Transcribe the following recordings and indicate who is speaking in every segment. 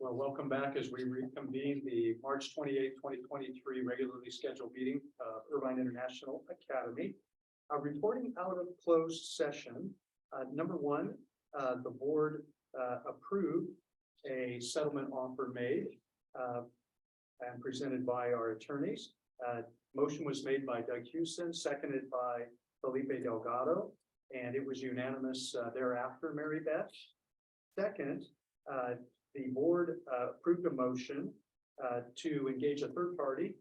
Speaker 1: Well, welcome back as we reconvene the March 28, 2023 regularly scheduled meeting of Irvine International Academy. Reporting out of closed session. Number one, the board approved a settlement offer made and presented by our attorneys. Motion was made by Doug Houston, seconded by Felipe Delgado, and it was unanimous thereafter, Mary Beth. Second, the board approved a motion to engage a third party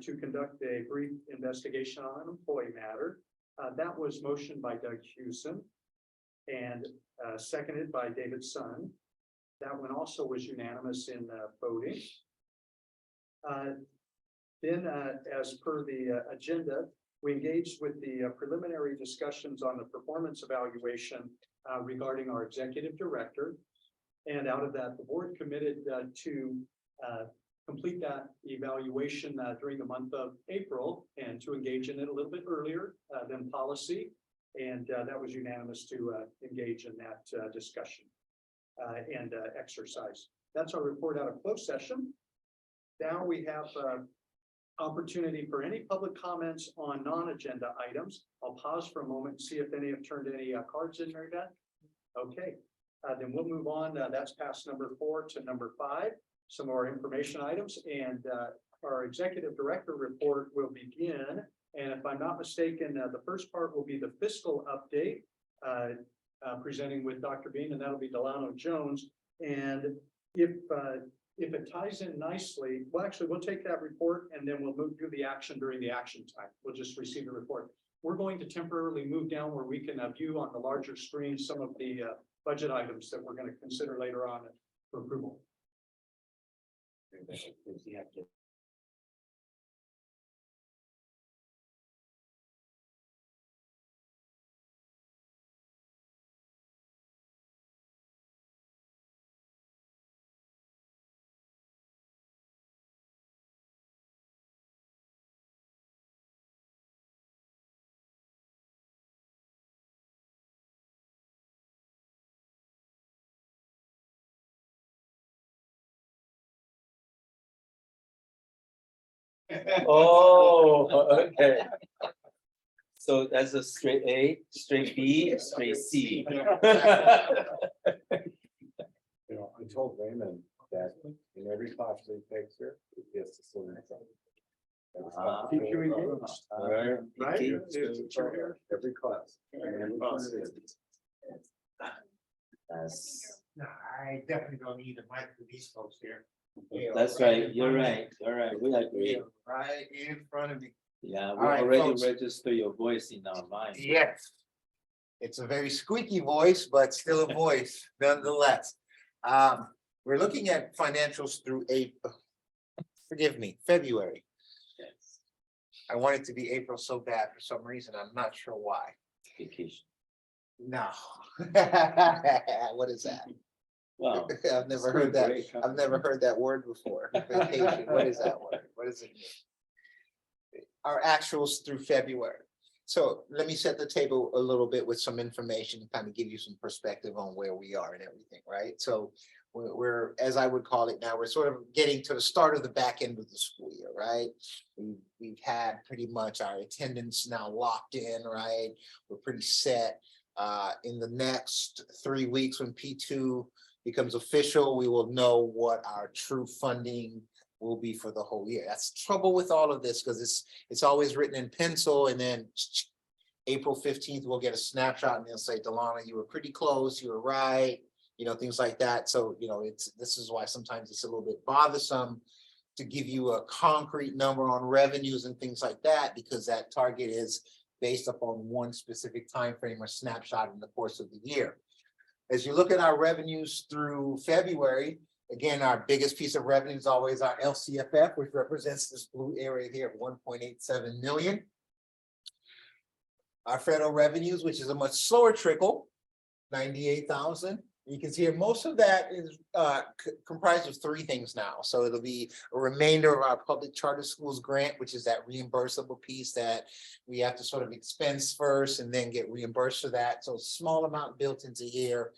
Speaker 1: to conduct a brief investigation on an employee matter. That was motioned by Doug Houston and seconded by David Sun. That one also was unanimous in voting. Then, as per the agenda, we engaged with the preliminary discussions on the performance evaluation regarding our executive director. And out of that, the board committed to complete that evaluation during the month of April and to engage in it a little bit earlier than policy. And that was unanimous to engage in that discussion and exercise. That's our report out of closed session. Now we have opportunity for any public comments on non-agenda items. I'll pause for a moment and see if any have turned any cards in, Mary Beth. Okay. Then we'll move on. That's past number 4 to number 5. Some more information items, and our executive director report will begin. And if I'm not mistaken, the first part will be the fiscal update, presenting with Dr. Bean, and that'll be Delano Jones. And if it ties in nicely, well, actually, we'll take that report and then we'll move to the action during the action time. We'll just receive the report. We're going to temporarily move down where we can view on the larger screen some of the budget items that we're going to consider later on for approval.
Speaker 2: Oh, okay. So that's a straight A, straight B, straight C.
Speaker 3: You know, I told Raymond that in every class they takes here, he has to sit in front.
Speaker 1: Keep you engaged.
Speaker 3: Right?
Speaker 1: Right?
Speaker 3: Every class.
Speaker 4: No, I definitely don't need a mic for these folks here.
Speaker 2: That's right, you're right, all right, we agree.
Speaker 4: Right in front of me.
Speaker 2: Yeah, we
Speaker 4: All right,
Speaker 2: already
Speaker 4: folks.
Speaker 2: register your voice in our mind.
Speaker 4: Yes. It's a very squeaky voice, but still a voice nonetheless. We're looking at financials through April. Forgive me, February.
Speaker 2: Yes,
Speaker 4: I want it to be April so bad for some reason. I'm not sure why.
Speaker 2: vacation.
Speaker 4: No. What is that?
Speaker 2: Wow.
Speaker 4: I've never heard that. I've never heard that word before. Vacation. What is that word? What does it mean? Our actuals through February. So let me set the table a little bit with some information to kind of give you some perspective on where we are and everything, right? So we're, as I would call it now, we're sort of getting to the start of the back end of the school year, right? We've had pretty much our attendance now locked in, right? We're pretty set. In the next 3 weeks when P2 becomes official, we will know what our true funding will be for the whole year. That's trouble with all of this because it's always written in pencil, and then April 15th we'll get a snapshot and they'll say, Delano, you were pretty close, you were right, you know, things like that. So, you know, this is why sometimes it's a little bit bothersome to give you a concrete number on revenues and things like that, because that target is based upon one specific time frame or snapshot in the course of the year. As you look at our revenues through February, again, our biggest piece of revenue is always our LCFF, which represents this blue area here of 1.87 million. Our federal revenues, which is a much slower trickle, 98,000. You can see here, most of that is comprised of 3 things now. So it'll be a remainder of our public charter schools grant, which is that reimbursable piece that we have to sort of expense first and then get reimbursed for that. So a small amount built into here.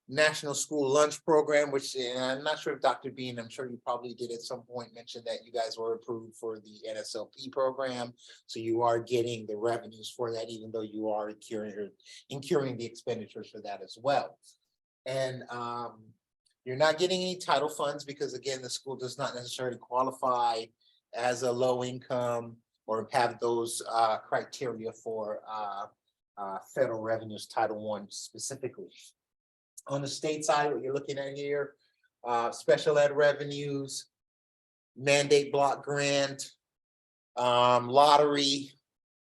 Speaker 4: National School Lunch Program, which I'm not sure if Dr. Bean, I'm sure you probably did at some point mention that you guys were approved for the NSLP program. So you are getting the revenues for that, even though you are incurring the expenditures for that as well. And you're not getting any title funds because again, the school does not necessarily qualify as a low income or have those criteria for federal revenues, Title I specifically. On the state side, what you're looking at here, special ed revenues, mandate block grant, lottery,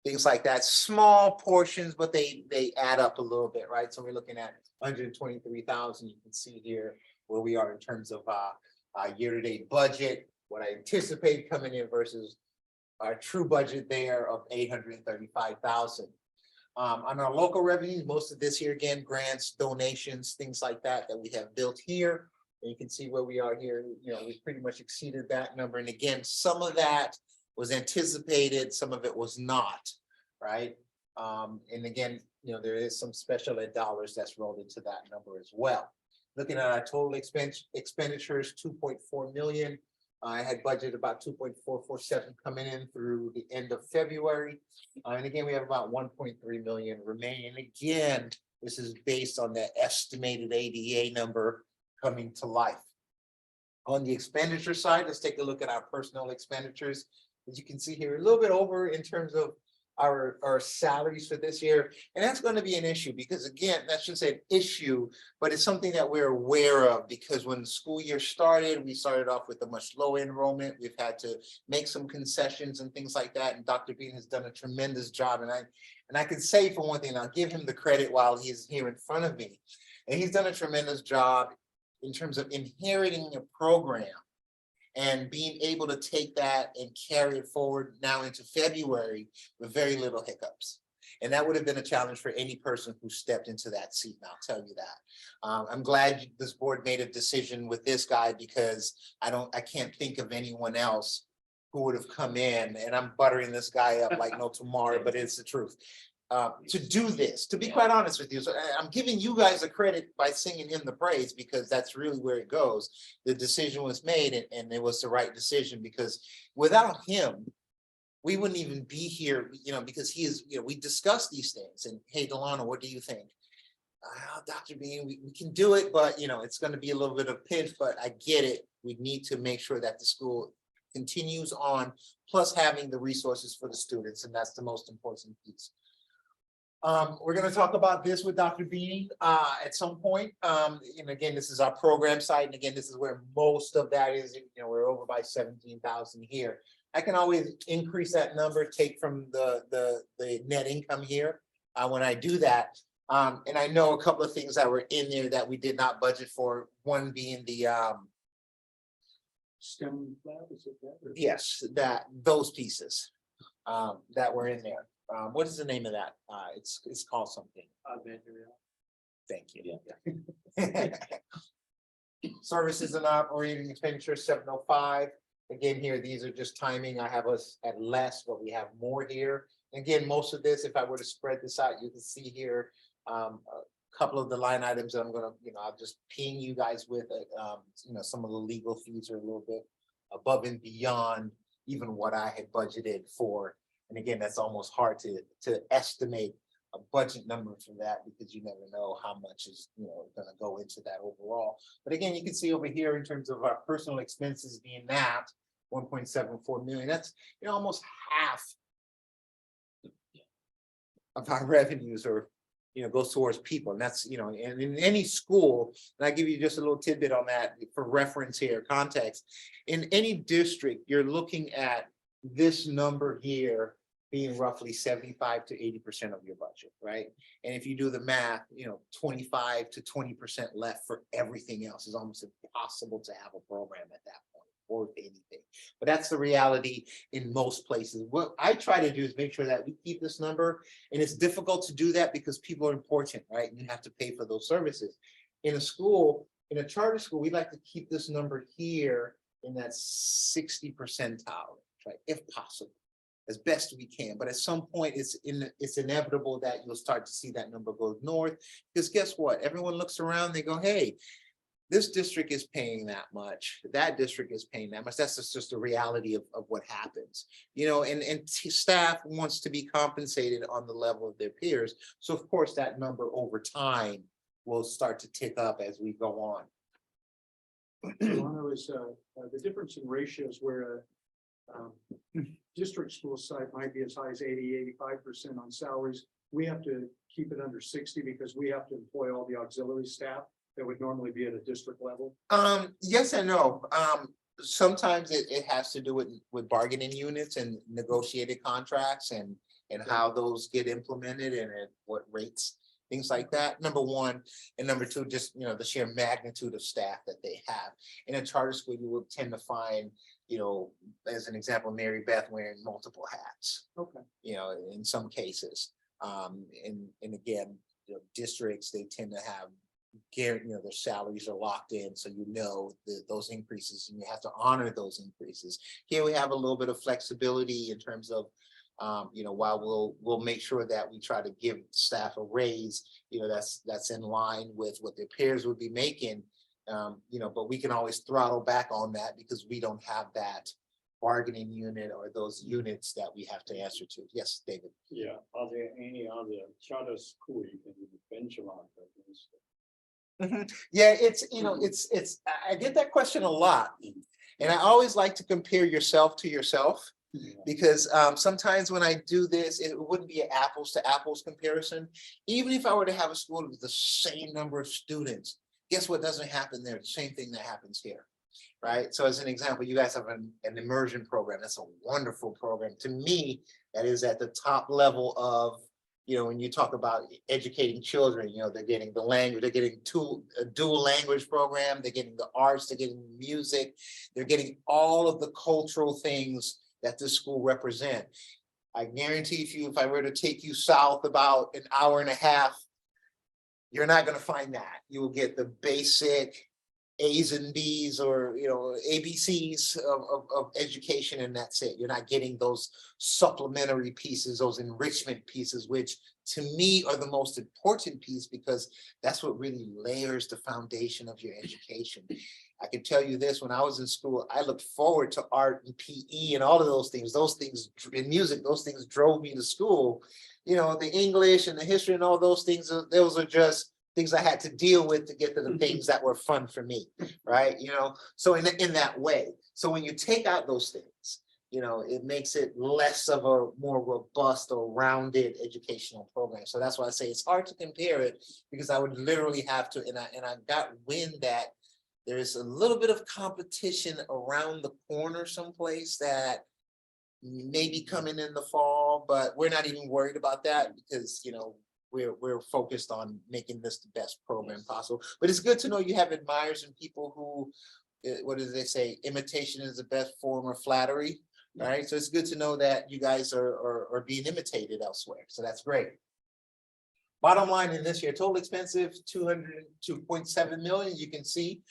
Speaker 4: things like that, small portions, but they add up a little bit, right? So we're looking at 123,000. You can see here where we are in terms of year-to-date budget, what I anticipate coming in versus our true budget there of 835,000. On our local revenues, most of this here, again, grants, donations, things like that we have built here. And you can see where we are here, you know, we've pretty much exceeded that number. And again, some of that was anticipated, some of it was not, right? And again, you know, there is some special ed dollars that's rolled into that number as well. Looking at our total expenditures, 2.4 million. I had budgeted about 2.447 coming in through the end of February. And again, we have about 1.3 million remaining. Again, this is based on that estimated ADA number coming to life. On the expenditure side, let's take a look at our personnel expenditures. As you can see here, a little bit over in terms of our salaries for this year. And that's going to be an issue because again, that's just an issue, but it's something that we're aware of because when the school year started, we started off with a much lower enrollment. We've had to make some concessions and things like that. And Dr. Bean has done a tremendous job. And I can say for one thing, I'll give him the credit while he's here in front of me. And he's done a tremendous job in terms of inheriting a program and being able to take that and carry it forward now into February with very little hiccups. And that would have been a challenge for any person who stepped into that seat, and I'll tell you that. I'm glad this board made a decision with this guy because I can't think of anyone else who would have come in, and I'm buttering this guy up like no tomorrow, but it's the truth. To do this, to be quite honest with you. So I'm giving you guys a credit by singing him the praise because that's really where it goes. The decision was made and it was the right decision because without him, we wouldn't even be here, you know, because he is, you know, we discussed these things and hey, Delano, what do you think? Dr. Bean, we can do it, but you know, it's going to be a little bit of pinch, but I get it. We need to make sure that the school continues on, plus having the resources for the students. And that's the most important piece. We're going to talk about this with Dr. Beanie at some point. And again, this is our program site. And again, this is where most of that is, you know, we're over by 17,000 here. I can always increase that number, take from the net income here when I do that. And I know a couple of things that were in there that we did not budget for, one being the
Speaker 1: STEM lab, is it that?
Speaker 4: yes, those pieces that were in there. What is the name of that? It's called something. Thank you. Yeah. Services and operating expenditure 705. Again, here, these are just timing. I have us at less, but we have more here. Again, most of this, if I were to spread this out, you can see here a couple of the line items that I'm gonna, you know, I'll just ping you guys with, you know, some of the legal fees are a little bit above and beyond even what I had budgeted for. And again, that's almost hard to estimate a budget number for that because you never know how much is, you know, going to go into that overall. But again, you can see over here in terms of our personal expenses being that 1.74 million, that's, you know, almost half of our revenues or, you know, goes towards people. And that's, you know, and in any school, and I give you just a little tidbit on that for reference here, context. In any district, you're looking at this number here being roughly 75 to 80% of your budget, right? And if you do the math, you know, 25 to 20% left for everything else is almost impossible to have a program at that point or anything. But that's the reality in most places. What I try to do is make sure that we keep this number, and it's difficult to do that because people are important, right? You have to pay for those services. In a school, in a charter school, we like to keep this number here in that 60 percentile, right, if possible. as best we can. But at some point, it's inevitable that you'll start to see that number go north. Because guess what? Everyone looks around, they go, hey, this district is paying that much, that district is paying that much. That's just the reality of what happens, you know, and staff wants to be compensated on the level of their peers. So of course, that number over time will start to tick up as we go on.
Speaker 1: Toronto is, the difference in ratios where district school site might be as high as 80–85% on salaries. We have to keep it under 60 because we have to employ all the auxiliary staff that would normally be at a district level.
Speaker 4: Yes and no. Sometimes it has to do with bargaining units and negotiated contracts and how those get implemented and at what rates, things like that, number one. And number two, just, you know, the sheer magnitude of staff that they have. In a charter school, you will tend to find, you know, as an example, Mary Beth wearing multiple hats,
Speaker 1: Okay.
Speaker 4: you know, in some cases. And again, you know, districts, they tend to have you know, their salaries are locked in, so you know those increases, and you have to honor those increases. Here we have a little bit of flexibility in terms of, you know, while we'll make sure that we try to give staff a raise, you know, that's in line with what their peers would be making, you know, but we can always throttle back on that because we don't have that bargaining unit or those units that we have to answer to. Yes, David.
Speaker 5: Yeah, are there any other charter school you can benchmark against?
Speaker 4: Yeah, it's, you know, I get that question a lot. And I always like to compare yourself to yourself, because sometimes when I do this, it wouldn't be an apples to apples comparison. Even if I were to have a school with the same number of students, guess what doesn't happen there? The same thing that happens here, right? So as an example, you guys have an immersion program. That's a wonderful program. To me, that is at the top level of, you know, when you talk about educating children, you know, they're getting the language, they're getting a dual language program, they're getting the arts, they're getting music, they're getting all of the cultural things that this school represent. I guarantee you, if I were to take you south about an hour and a half, you're not going to find that. You will get the basic A's and B's, or, you know, ABCs of education, and that's it. You're not getting those supplementary pieces, those enrichment pieces, which to me are the most important piece, because that's what really layers the foundation of your education. I can tell you this, when I was in school, I looked forward to art and PE and all of those things in music, those things drove me to school. You know, the English and the history and all those things, those are just things I had to deal with to get to the things that were fun for me, right? You know, so in that way. So when you take out those things, you know, it makes it less of a more robust or rounded educational program. So that's why I say it's hard to compare it, because I would literally have to, and I got wind that there's a little bit of competition around the corner someplace that may be coming in the fall, but we're not even worried about that, because, you know, we're focused on making this the best program possible. But it's good to know you have admirers and people who, what do they say? Imitation is the best form of flattery, right? So it's good to know that you guys are being imitated elsewhere. So that's great. Bottom line in this year, total expensive, 202.7 million. You can see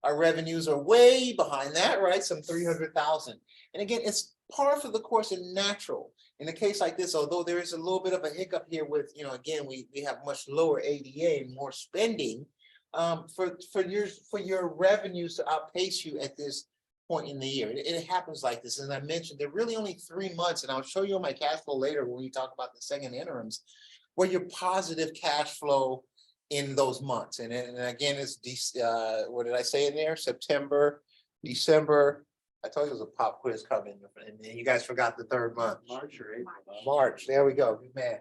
Speaker 4: our revenues are way behind that, right? Some 300,000. And again, it's par for the course and natural. In a case like this, although there is a little bit of a hiccup here with, you know, again, we have much lower ADA and more spending, for your revenues to outpace you at this point in the year. It happens like this. As I mentioned, they're really only 3 months, and I'll show you on my cash flow later when we talk about the second interims, where you're positive cash flow in those months. And again, it's what did I say in there? September, December. I told you it was a pop quiz coming, and then you guys forgot the third month.
Speaker 5: March or April?
Speaker 4: March. There we go. Good man.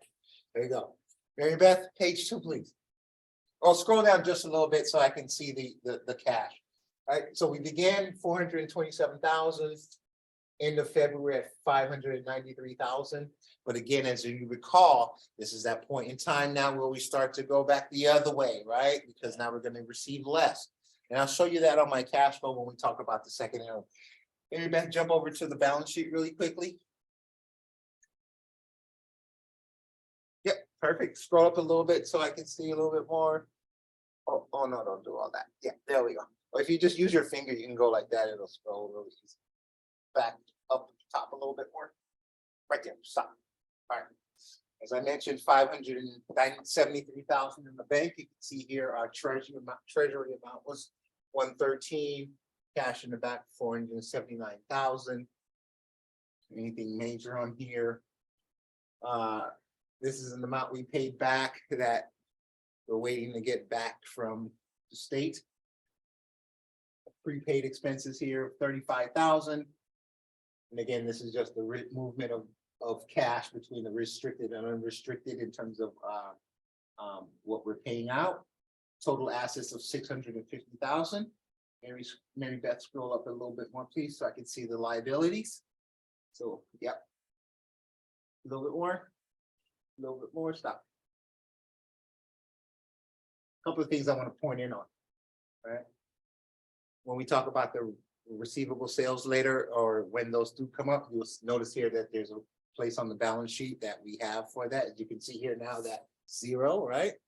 Speaker 4: There you go. Mary Beth, page 2, please. I'll scroll down just a little bit so I can see the cash. All right. So we began 427,000. End of February at 593,000. But again, as you recall, this is that point in time now where we start to go back the other way, right? Because now we're going to receive less. And I'll show you that on my cash flow when we talk about the second interim. Mary Beth, jump over to the balance sheet really quickly. Yep, perfect. Scroll up a little bit so I can see a little bit more. Oh no, don't do all that. Yeah, there we go. Or if you just use your finger, you can go like that. It'll scroll really easy. Back up the top a little bit more. right there, stop. All right. As I mentioned, 573,000 in the bank. You can see here our treasury amount was 113, cash in the back 479,000. Anything major on here? This is an amount we paid back that we're waiting to get back from the state. Prepaid expenses here, 35,000. And again, this is just the movement of cash between the restricted and unrestricted in terms of what we're paying out. Total assets of 650,000. Mary Beth, scroll up a little bit more, please, so I can see the liabilities. So, yep. A little bit more, stop. Couple of things I want to point in on, right? When we talk about the receivable sales later, or when those do come up, you'll notice here that there's a place on the balance sheet that we have for that. As you can see here now, that 0, right?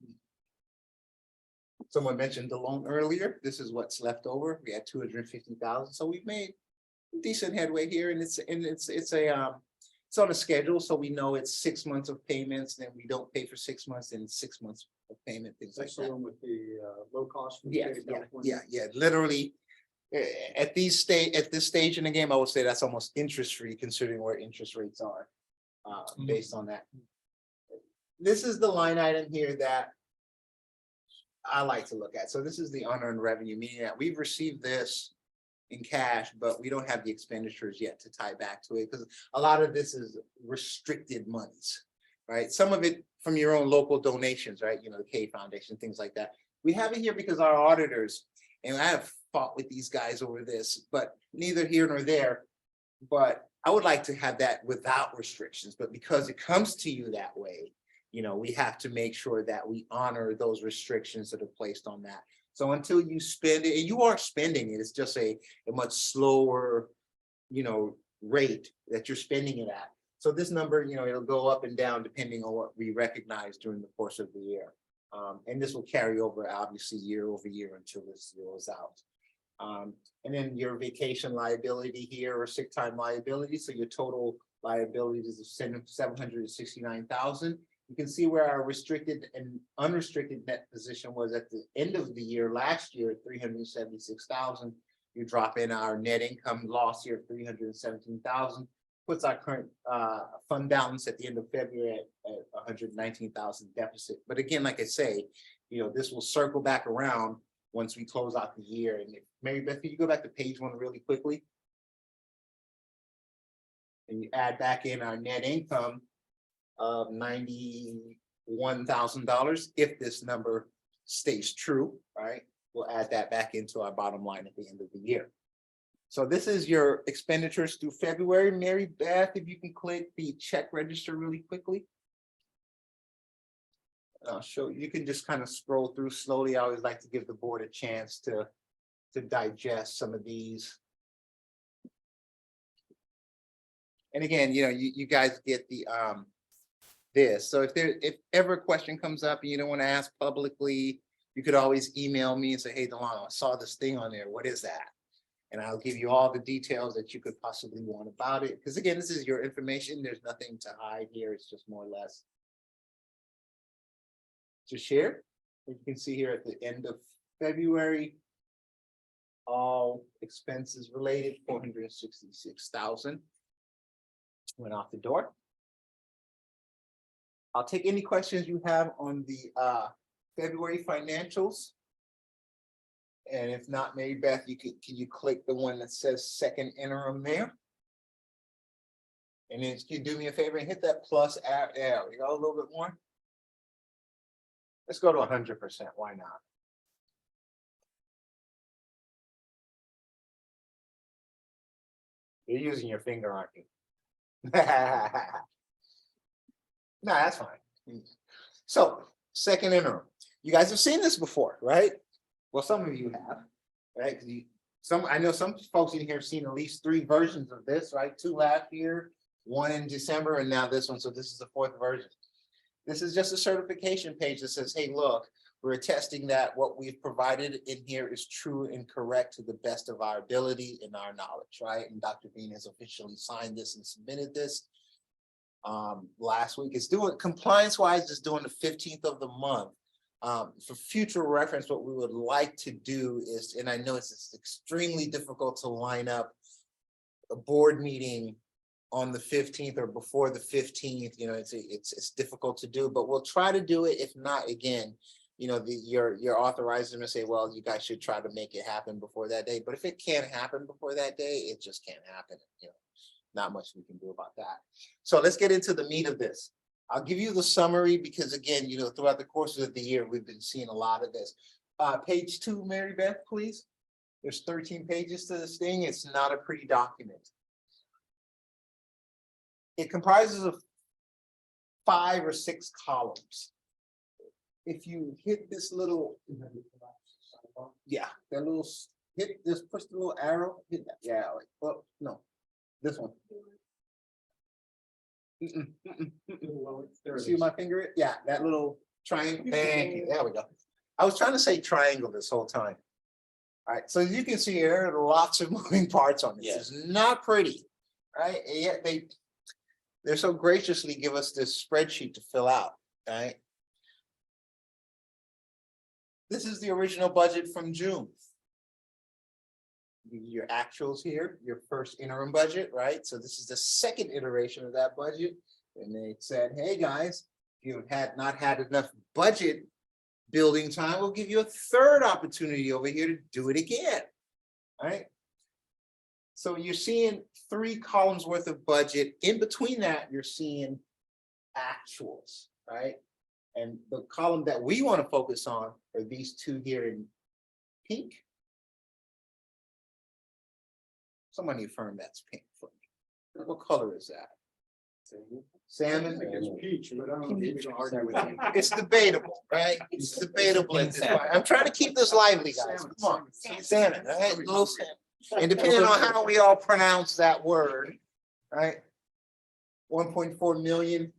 Speaker 4: Someone mentioned the loan earlier. This is what's left over. We had 250,000, so we've made decent headway here, and it's on a schedule, so we know it's 6 months of payments, then we don't pay for 6 months, and 6 months of payment, things like
Speaker 1: That's the
Speaker 4: that.
Speaker 1: one with the low cost. from the
Speaker 4: Yeah,
Speaker 1: state of
Speaker 4: yeah,
Speaker 1: California.
Speaker 4: yeah, literally. At this stage in the game, I would say that's almost interest free, considering where interest rates are. Based on that. This is the line item here that I like to look at. So this is the unearned revenue, meaning that we've received this in cash, but we don't have the expenditures yet to tie back to it, because a lot of this is restricted monies, right? Some of it from your own local donations, right? You know, the K Foundation, things like that. We have it here because our auditors, and I have fought with these guys over this, but neither here nor there. But I would like to have that without restrictions, but because it comes to you that way, you know, we have to make sure that we honor those restrictions that are placed on that. So until you spend it, and you are spending it, it's just a much slower, you know, rate that you're spending it at. So this number, you know, it'll go up and down depending on what we recognize during the course of the year. And this will carry over obviously year over year until this zeroes out. And then your vacation liability here, or sick time liability. So your total liabilities is 769,000. You can see where our restricted and unrestricted net position was at the end of the year last year at 376,000. You drop in our net income loss here of 317,000, puts our current fund balance at the end of February at 119,000 deficit. But again, like I say, you know, this will circle back around once we close out the year. And if, Mary Beth, could you go back to page 1 really quickly? And you add back in our net income of $91,000. If this number stays true, right? We'll add that back into our bottom line at the end of the year. So this is your expenditures through February. Mary Beth, if you can click the check register really quickly. I'll show you. You can just kind of scroll through slowly. I always like to give the board a chance to digest some of these. And again, you know, you guys get the this. So if ever a question comes up and you don't want to ask publicly, you could always email me and say, hey, Delano, I saw this thing on there. What is that? And I'll give you all the details that you could possibly want about it. Because again, this is your information. There's nothing to hide here. It's just more or less to share. You can see here at the end of February, all expenses related, 466,000 went out the door. I'll take any questions you have on the February financials. And if not, Mary Beth, can you click the one that says second interim there? And then can you do me a favor and hit that plus add, there we go, a little bit more. Let's go to 100%, why not? You're using your finger, aren't you? No, that's fine. So, second interim. You guys have seen this before, right? Well, some of you have, right? I know some folks in here have seen at least 3 versions of this, right? 2 last year, 1 in December, and now this one. So this is the 4th version. This is just a certification page that says, hey, look, we're attesting that what we've provided in here is true and correct to the best of our ability and our knowledge, right? And Dr. Bean has officially signed this and submitted this. last week. It's doing, compliance wise, it's doing the 15th of the month. For future reference, what we would like to do is, and I know it's extremely difficult to line up a board meeting on the 15th or before the 15th, you know, it's difficult to do, but we'll try to do it. If not, again, you know, you're authorizing them to say, well, you guys should try to make it happen before that day. But if it can't happen before that day, it just can't happen. You know, not much we can do about that. So let's get into the meat of this. I'll give you the summary because again, you know, throughout the course of the year, we've been seeing a lot of this. Page 2, Mary Beth, please. There's 13 pages to this thing. It's not a pretty document. It comprises of 5 or 6 columns. If you hit this little, yeah, that little, hit this, push the little arrow, hit that, yeah, like, well, no, this one. See my finger? Yeah, that little triangle. Thank you. There we go. I was trying to say triangle this whole time. All right, so as you can see here, there are lots of moving parts on this.
Speaker 2: Yeah.
Speaker 4: It's not pretty, right? And yet they're so graciously give us this spreadsheet to fill out, right? This is the original budget from June. Your actuals here, your first interim budget, right? So this is the second iteration of that budget. And they said, hey, guys, if you had not had enough budget building time, we'll give you a third opportunity over here to do it again, right? So you're seeing 3 columns worth of budget. In between that, you're seeing actuals, right? And the column that we want to focus on are these 2 here in pink. Somebody affirm that's pink for me. What color is that? Salmon?
Speaker 5: It's peach, but I don't need to argue with you.
Speaker 4: It's debatable, right? It's debatable at this point. I'm trying to keep this lively, guys. Come on. Salmon, all right? Little salmon. And depending on how we all pronounce that word, right? 1.4 million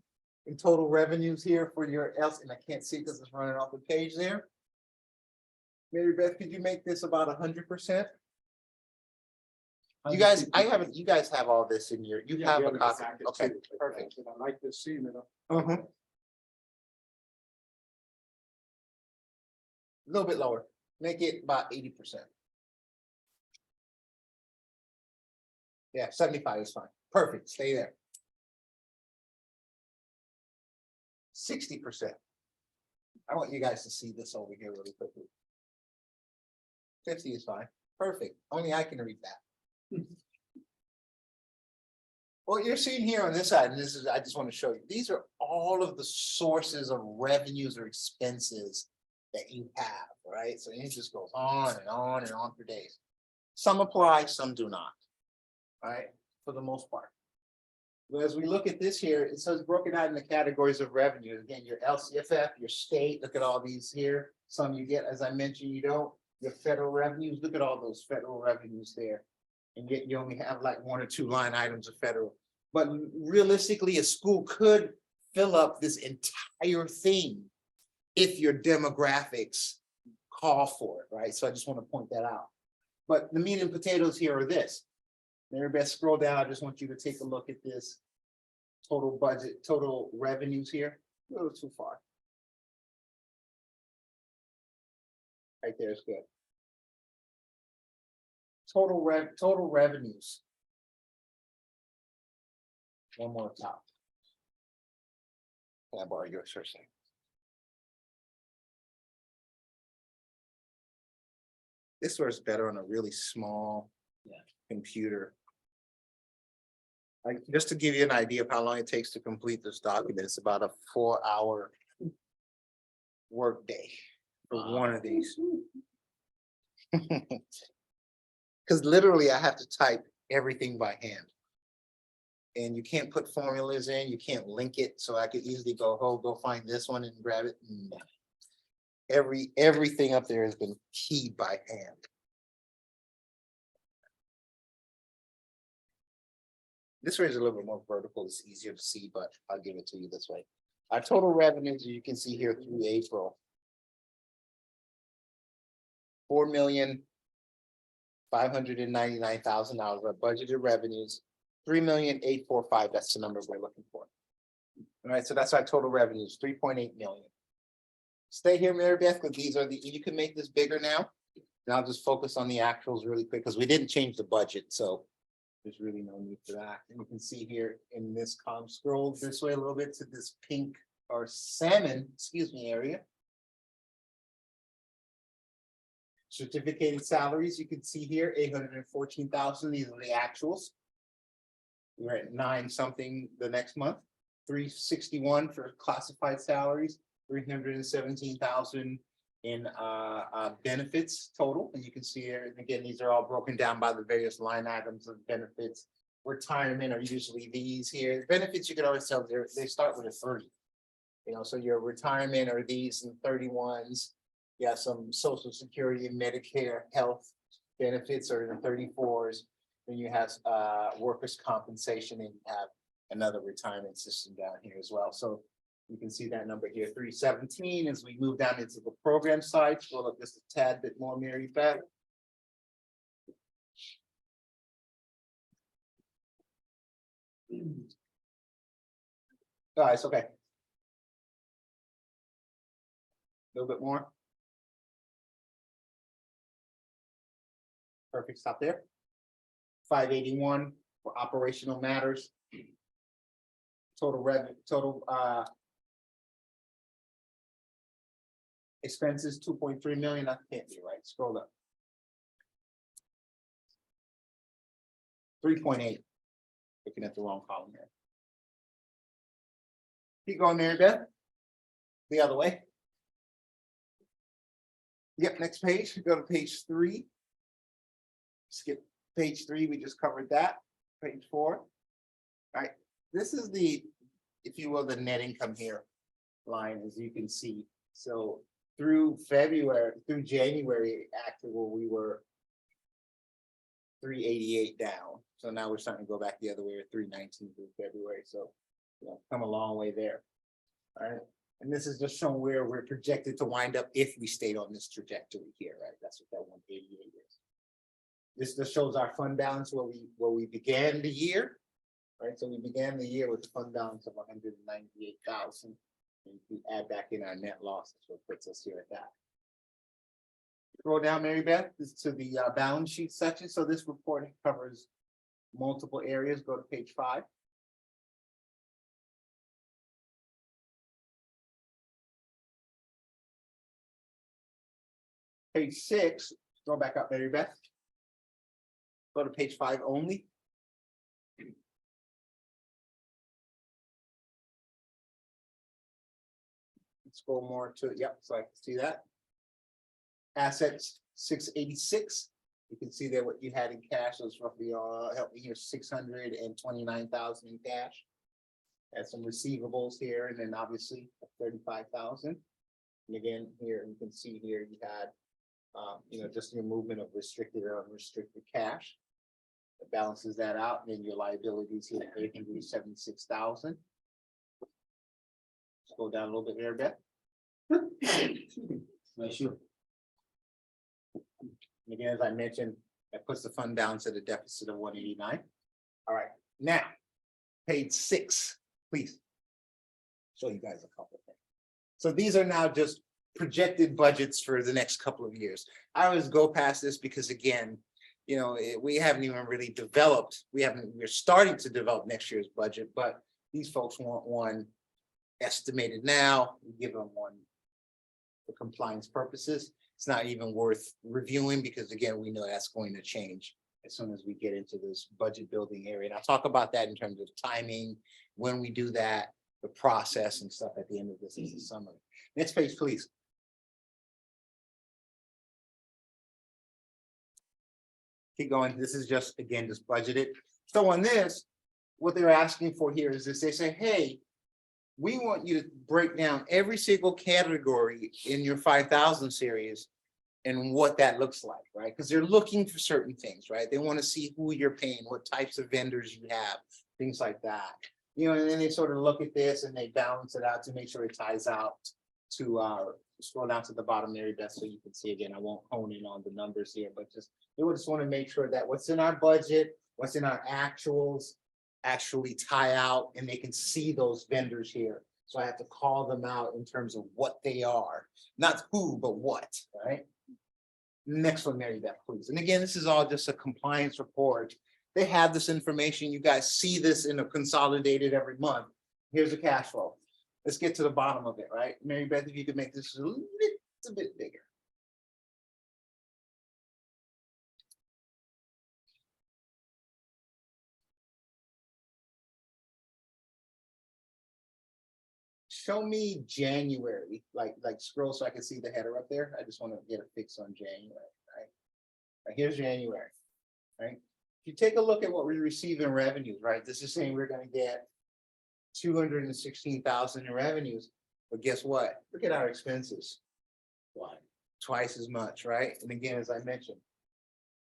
Speaker 4: in total revenues here for your else, and I can't see because it's running off the page there. Mary Beth, could you make this about 100%? You guys, you guys have all this in your, you
Speaker 5: Yeah,
Speaker 4: have
Speaker 5: we
Speaker 4: a
Speaker 5: have it in the
Speaker 4: copy.
Speaker 5: packet
Speaker 4: Okay,
Speaker 5: too, but
Speaker 4: perfect.
Speaker 5: I like this seeing it.
Speaker 4: A little bit lower, make it about 80%. Yeah, 75 is fine. Perfect, stay there. 60%. I want you guys to see this over here really quickly. 50 is fine. Perfect. Only I can read that. What you're seeing here on this side, and this is, I just want to show you, these are all of the sources of revenues or expenses that you have, right? So it just goes on and on and on for days. Some apply, some do not, right? For the most part. But as we look at this here, it says broken out in the categories of revenue. Again, your LCFF, your state, look at all these here. Some you get, as I mentioned, you don't. Your federal revenues, look at all those federal revenues there. And yet you only have like 1 or 2 line items of federal. But realistically, a school could fill up this entire thing if your demographics call for it, right? So I just want to point that out. But the meat and potatoes here are this. Mary Beth, scroll down. I just want you to take a look at this total budget, total revenues here. A little too far. Right there is good. Total revenues. One more top. Can I borrow yours for a second? This works better on a really small computer. Like, just to give you an idea of how long it takes to complete this document, it's about a 4-hour workday for one of these. Because literally I have to type everything by hand. And you can't put formulas in, you can't link it, so I could easily go find this one and grab it. No. Everything up there has been keyed by hand. This way is a little bit more vertical, it's easier to see, but I'll give it to you this way. Our total revenues, you can see here through April. $4,599,000 our budgeted revenues, 3,845,000, that's the number we're looking for. All right, so that's our total revenues, 3.8 million. Stay here, Mary Beth, because these are you can make this bigger now. And I'll just focus on the actuals really quick, because we didn't change the budget, so there's really no need for that. And you can see here in this column, scroll this way a little bit to this pink or salmon, excuse me, area. Certificated salaries, you can see here, 814,000, these are the actuals. We're at 9 something the next month, 361 for classified salaries, 317,000 in benefits total, and you can see here, and again, these are all broken down by the various line items of benefits. Retirement are usually these here. Benefits, you can always tell they start with a 30. You know, so your retirement are these and 31s. You have some social security and Medicare health benefits are in the 34s. Then you have workers' compensation, and you have another retirement system down here as well. So you can see that number here, 317, as we move down into the program side, scroll up just a tad bit more, Mary Beth. Guys, okay. A little bit more. Perfect, stop there. 581 for operational matters. Total revenue, total expenses, 2.3 million. That can't be right. Scroll up. 3.8. Looking at the wrong column here. Keep going, Mary Beth. The other way. Yep, next page. Go to page 3. Skip page 3. We just covered that. Page 4. All right. This is the, if you will, the net income here line, as you can see. So through January, actually, we were 388 down. So now we're starting to go back the other way, 319 through February. So, you know, come a long way there. All right. And this is just showing where we're projected to wind up if we stayed on this trajectory here, right? That's what that 188 is. This just shows our fund balance where we began the year. Right, so we began the year with a fund balance of 198,000. And if we add back in our net loss, that's what puts us here at that. Scroll down, Mary Beth, this to the balance sheet section. So this report covers multiple areas. Go to page 5. Page 6, go back up, Mary Beth. Go to page 5 only. Scroll more to it. Yep, so I can see that. Assets 686. You can see there what you had in cash was roughly help me here 629,000 in cash. Had some receivables here, and then obviously 35,000. And again, here you can see here you had you know, just your movement of restricted or unrestricted cash. It balances that out, and then your liabilities here 876,000. Go down a little bit there, Beth. Nice shoe. And again, as I mentioned, that puts the fund balance at a deficit of 189. All right, now, page 6, please. Show you guys a couple of things. So these are now just projected budgets for the next couple of years. I always go past this because, again, you know, we haven't even really developed. We're starting to develop next year's budget, but these folks want one estimated now. We give them one for compliance purposes. It's not even worth reviewing because, again, we know that's going to change as soon as we get into this budget building area. And I'll talk about that in terms of timing, when we do that, the process and stuff at the end of this as a summary. Next page, please. Keep going. This is just, again, just budgeted. So on this, what they're asking for here is this. They say, hey, we want you to break down every single category in your 5,000 series and what that looks like, right? Because they're looking for certain things, right? They want to see who you're paying, what types of vendors you have, things like that. You know, and then they sort of look at this and they balance it out to make sure it ties out to scroll down to the bottom, Mary Beth, so you can see again. I won't hone in on the numbers here, but just they would just want to make sure that what's in our budget, what's in our actuals, actually tie out and they can see those vendors here. So I have to call them out in terms of what they are, not who, but what, right? Next one, Mary Beth, please. And again, this is all just a compliance report. They have this information. You guys see this in a consolidated every month. Here's the cash flow. Let's get to the bottom of it, right? Mary Beth, if you could make this a little bit bigger. Show me January, like scroll so I can see the header up there. I just want to get a fix on January, right? Right, here's January, right? If you take a look at what we receive in revenues, right? This is saying we're gonna get 216,000 in revenues, but guess what? Look at our expenses. Why? Twice as much, right? And again, as I mentioned,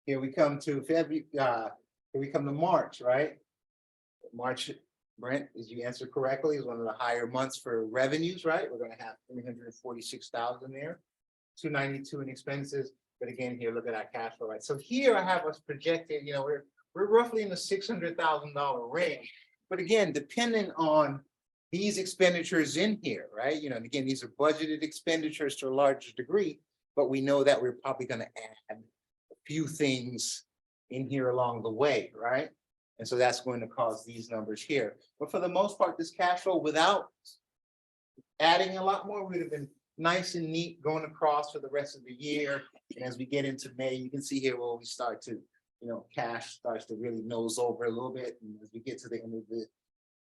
Speaker 4: here we come to February, here we come to March, right? March, Brent, as you answered correctly, is one of the higher months for revenues, right? We're gonna have 346,000 there, 292 in expenses. But again, here, look at our cash flow, right? So here I have us projected, we're roughly in the $600,000 range. But again, depending on these expenditures in here, right? And again, these are budgeted expenditures to a larger degree, but we know that we're probably gonna add a few things in here along the way, right? And so that's going to cause these numbers here. But for the most part, this cash flow without adding a lot more would have been nice and neat going across for the rest of the year. And as we get into May, you can see here where we start to, cash starts to really nose over a little bit. And as we get to the end of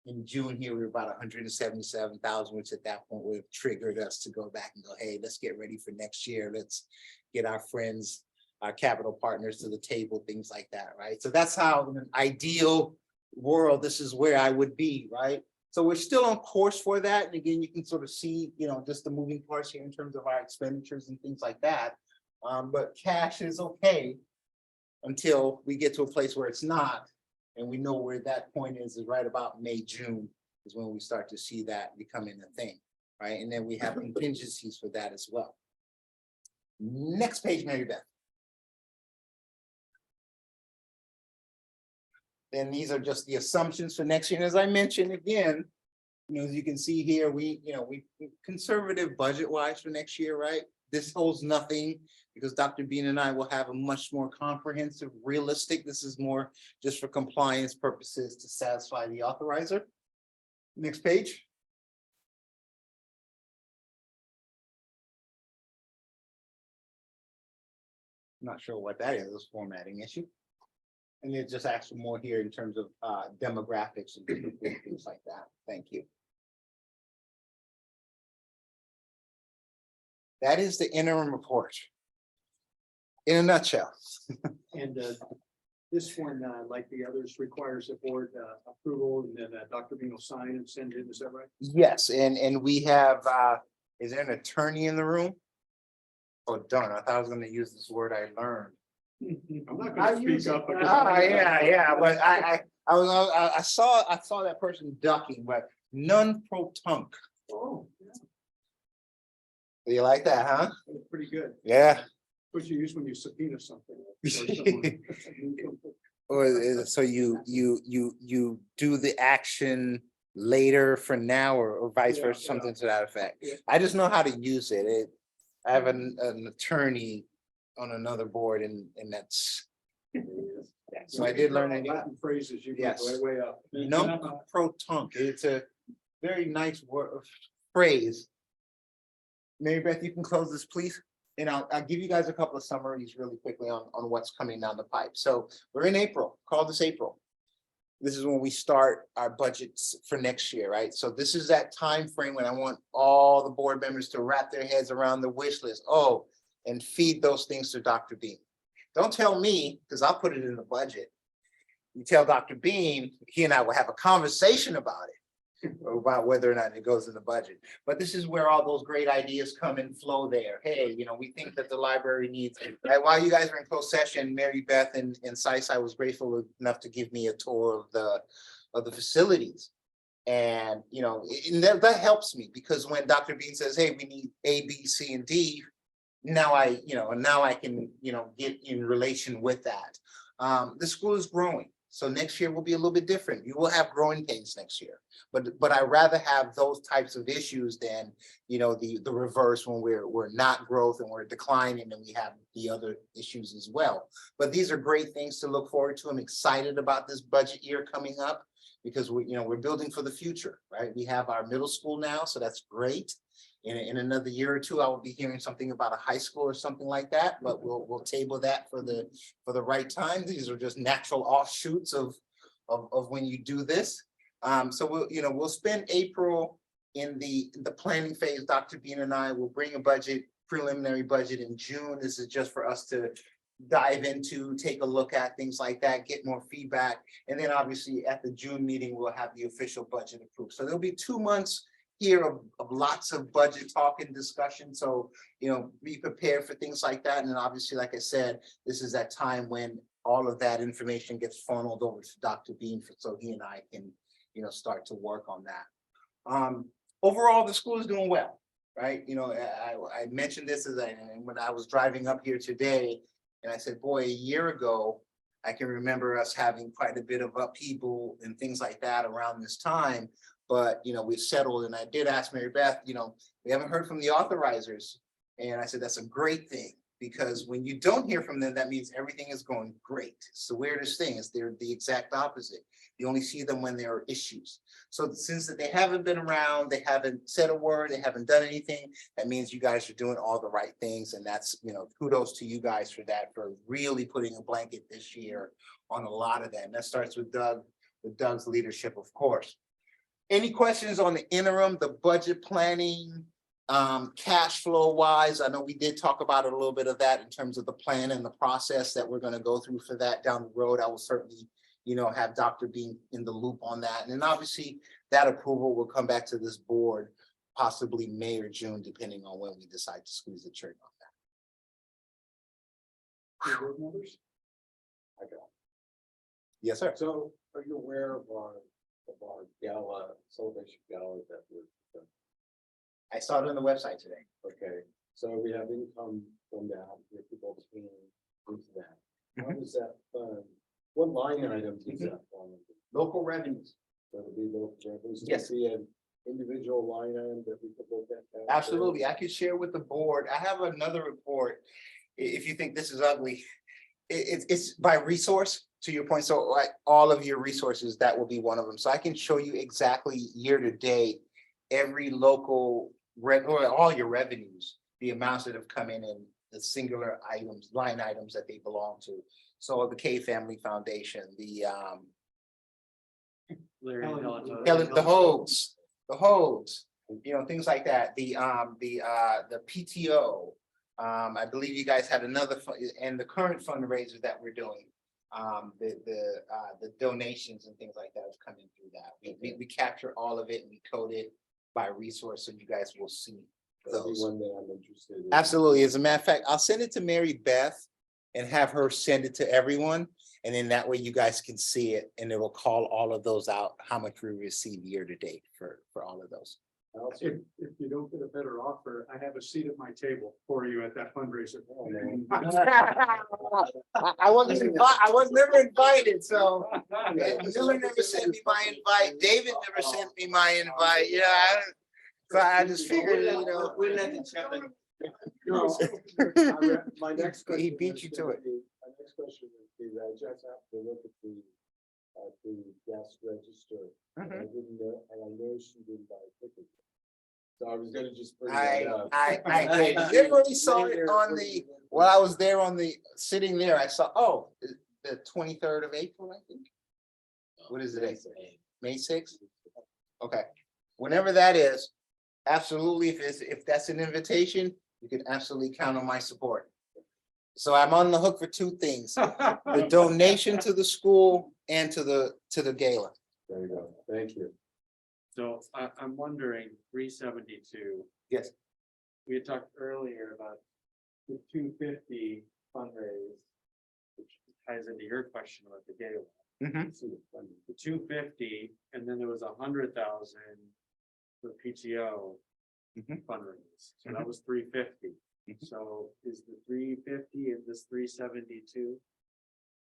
Speaker 4: in June here, we were about 177,000, which at that point would have triggered us to go back and go, hey, let's get ready for next year. Let's get our friends, our capital partners to the table, things like that, right? So that's how in an ideal world, this is where I would be, right? So we're still on course for that. And again, you can sort of see, just the moving parts here in terms of our expenditures and things like that. But cash is okay until we get to a place where it's not. And we know where that point is right about May, June is when we start to see that becoming a thing, right? And then we have contingencies for that as well. Next page, Mary Beth. Then these are just the assumptions for next year. And as I mentioned again, as you can see here, we conservative budget wise for next year, right? This holds nothing because Dr. Bean and I will have a much more comprehensive, realistic. This is more just for compliance purposes to satisfy the authorizer. Next page. Not sure what that is, this formatting issue. And it just asks for more here in terms of demographics and different things like that. Thank you. That is the interim report. In a nutshell.
Speaker 1: And this one, like the others, requires the board approval, and then Dr. Bean will sign and send it. Is that right?
Speaker 4: Yes, and we have, is there an attorney in the room? Oh, darn, I thought I was gonna use this word I learned.
Speaker 1: I'm not gonna speak up.
Speaker 4: Yeah, but I saw that person ducking, but non pro tunc.
Speaker 1: Oh, yeah,
Speaker 4: You like that, huh?
Speaker 1: that's pretty good.
Speaker 4: Yeah.
Speaker 1: What you use when you subpoena something. or someone.
Speaker 4: Or so you do the action later for now or vice
Speaker 1: Yeah,
Speaker 4: versa, something to that effect.
Speaker 1: Yeah.
Speaker 4: I just know how to use it. I have an attorney on another board and that's. So I did learn it.
Speaker 1: Latin phrases, you go
Speaker 4: Yes.
Speaker 1: way up.
Speaker 4: Nunc pro tunc. It's a very nice word phrase. Mary Beth, you can close this, please. And I'll give you guys a couple of summaries really quickly on what's coming down the pipe. So we're in April, call this April. This is when we start our budgets for next year, right? So this is that time frame when I want all the board members to wrap their heads around the wish list. Oh, and feed those things to Dr. Bean. Don't tell me, because I'll put it in the budget. You tell Dr. Bean, he and I will have a conversation about it. About whether or not it goes in the budget. But this is where all those great ideas come and flow there. Hey, we think that the library needs, right? While you guys were in closed session, Mary Beth and Sisai was grateful enough to give me a tour of the facilities. And, and that helps me because when Dr. Bean says, hey, we need A, B, C, and D, now I can, get in relation with that. The school is growing. So next year will be a little bit different. You will have growing pains next year. But I rather have those types of issues than, you know, the reverse when we're not growth and we're declining and we have the other issues as well. But these are great things to look forward to. I'm excited about this budget year coming up because we're building for the future, right? We have our middle school now, so that's great. In another year or two, I will be hearing something about a high school or something like that, but we'll table that for the right time. These are just natural offshoots of when you do this. So we'll spend April in the planning phase. Dr. Bean and I will bring a preliminary budget in June. This is just for us to dive into, take a look at things like that, get more feedback. And then obviously at the June meeting, we'll have the official budget approved. So there'll be 2 months here of lots of budget talk and discussion. So, be prepared for things like that. And then obviously, like I said, this is that time when all of that information gets funneled over to Dr. Bean so he and I can, start to work on that. Overall, the school is doing well, right? I mentioned this when I was driving up here today, and I said, boy, a year ago, I can remember us having quite a bit of upheaval and things like that around this time. But, we've settled, and I did ask Mary Beth, we haven't heard from the authorizers. And I said, that's a great thing, because when you don't hear from them, that means everything is going great. It's the weirdest thing, is they're the exact opposite. You only see them when there are issues. So since they haven't been around, they haven't said a word, they haven't done anything, that means you guys are doing all the right things. And that's, kudos to you guys for that, for really putting a blanket this year on a lot of that. And that starts with Doug's leadership, of course. Any questions on the interim, the budget planning, cash flow wise? I know we did talk about a little bit of that in terms of the plan and the process that we're going to go through for that down the road. I will certainly, have Dr. Bean in the loop on that. And then obviously that approval will come back to this board, possibly May or June, depending on when we decide to squeeze the trigger on that.
Speaker 5: Board members? I got it.
Speaker 4: Yes, sir.
Speaker 5: So are you aware of our gala, celebration gala that we're,
Speaker 4: I saw it on the website today.
Speaker 5: okay, so we have income from that, we have people paying into that. How is that fund? What line items is that on?
Speaker 4: Local revenues.
Speaker 5: That'll be local revenues.
Speaker 4: Yes.
Speaker 5: See an individual line item that we could look at.
Speaker 4: Absolutely. I could share with the board. I have another report. If you think this is ugly, it's by resource, to your point. So like all of your resources, that will be one of them. So I can show you exactly year to date, every local or all your revenues, the amounts that have come in the singular items, line items that they belong to. So the K Family Foundation, the Hogues, things like that. The PTO. I believe you guys had another and the current fundraiser that we're doing. The donations and things like that have come in through that. We capture all of it and we code it by resource, so you guys will see
Speaker 5: That'll be
Speaker 4: those.
Speaker 5: one that I'm interested in.
Speaker 4: Absolutely. As a matter of fact, I'll send it to Mary Beth and have her send it to everyone. And then that way you guys can see it and it will call all of those out, how much we receive year to date for all of those.
Speaker 5: Also,
Speaker 1: If you don't get a better offer, I have a seat at my table for you at that fundraiser.
Speaker 4: I was never invited, so Miller never sent me my invite. David never sent me my invite. So I just figured,
Speaker 2: We'll let each other.
Speaker 5: No, my next question.
Speaker 4: He beat you to it.
Speaker 5: My next question would be that I just have to look at the gas register. I didn't know, and I know she didn't buy a ticket. So I was gonna just bring that up.
Speaker 4: I literally saw it on while I was there sitting there, I saw, the 23rd of April, I think. What is it? May 6th? Okay, whenever that is, absolutely, if that's an invitation, you can absolutely count on my support. So I'm on the hook for 2 things, the donation to the school and to the gala.
Speaker 5: There you go. Thank you.
Speaker 6: So I'm wondering, 372.
Speaker 4: Yes.
Speaker 6: We had talked earlier about the 250 fundraise, which ties into your question about the gala. The 250, and then there was 100,000 for PTO fundraise. So that was 350. So is the 350 and this 372?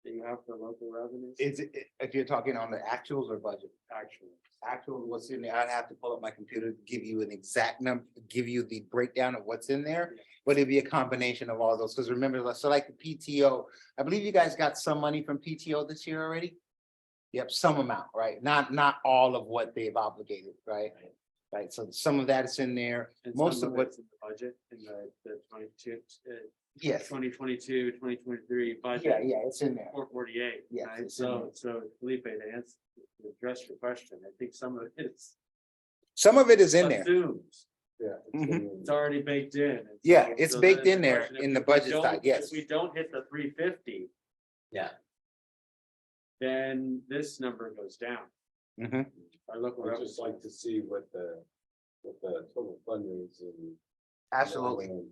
Speaker 6: that you have for local revenues?
Speaker 4: Is it, if you're talking on the actuals or budget?
Speaker 6: Actually.
Speaker 4: Actual, what's in there, I'd have to pull up my computer, to give you an exact number, give you the breakdown of what's in there. But it'd be a combination of all those, because remember, so like the PTO, I believe you guys got some money from PTO this year already? Yep, some amount, right? Not all of what they've obligated, right? Right, so some of that is in there,
Speaker 6: And
Speaker 4: most
Speaker 6: some
Speaker 4: of what,
Speaker 6: it's in the budget, in the 22,
Speaker 4: yes,
Speaker 6: 2022, 2023 budget.
Speaker 4: yeah, it's in there.
Speaker 6: 448.
Speaker 4: Yes,
Speaker 6: right?
Speaker 4: it's in
Speaker 6: So Felipe, to answer, to address your question, I think some of it's
Speaker 4: Some of it is in there.
Speaker 6: assumed,
Speaker 5: Yeah.
Speaker 4: Mhm.
Speaker 6: it's already baked in. And
Speaker 4: Yeah,
Speaker 6: so-
Speaker 4: it's
Speaker 6: so
Speaker 4: baked
Speaker 6: then
Speaker 4: in
Speaker 6: the
Speaker 4: there
Speaker 6: question,
Speaker 4: in
Speaker 6: if
Speaker 4: the
Speaker 6: we
Speaker 4: budget
Speaker 6: don't-
Speaker 4: side, yes.
Speaker 6: If we don't hit the 350.
Speaker 2: Yeah.
Speaker 6: Then this number goes down.
Speaker 4: Mhm.
Speaker 6: Our local
Speaker 5: I'd
Speaker 6: revenue.
Speaker 5: just like to see what the total fundraising.
Speaker 4: Absolutely,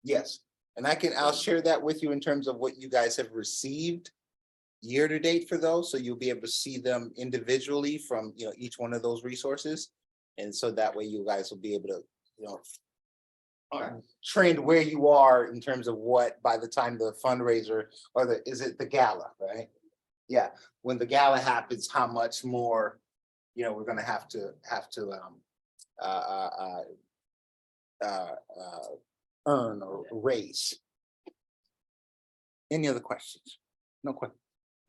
Speaker 4: yes. And I'll share that with you in terms of what you guys have received year to date for those, so you'll be able to see them individually from, each one of those resources. And so that way you guys will be able to, trend where you are in terms of what, by the time the fundraiser, or is it the gala, right? Yeah, when the gala happens, how much more, we're gonna have to earn or raise. Any other questions? No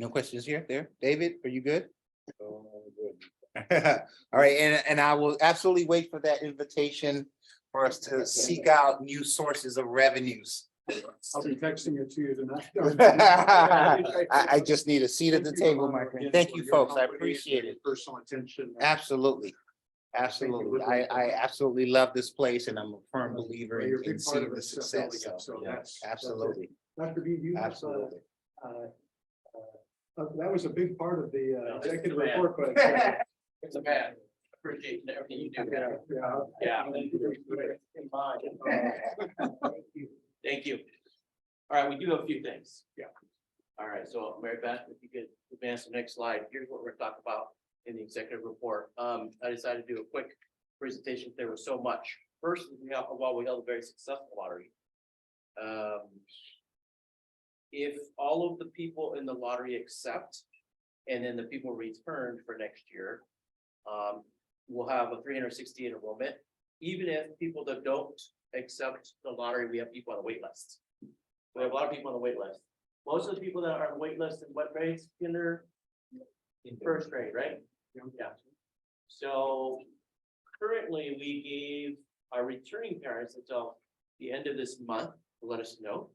Speaker 4: questions here, there, David, are you good? All right, and I will absolutely wait for that invitation for us to seek out new sources of revenues.
Speaker 1: I'll be texting it to you tonight.
Speaker 4: I just need a seat at the table, my friend. Thank you, folks. I appreciate it.
Speaker 1: Personal attention.
Speaker 4: Absolutely. Absolutely. I absolutely love this place and I'm a firm believer
Speaker 1: You're a
Speaker 4: in
Speaker 1: big part
Speaker 4: seeing
Speaker 1: of
Speaker 4: the
Speaker 1: it,
Speaker 4: success.
Speaker 1: so
Speaker 4: So,
Speaker 1: that's-
Speaker 4: absolutely,
Speaker 1: Dr. B, you have,
Speaker 4: absolutely.
Speaker 1: that was a big part of the
Speaker 6: this is
Speaker 1: executive
Speaker 6: the man.
Speaker 1: report, but.
Speaker 2: It's a man. Appreciate everything you do.
Speaker 1: Yeah.
Speaker 2: Thank you. All right, we do have a few things.
Speaker 1: Yeah.
Speaker 2: All right, so Mary Beth, if you could advance the next slide, here's what we're gonna talk about in the executive report. I decided to do a quick presentation. There was so much. First, while we held a very successful lottery. If all of the people in the lottery accept, and then the people returned for next year, we'll have a 368 enrollment. Even if people that don't accept the lottery, we have people on the wait list. We have a lot of people on the wait list. Most of the people that are on the wait list in what grades, in first grade, right? Yeah. So currently, we gave our returning parents until the end of this month to let us know.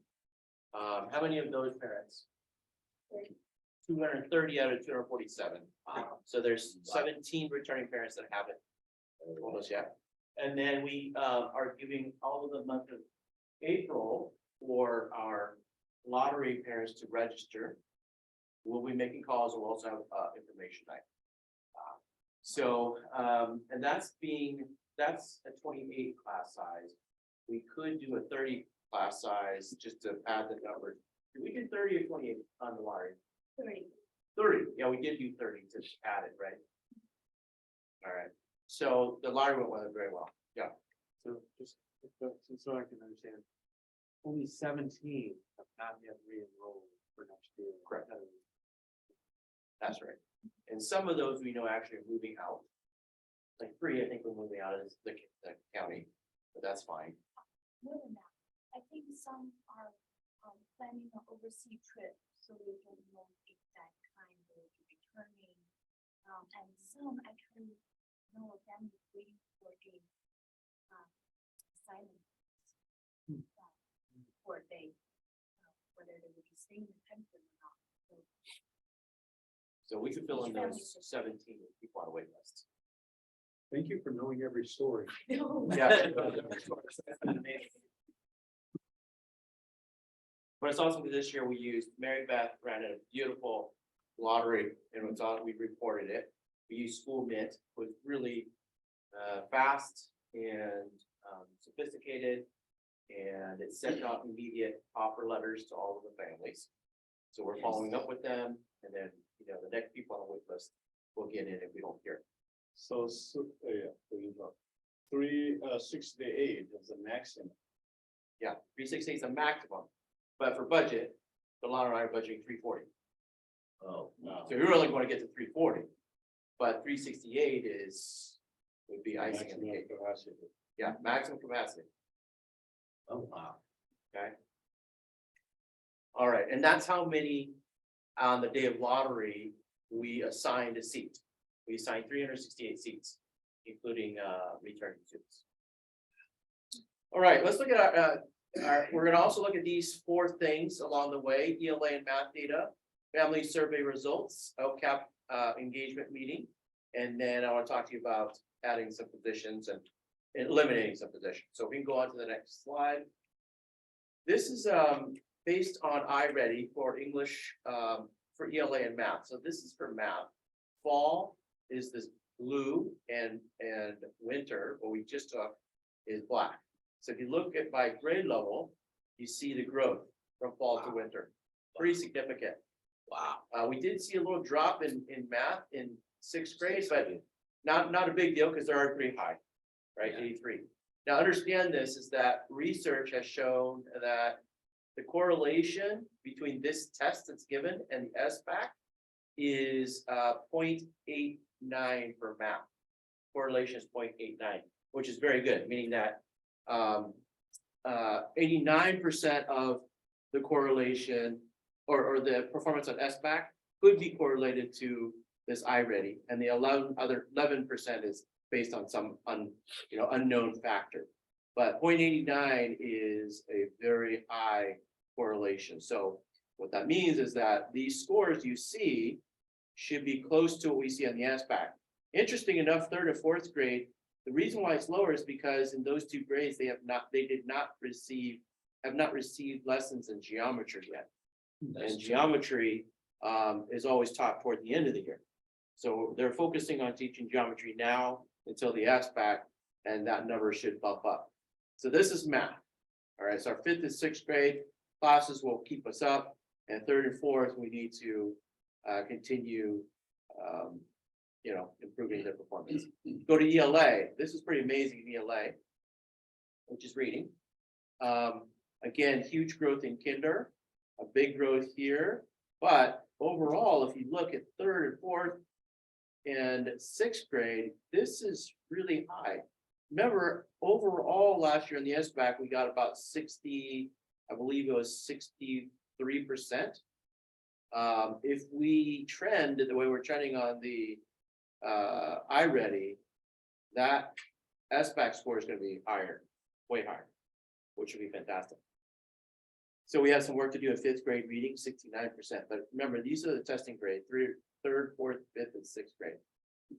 Speaker 2: How many of those parents? 230 out of 247. So there's 17 returning parents that haven't told us yet. And then we are giving all of the month of April for our lottery parents to register. We'll be making calls. We'll also have information night. And that's a 28 class size. We could do a 30 class size just to add the numbers. Did we do 30 or 28 on the lottery? 30, yeah, we did do 30 to add it, right? All right, so the lottery went very well, yeah.
Speaker 6: So just so I can understand. Only 17 have not yet re-enrolled for next year.
Speaker 2: Correct. That's right. And some of those we know actually are moving out. Like 3, I think we're moving out of the county, but that's fine.
Speaker 7: More than that, I think some are planning an overseas trip, so we don't know exact time they will be returning. And some actually know them waiting for the asylum. For they, whether they will be staying in the country or not.
Speaker 2: So we could fill in those 17 people on the wait list.
Speaker 1: Thank you for knowing every story.
Speaker 2: Yeah. But it's awesome because this year we used, Mary Beth ran a beautiful lottery and we thought we reported it. We used School Mint, was really fast and sophisticated. And it sent out immediate offer letters to all of the families. So we're following up with them and then, the next people on the wait list will get in if we don't hear.
Speaker 5: So, yeah, there you go. 368 is the maximum.
Speaker 2: Yeah, 368 is a maximum, but for budget, the Lana and I are budgeting 340.
Speaker 3: Oh, no.
Speaker 2: So we really want to get to 340, but 368 would be icing on the cake. Yeah, maximum capacity.
Speaker 3: Oh, wow.
Speaker 2: Okay. All right, and that's how many on the day of lottery we assigned a seat. We assigned 368 seats, including returning students. All right, let's look at we're gonna also look at these 4 things along the way: ELA and math data, family survey results, LCAP engagement meeting, and then I want to talk to you about adding some positions and eliminating some positions. So we can go on to the next slide. This is based on iReady for English, for ELA and math. So this is for math. Fall is this blue and winter, what we just took, is black. So if you look at by grade level, you see the growth from fall to winter. Pretty significant.
Speaker 3: Wow.
Speaker 2: We did see a little drop in math in 6th grade, but not a big deal because they're already pretty high, right? 83. Now, understand this is that research has shown that the correlation between this test that's given and the SBAC is 0.89 for math. Correlation is 0.89, which is very good, meaning that 89% of the correlation or the performance on SBAC could be correlated to this iReady, and the 11% is based on some unknown factor. But 0.89 is a very high correlation. So what that means is that these scores you see should be close to what we see on the SBAC. Interesting enough, 3rd and 4th grade, the reason why it's lower is because in those 2 grades they have not received lessons in geometry yet. And geometry is always taught toward the end of the year. So they're focusing on teaching geometry now until the SBAC, and that number should bump up. So this is math. All right, so our 5th and 6th grade classes will keep us up, and 3rd and 4th, we need to continue improving their performance. Go to ELA. This is pretty amazing in ELA, which is reading. Again, huge growth in kinder, a big growth here, but overall, if you look at 3rd and 4th and 6th grade, this is really high. Remember, overall last year in the SBAC, we got about 60, I believe it was 63%. If we trend the way we're trending on the iReady, that SBAC score is going to be higher, way higher, which would be fantastic. So we have some work to do in 5th grade reading, 69%. But remember, these are the testing grade, 3rd, 4th, 5th, and 6th grade.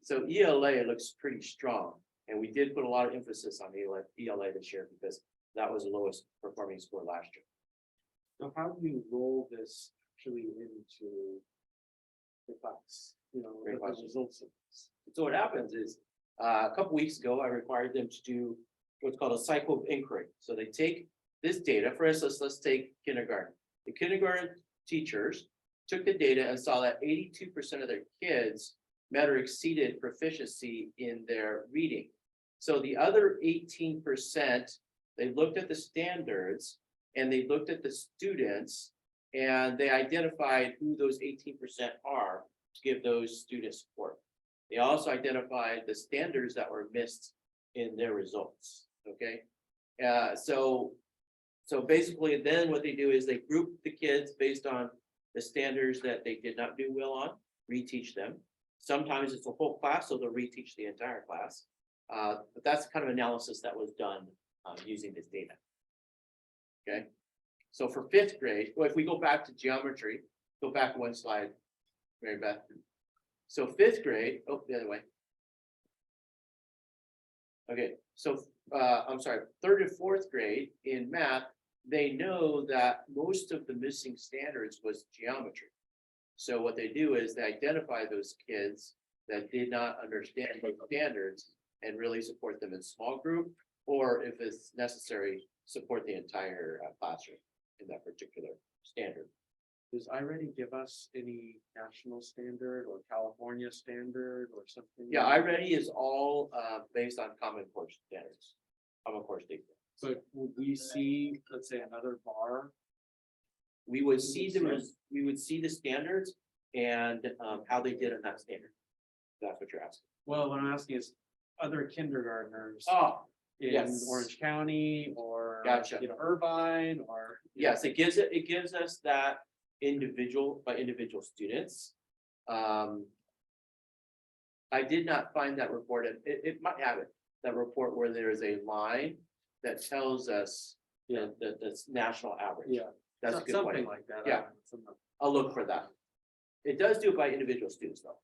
Speaker 2: So ELA looks pretty strong. And we did put a lot of emphasis on ELA this year because that was the lowest performing score last year.
Speaker 6: So how do you roll this actually into the class?
Speaker 2: Great
Speaker 6: the
Speaker 2: question.
Speaker 6: results of this?
Speaker 2: So what happens is, a couple weeks ago, I required them to do what's called a cycle of inquiry. So they take this data, for instance, let's take kindergarten. The kindergarten teachers took the data and saw that 82% of their kids met or exceeded proficiency in their reading. So the other 18%, they looked at the standards and they looked at the students and they identified who those 18% are to give those students support. They also identified the standards that were missed in their results, okay? So basically then what they do is they group the kids based on the standards that they did not do well on, reteach them. Sometimes it's a whole class, so they'll reteach the entire class. But that's the kind of analysis that was done using this data. Okay, so for 5th grade, well, if we go back to geometry, go back 1 slide, Mary Beth. So 5th grade, the other way. Okay, so I'm sorry, 3rd and 4th grade in math, they know that most of the missing standards was geometry. So what they do is they identify those kids that did not understand those standards and really support them in small group, or if it's necessary, support the entire classroom in that particular standard.
Speaker 6: Does iReady give us any national standard or California standard or something?
Speaker 2: Yeah, iReady is all based on Common Core standards, Common Core data.
Speaker 6: So would we see, let's say, another bar
Speaker 2: We would see we would see the standards and how they did in that standard. That's what you're asking.
Speaker 6: Well, what I'm asking is other kindergartners
Speaker 2: Oh,
Speaker 6: in
Speaker 2: yes.
Speaker 6: Orange County or.
Speaker 2: Gotcha.
Speaker 6: Irvine or.
Speaker 2: yes, it gives us that individual by individual students. I did not find that report. It might have it, that report where there is a line that tells us the national average.
Speaker 6: Yeah.
Speaker 2: That's a good
Speaker 6: Something
Speaker 2: point.
Speaker 6: like that.
Speaker 2: Yeah. I'll look for that. It does do it by individual students though.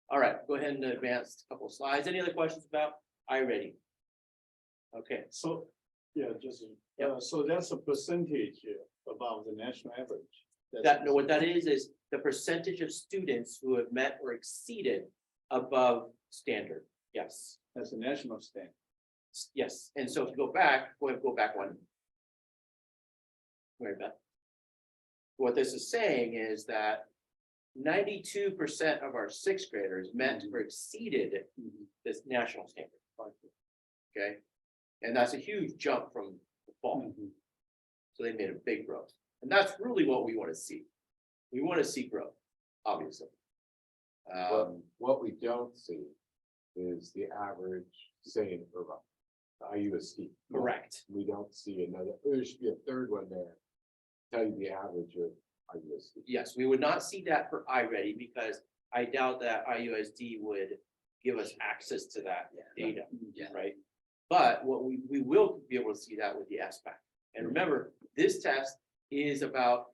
Speaker 2: All right, go ahead and advance a couple of slides. Any other questions about iReady? Okay,
Speaker 8: So, yeah, just,
Speaker 2: Yep.
Speaker 8: so that's a percentage above the national average.
Speaker 2: no, what that is the percentage of students who have met or exceeded above standard. Yes,
Speaker 8: That's a national standard.
Speaker 2: yes. And so if you go back, go back one. Wait a minute. What this is saying is that 92% of our sixth graders met or exceeded this national standard. Okay, and that's a huge jump from the fall. So they made a big growth, and that's really what we want to see. We want to see growth, obviously.
Speaker 3: But what we don't see is the average, say in Irvine, IUSD.
Speaker 2: Correct.
Speaker 3: We don't see another, there should be a third one there. Tell you the average of IUSD.
Speaker 2: Yes, we would not see that for iReady because I doubt that IUSD would give us access to that data, right? But what we will be able to see that with the SBAC. And remember, this test is about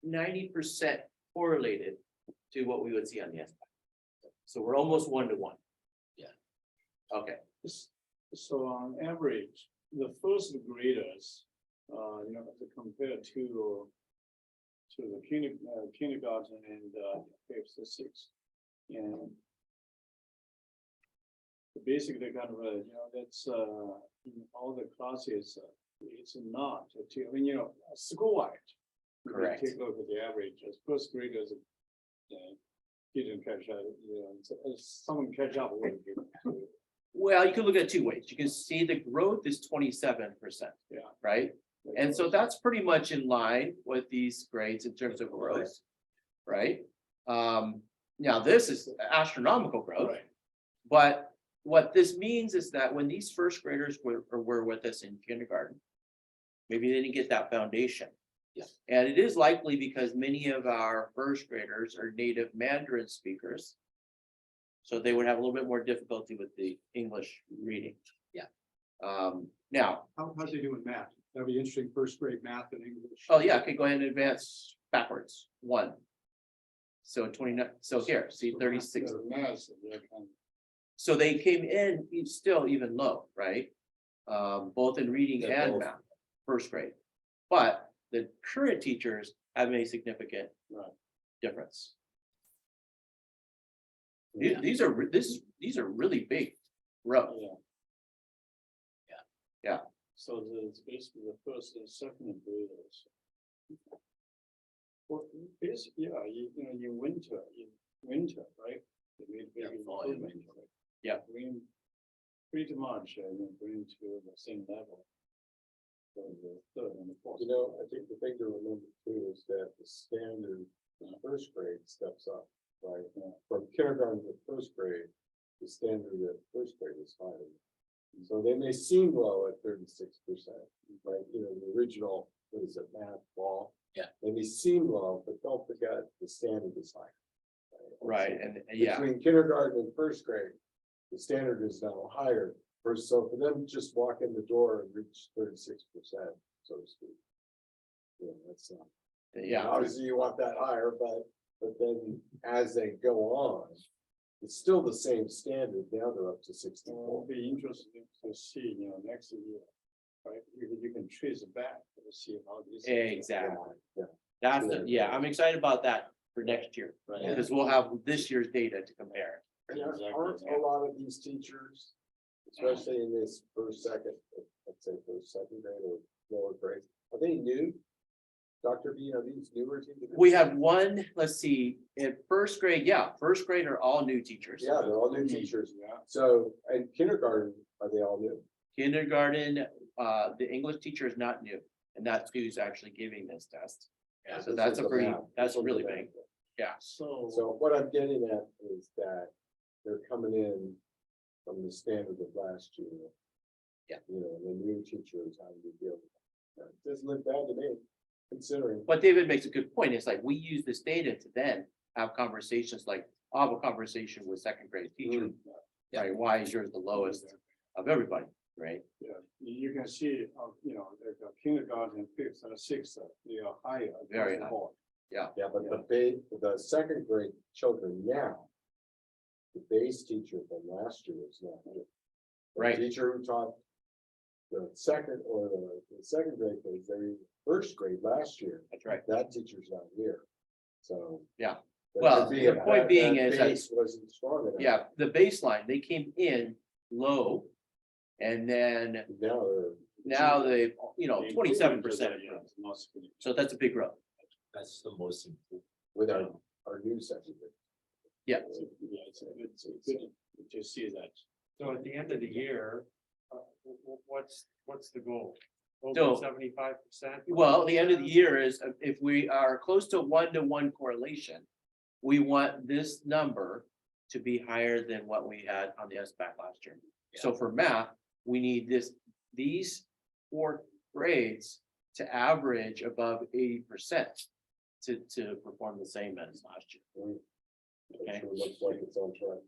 Speaker 2: 90% correlated to what we would see on the SBAC. So we're almost 1-to-1.
Speaker 8: Yeah.
Speaker 2: Okay,
Speaker 8: So on average, the first graders, as compared to the kindergarten and fifth to sixth. And basically kind of, that's in all the classes, it's not, school-wide.
Speaker 2: Correct.
Speaker 8: Take a look at the average, as first graders, didn't catch up, someone catch up with you.
Speaker 2: well, you can look at it two ways. You can see the growth is 27%.
Speaker 8: Yeah.
Speaker 2: Right? And so that's pretty much in line with these grades in terms of growth, right? Now this is astronomical growth,
Speaker 8: Right.
Speaker 2: but what this means is that when these first graders were with us in kindergarten, maybe they didn't get that foundation.
Speaker 4: Yeah.
Speaker 2: And it is likely because many of our first graders are native Mandarin speakers. So they would have a little bit more difficulty with the English reading.
Speaker 4: Yeah.
Speaker 2: Now,
Speaker 1: How's he doing math? That'd be interesting, first grade math and English.
Speaker 2: oh yeah, okay, go ahead and advance backwards, 1. So 29, so here, see 36. So they came in still even low, right? Both in reading
Speaker 3: Yeah,
Speaker 2: and
Speaker 3: both.
Speaker 2: math, first grade. But the current teachers have made a significant difference. These are really big growth. Yeah.
Speaker 8: So it's basically the first and second graders. Well, basically, in winter, right? They made big improvement.
Speaker 2: Yeah.
Speaker 8: Bring pretty much, bring to the same level. So the third and the fourth.
Speaker 5: I think the thing to remember too is that the standard in first grade steps up, right? From kindergarten to first grade, the standard at first grade is higher. So they may seem low at 36%, right? The original, what is it, math ball?
Speaker 4: Yeah.
Speaker 5: They may seem low, but don't forget the standard is high.
Speaker 2: Right, and yeah,
Speaker 5: Between kindergarten and first grade, the standard is now higher. So for them to just walk in the door and reach 36%, so to speak. That's
Speaker 2: yeah,
Speaker 5: obviously you want that higher, but then as they go on, it's still the same standard. Now they're up to 64.
Speaker 8: It'll be interesting to see, next year, right? You can trace it back to see how these.
Speaker 2: exactly.
Speaker 5: Yeah.
Speaker 2: I'm excited about that for next year,
Speaker 8: Right.
Speaker 2: because we'll have this year's data to compare.
Speaker 5: Yeah, aren't a lot of these teachers, especially in this first, second, let's say first, second grade or lower grade, are they new? Dr. B, are these newer teachers?
Speaker 2: We have one, let's see, in first grade, first grade are all new teachers.
Speaker 5: Yeah, they're all new teachers.
Speaker 8: Yeah.
Speaker 5: So, and kindergarten, are they all new?
Speaker 2: Kindergarten, the English teacher is not new. And that's who's actually giving this test.
Speaker 5: Yeah,
Speaker 2: So
Speaker 5: this
Speaker 2: that's
Speaker 5: is
Speaker 2: a
Speaker 5: the
Speaker 2: pretty,
Speaker 5: math.
Speaker 2: that's
Speaker 5: This is the
Speaker 2: really
Speaker 5: math.
Speaker 2: big. Yeah.
Speaker 8: So,
Speaker 5: So what I'm getting at is that they're coming in from the standard of last year.
Speaker 2: Yeah.
Speaker 5: You know, the new teachers, how do you deal with that? It doesn't look bad to me, considering.
Speaker 2: But David makes a good point. It's like, we use this data to then have conversations like, I'll have a conversation with second grade teacher. Right, why is yours the lowest of everybody, right?
Speaker 8: yeah, you can see, you know, the kindergarten, fifth and sixth, they are higher. across
Speaker 2: Very
Speaker 8: the
Speaker 2: high.
Speaker 8: board.
Speaker 5: Yeah, but the second grade children now. The base teacher from last year is not here. The
Speaker 2: Right.
Speaker 5: Teacher who taught. The second or the second grade, because they first grade last year,
Speaker 2: That's right.
Speaker 5: that teacher's not here, so.
Speaker 2: Yeah.
Speaker 5: there
Speaker 2: Well,
Speaker 5: could be
Speaker 2: the
Speaker 5: a-
Speaker 2: point
Speaker 5: that-
Speaker 2: being
Speaker 5: that
Speaker 2: is that-
Speaker 5: base wasn't strong enough.
Speaker 2: Yeah, the baseline, they came in low. And then
Speaker 5: Now they're.
Speaker 2: now they,
Speaker 8: The
Speaker 2: 27%.
Speaker 8: improvement is, yeah, it's not significant.
Speaker 2: So that's a big growth.
Speaker 3: That's the most important.
Speaker 5: With our new second grade.
Speaker 2: Yeah.
Speaker 8: Yeah, it's good to see that.
Speaker 6: so at the end of the year, what's the goal?
Speaker 2: So-
Speaker 6: Over 75%?
Speaker 2: Well, the end of the year is if we are close to 1-to-1 correlation. We want this number to be higher than what we had on the SBAC last year. So for math, we need these 4 grades to average above 80%. To perform the same as last year.
Speaker 5: It
Speaker 2: Okay.
Speaker 5: sure looks like it's on track.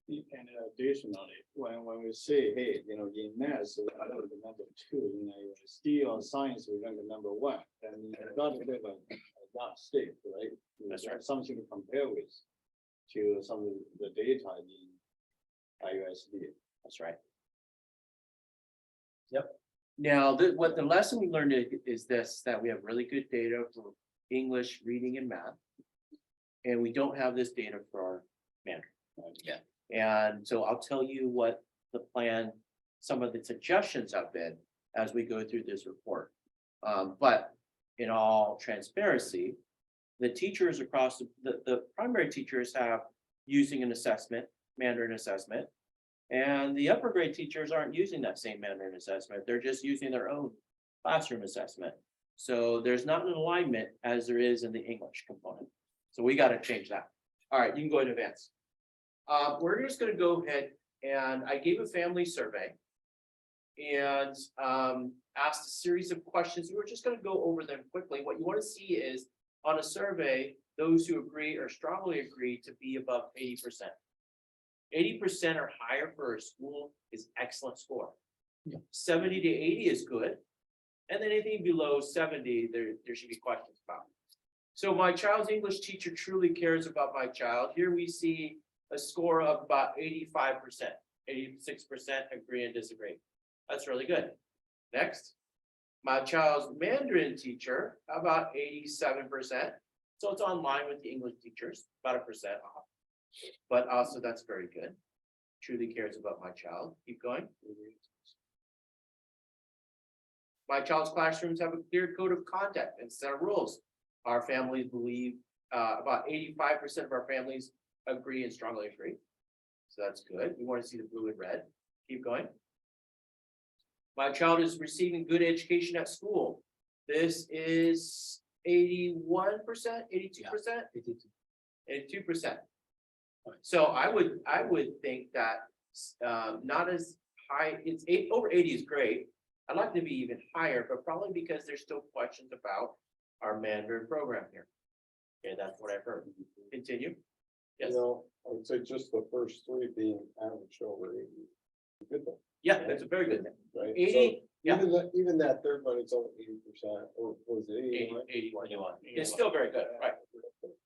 Speaker 8: And additionally, when we say, hey, you know, in math, we are the number 2, in USD or science, we're going to number 1, and you got to live that state, right? You
Speaker 2: That's
Speaker 8: have
Speaker 2: right.
Speaker 8: Something to compare with to some of the data in IUSD.
Speaker 2: That's right. Yep. Now, what the lesson we learned is this, that we have really good data for English, reading and math. And we don't have this data for our Mandarin.
Speaker 4: Yeah.
Speaker 2: And so I'll tell you what the plan, some of the suggestions have been as we go through this report. But in all transparency, the teachers across the primary teachers have using an assessment, Mandarin assessment. And the upper grade teachers aren't using that same Mandarin assessment. They're just using their own classroom assessment. So there's not an alignment as there is in the English component. So we got to change that. All right, you can go ahead and advance. We're just going to go ahead and I gave a family survey. And asked a series of questions. We're just going to go over them quickly. What you want to see is on a survey, those who agree or strongly agree to be above 80%. 80% or higher for a school is excellent score. 70 to 80 is good. And then anything below 70, there should be questions about. So my child's English teacher truly cares about my child. Here we see a score of about 85%. 86% agree and disagree. That's really good. Next, my child's Mandarin teacher, about 87%. So it's on line with the English teachers, about 1% off. But also that's very good. Truly cares about my child. Keep going. My child's classrooms have a clear code of conduct and set of rules. Our families believe, about 85% of our families agree and strongly agree. So that's good. We want to see the blue and red. Keep going. My child is receiving good education at school. This is 81%, 82%, 82%. So I would think that not as high, it's over 80 is great. I'd like to be even higher, but probably because there's still questions about our Mandarin program here. Okay, that's what I've heard. Continue. Yes,
Speaker 5: You know, I would say just the first 3 being average over 80. Good thing,
Speaker 2: yeah, that's a very good thing.
Speaker 5: right?
Speaker 2: 80, yeah.
Speaker 5: Even that third one, it's only 80%, or was it
Speaker 2: 80,
Speaker 5: 81?
Speaker 2: 81. It's still very good, right?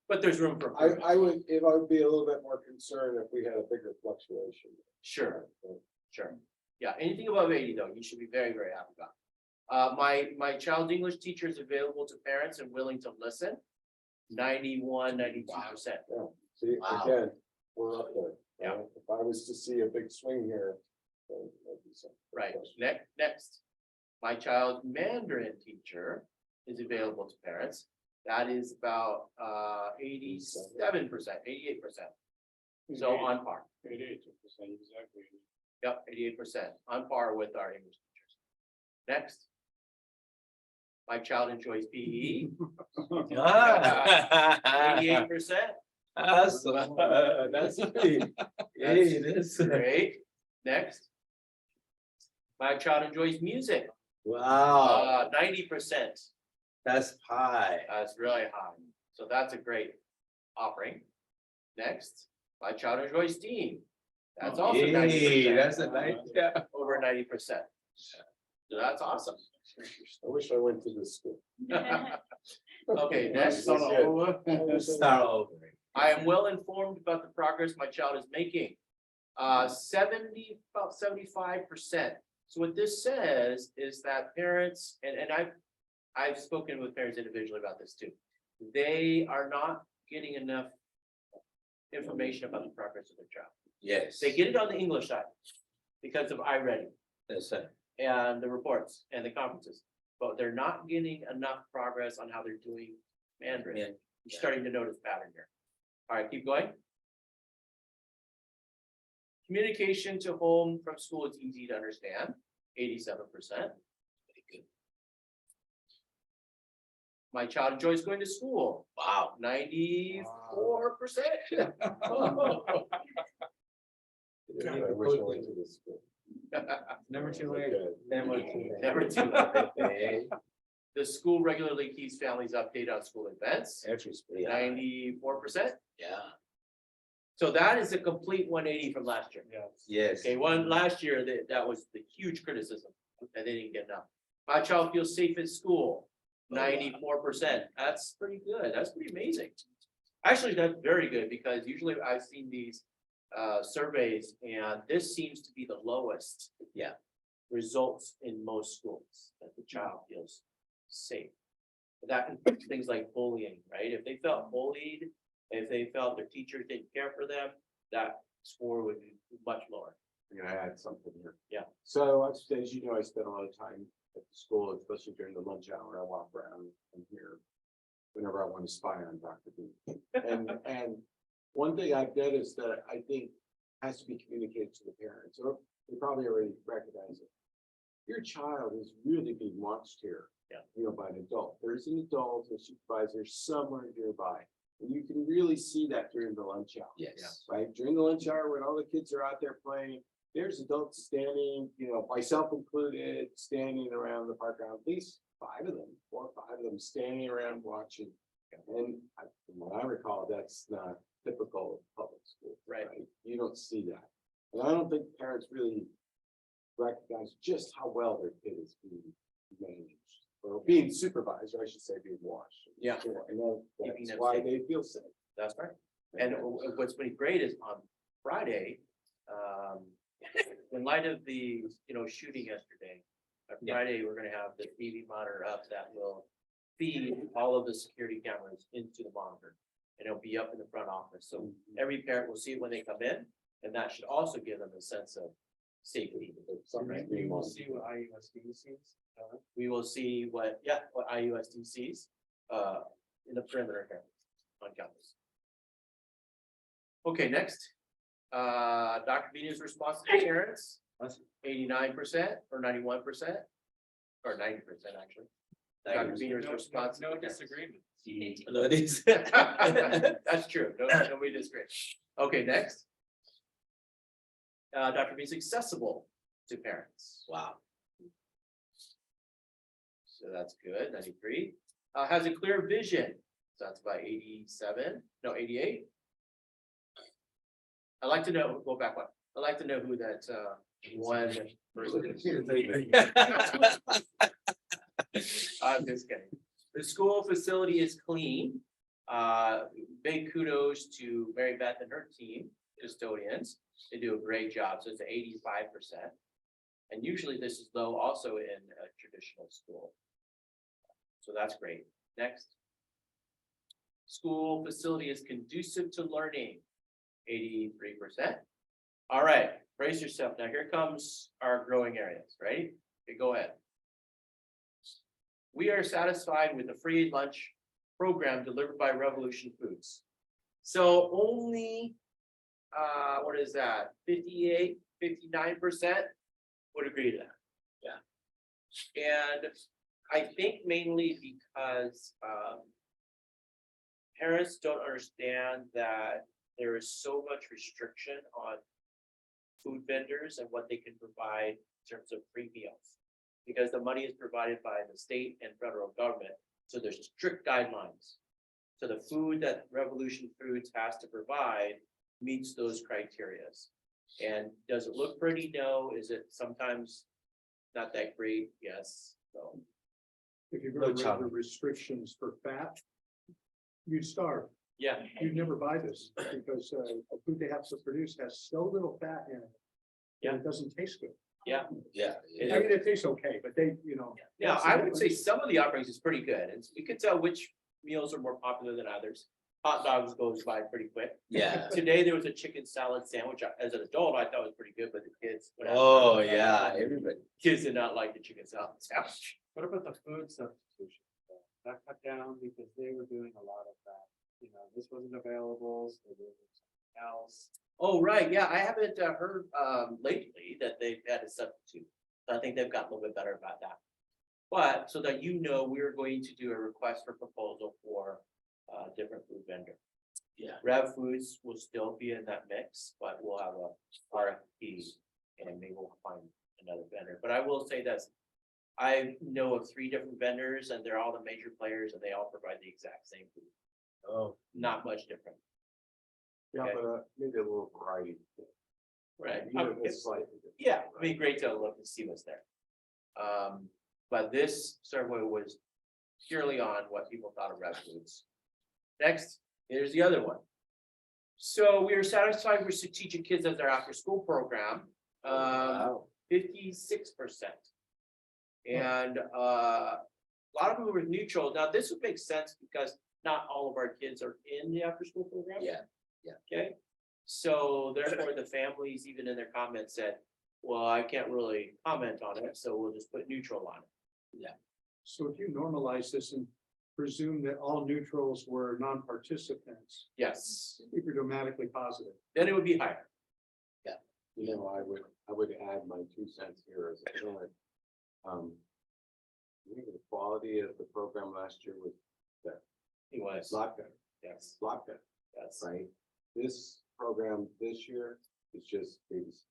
Speaker 2: But there's room for
Speaker 5: I
Speaker 2: improvement.
Speaker 5: would be a little bit more concerned if we had a bigger fluctuation.
Speaker 2: Sure, sure. Yeah, anything above 80 though, you should be very, very happy about. My child's English teacher is available to parents and willing to listen. 91, 92%.
Speaker 5: Yeah, see,
Speaker 4: Wow.
Speaker 5: again, we're up there.
Speaker 2: Yeah.
Speaker 5: right? If I was to see a big swing here. then that'd be something.
Speaker 2: Right, next. My child's Mandarin teacher is available to parents. That is about 87%, 88%. So on par.
Speaker 8: 88%, exactly.
Speaker 2: Yep, 88%, on par with our English teachers. Next. My child enjoys PE,
Speaker 3: Ah.
Speaker 2: 88%.
Speaker 3: That's pretty. Hey, that's.
Speaker 2: Great. Next. My child enjoys music,
Speaker 3: Wow,
Speaker 2: 90%.
Speaker 3: that's high.
Speaker 2: That's really high. So that's a great offering. Next, my child enjoys STEAM. That's also
Speaker 3: Hey,
Speaker 2: 90%.
Speaker 3: that's a nice, yeah.
Speaker 2: Over 90%. So that's awesome.
Speaker 5: I wish I went to this school.
Speaker 2: Okay, next.
Speaker 5: Start over.
Speaker 3: Start over.
Speaker 2: I am well informed about the progress my child is making. 70, about 75%. So what this says is that parents, and I've spoken with parents individually about this too. They are not getting enough information about the progress of their child.
Speaker 3: Yes.
Speaker 2: They get it on the English side because of iReady
Speaker 3: That's it.
Speaker 2: and the reports and the conferences, but they're not getting enough progress on how they're doing Mandarin.
Speaker 3: Yeah.
Speaker 2: You're starting to notice pattern here. All right, keep going. Communication to home from school is easy to understand, 87%. My child enjoys going to school. Wow, 94%.
Speaker 5: I wish I went to this school.
Speaker 6: Never too late.
Speaker 5: Okay.
Speaker 2: Never too late. The school regularly keeps families updated on school events,
Speaker 3: Actually, it's pretty high.
Speaker 2: 94%.
Speaker 3: Yeah.
Speaker 2: So that is a complete 180 from last year.
Speaker 3: Yes.
Speaker 2: Okay, last year, that was the huge criticism, and they didn't get enough. My child feels safe at school, 94%. That's pretty good. That's pretty amazing. Actually, that's very good because usually I've seen these surveys and this seems to be the lowest.
Speaker 3: Yeah.
Speaker 2: Results in most schools, that the child feels safe. That includes things like bullying, right? If they felt bullied, if they felt their teachers didn't care for them, that score would be much lower.
Speaker 5: I'm gonna add something here.
Speaker 2: Yeah.
Speaker 5: So as you know, I spent a lot of time at the school, especially during the lunch hour. I walk around and here whenever I want to spy on Dr. B. And one thing I've noticed that I think has to be communicated to the parents, or they probably already recognize it. Your child is really being watched here.
Speaker 2: Yeah.
Speaker 5: You know, by an adult. There's an adult or supervisor somewhere nearby. And you can really see that during the lunch hour.
Speaker 3: Yes.
Speaker 5: Right? During the lunch hour, when all the kids are out there playing, there's adults standing, you know, myself included, standing around the park ground, at least 5 of them, 4 or 5 of them standing around watching. And from what I recall, that's not typical of public school.
Speaker 2: Right.
Speaker 5: You don't see that. And I don't think parents really recognize just how well their kid is being managed or being supervised, or I should say being watched.
Speaker 2: Yeah.
Speaker 5: And then
Speaker 2: Keeping
Speaker 5: that's
Speaker 2: them
Speaker 5: why
Speaker 2: safe.
Speaker 5: they feel safe.
Speaker 2: That's right. And what's been great is on Friday, in light of the, shooting yesterday, on Friday, we're gonna have the TV monitor up that will feed all of the security cameras into the monitor. And it'll be up in the front office. So every parent will see it when they come in, and that should also give them a sense of safety.
Speaker 5: Something's
Speaker 6: We
Speaker 5: being
Speaker 6: will
Speaker 5: monitored.
Speaker 6: see what IUSD sees.
Speaker 2: We will see what IUSD sees, in the perimeter here on campus. Okay, next, Dr. Venus' response to parents, 89% or 91%, or 90% actually. Dr. Venus' response.
Speaker 6: No disagreement.
Speaker 3: No, this.
Speaker 2: That's true, nobody disagrees. Okay, next. Dr. B is accessible to parents.
Speaker 3: Wow.
Speaker 2: So that's good, 93. Has a clear vision, so that's about 88. I'd like to know, go back one, I'd like to know who that one person is. I'm just kidding. The school facility is clean. Big kudos to Mary Beth and her team, custodians. They do a great job, so it's 85%. And usually this is low also in a traditional school. So that's great. Next. School facility is conducive to learning, 83%. All right, brace yourself. Now here comes our growing areas, right? Okay, go ahead. We are satisfied with the free lunch program delivered by Revolution Foods. So only, what is that? 58, 59% would agree to that. Yeah. And I think mainly because, parents don't understand that there is so much restriction on food vendors and what they can provide in terms of free meals. Because the money is provided by the state and federal government, so there's strict guidelines. So the food that Revolution Foods has to provide meets those criterias. And does it look pretty? No. Is it sometimes not that great? Yes, so.
Speaker 1: If you're
Speaker 4: No
Speaker 1: going to
Speaker 4: challenge.
Speaker 1: the restrictions for fat, you'd starve.
Speaker 2: Yeah,
Speaker 1: You'd never buy this because the food they have to produce has so little fat in it.
Speaker 2: Yeah.
Speaker 1: It doesn't taste good.
Speaker 2: yeah.
Speaker 4: Yeah.
Speaker 1: I mean, it tastes okay, but they, you know.
Speaker 2: Now, I would say some of the offerings is pretty good, and you can tell which meals are more popular than others. Hot dogs goes by pretty quick.
Speaker 4: Yeah.
Speaker 2: Today, there was a chicken salad sandwich. As an adult, I thought was pretty good, but the kids.
Speaker 4: Oh, yeah, everybody.
Speaker 2: Kids did not like the chicken salad sandwich.
Speaker 6: What about the food substitution? That cut down because they were doing a lot of that, you know, this wasn't available, so there was something else.
Speaker 2: Oh, right, yeah, I haven't heard lately that they've had a substitute. So I think they've gotten a little bit better about that. But so that you know, we're going to do a request for proposal for different food vendor.
Speaker 4: Yeah.
Speaker 2: Rev Foods will still be in that mix, but we'll have a RFP and maybe we'll find another vendor. But I will say this. I know of 3 different vendors and they're all the major players and they all provide the exact same food,
Speaker 4: Oh,
Speaker 2: not much different,
Speaker 3: Yeah,
Speaker 2: Okay.
Speaker 3: but maybe a little variety.
Speaker 2: right?
Speaker 3: Even if it's slightly different.
Speaker 2: Yeah, I mean, great to look and see what's there. But this survey was purely on what people thought of Rev Foods. Next, here's the other one. So we are satisfied with Strategic Kids as our after-school program,
Speaker 4: wow.
Speaker 2: 56%. And a lot of them were neutral. Now, this would make sense because not all of our kids are in the after-school program.
Speaker 4: Yeah.
Speaker 2: Okay, so therefore the families, even in their comments said, well, I can't really comment on it, so we'll just put neutral on it.
Speaker 1: So if you normalize this and presume that all neutrals were non-participants,
Speaker 2: Yes,
Speaker 1: if you're dramatically positive.
Speaker 2: then it would be higher.
Speaker 3: You know, I would add my 2 cents here as a parent. I think the quality of the program last year was
Speaker 2: It was,
Speaker 3: a lot better,
Speaker 2: yes,
Speaker 3: a lot better,
Speaker 2: yes.
Speaker 3: right? This program this year is just babies.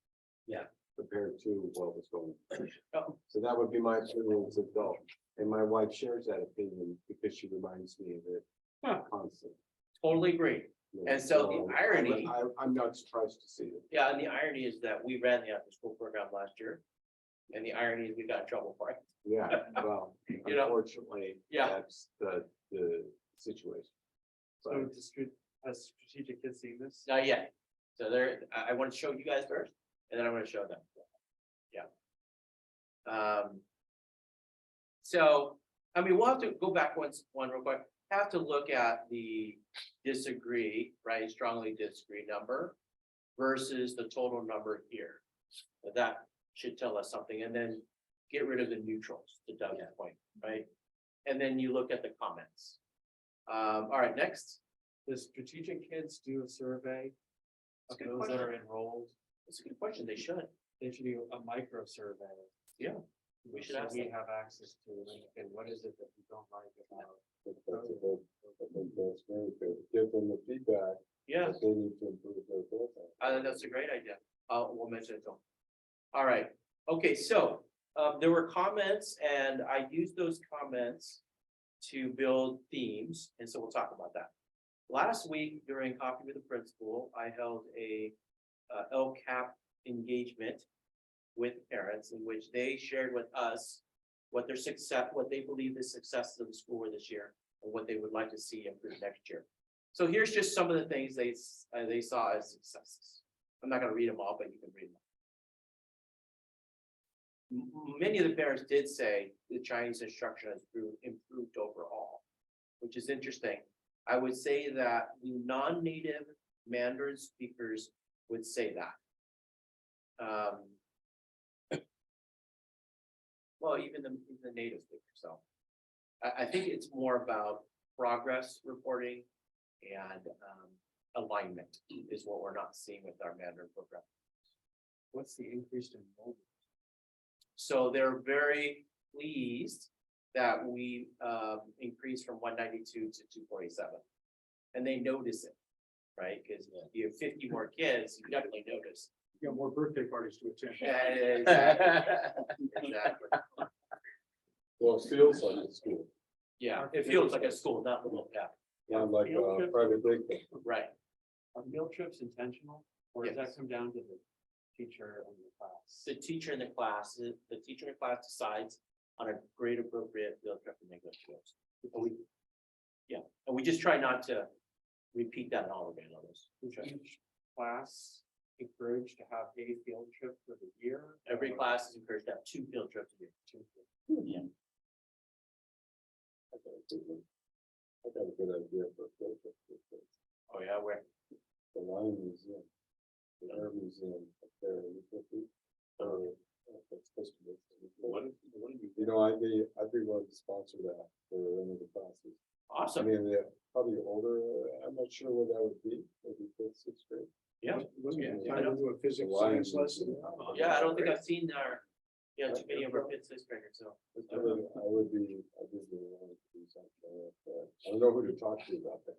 Speaker 4: Yeah.
Speaker 3: Compared to what was going on.
Speaker 2: Oh.
Speaker 3: So that would be my opinion as an adult. And my wife shares that opinion because she reminds me of it
Speaker 2: Huh.
Speaker 3: constantly.
Speaker 2: Totally agree.
Speaker 3: you know,
Speaker 2: And so the irony-
Speaker 3: I'm not surprised to see it.
Speaker 2: Yeah, and the irony is that we ran the after-school program last year. And the irony is we got in trouble for it.
Speaker 3: Yeah, well,
Speaker 2: You know,
Speaker 3: unfortunately,
Speaker 2: yeah.
Speaker 3: that's the situation.
Speaker 6: So
Speaker 3: But
Speaker 6: has Strategic Kids seen this?
Speaker 2: Not yet. So there, I want to show you guys first, and then I'm gonna show them. Yeah. So, I mean, we'll have to go back one real quick. Have to look at the disagree, right, strongly disagree number versus the total number here. That should tell us something, and then get rid of the neutrals to Doug's point, right? And then you look at the comments. All right, next.
Speaker 6: Does Strategic Kids do a survey of
Speaker 2: That's a good
Speaker 6: those that are
Speaker 2: question.
Speaker 6: enrolled?
Speaker 2: It's a good question. They should.
Speaker 6: They should do a micro survey.
Speaker 2: Yeah. We should
Speaker 6: So
Speaker 2: ask
Speaker 6: we
Speaker 2: them.
Speaker 6: have access to it, and what is it that you don't like about?
Speaker 5: I think that's very good. Give them the feedback
Speaker 2: Yeah.
Speaker 5: that they need to improve their program.
Speaker 2: I think that's a great idea. We'll mention it to them. All right, okay, so, there were comments and I used those comments to build themes, and so we'll talk about that. Last week during Coffee with the Principal, I held a LCAP engagement with parents in which they shared with us what their success, what they believe the successes of the school were this year, and what they would like to see improve next year. So here's just some of the things they saw as successes. I'm not gonna read them all, but you can read them. Many of the parents did say the Chinese instruction has improved overall, which is interesting. I would say that the non-native Mandarin speakers would say that. Well, even the native speakers, so. I think it's more about progress reporting and alignment is what we're not seeing with our Mandarin program.
Speaker 6: What's the increased enrollment?
Speaker 2: So they're very pleased that we increased from 192 to 247. And they notice it, right? Because you have 50 more kids, you definitely notice.
Speaker 1: You got more birthday parties to attend.
Speaker 2: Exactly.
Speaker 5: Well, it feels like a school,
Speaker 2: Yeah, it feels like a school, not a little, yeah,
Speaker 5: not like a private daycare.
Speaker 2: right.
Speaker 6: Are field trips intentional, or does
Speaker 2: Yes.
Speaker 6: that come down to the teacher and the class?
Speaker 2: The teacher in the class, decides on a grade appropriate field trip and they go to us. And we just try not to repeat that in all of our levels.
Speaker 6: Each class encouraged to have a field trip for the year?
Speaker 2: Every
Speaker 6: or-
Speaker 2: class is encouraged to have 2 field trips a year. Yeah.
Speaker 5: I got a good idea for a field trip.
Speaker 2: Oh, yeah, where?
Speaker 5: The Lion Museum, the Air Museum, up there in Mississippi. That's supposed to be. You know, I'd be willing to sponsor that for any of the classes. I
Speaker 2: Awesome.
Speaker 5: mean, they're probably older, I'm not sure what that would be, maybe fifth, sixth grade.
Speaker 2: Yeah.
Speaker 1: Time to do a physics science lesson.
Speaker 2: Yeah, I don't think I've seen our, too many of our kids this graders, so.
Speaker 5: I would be willing to do something like that. I don't know who to talk to about that.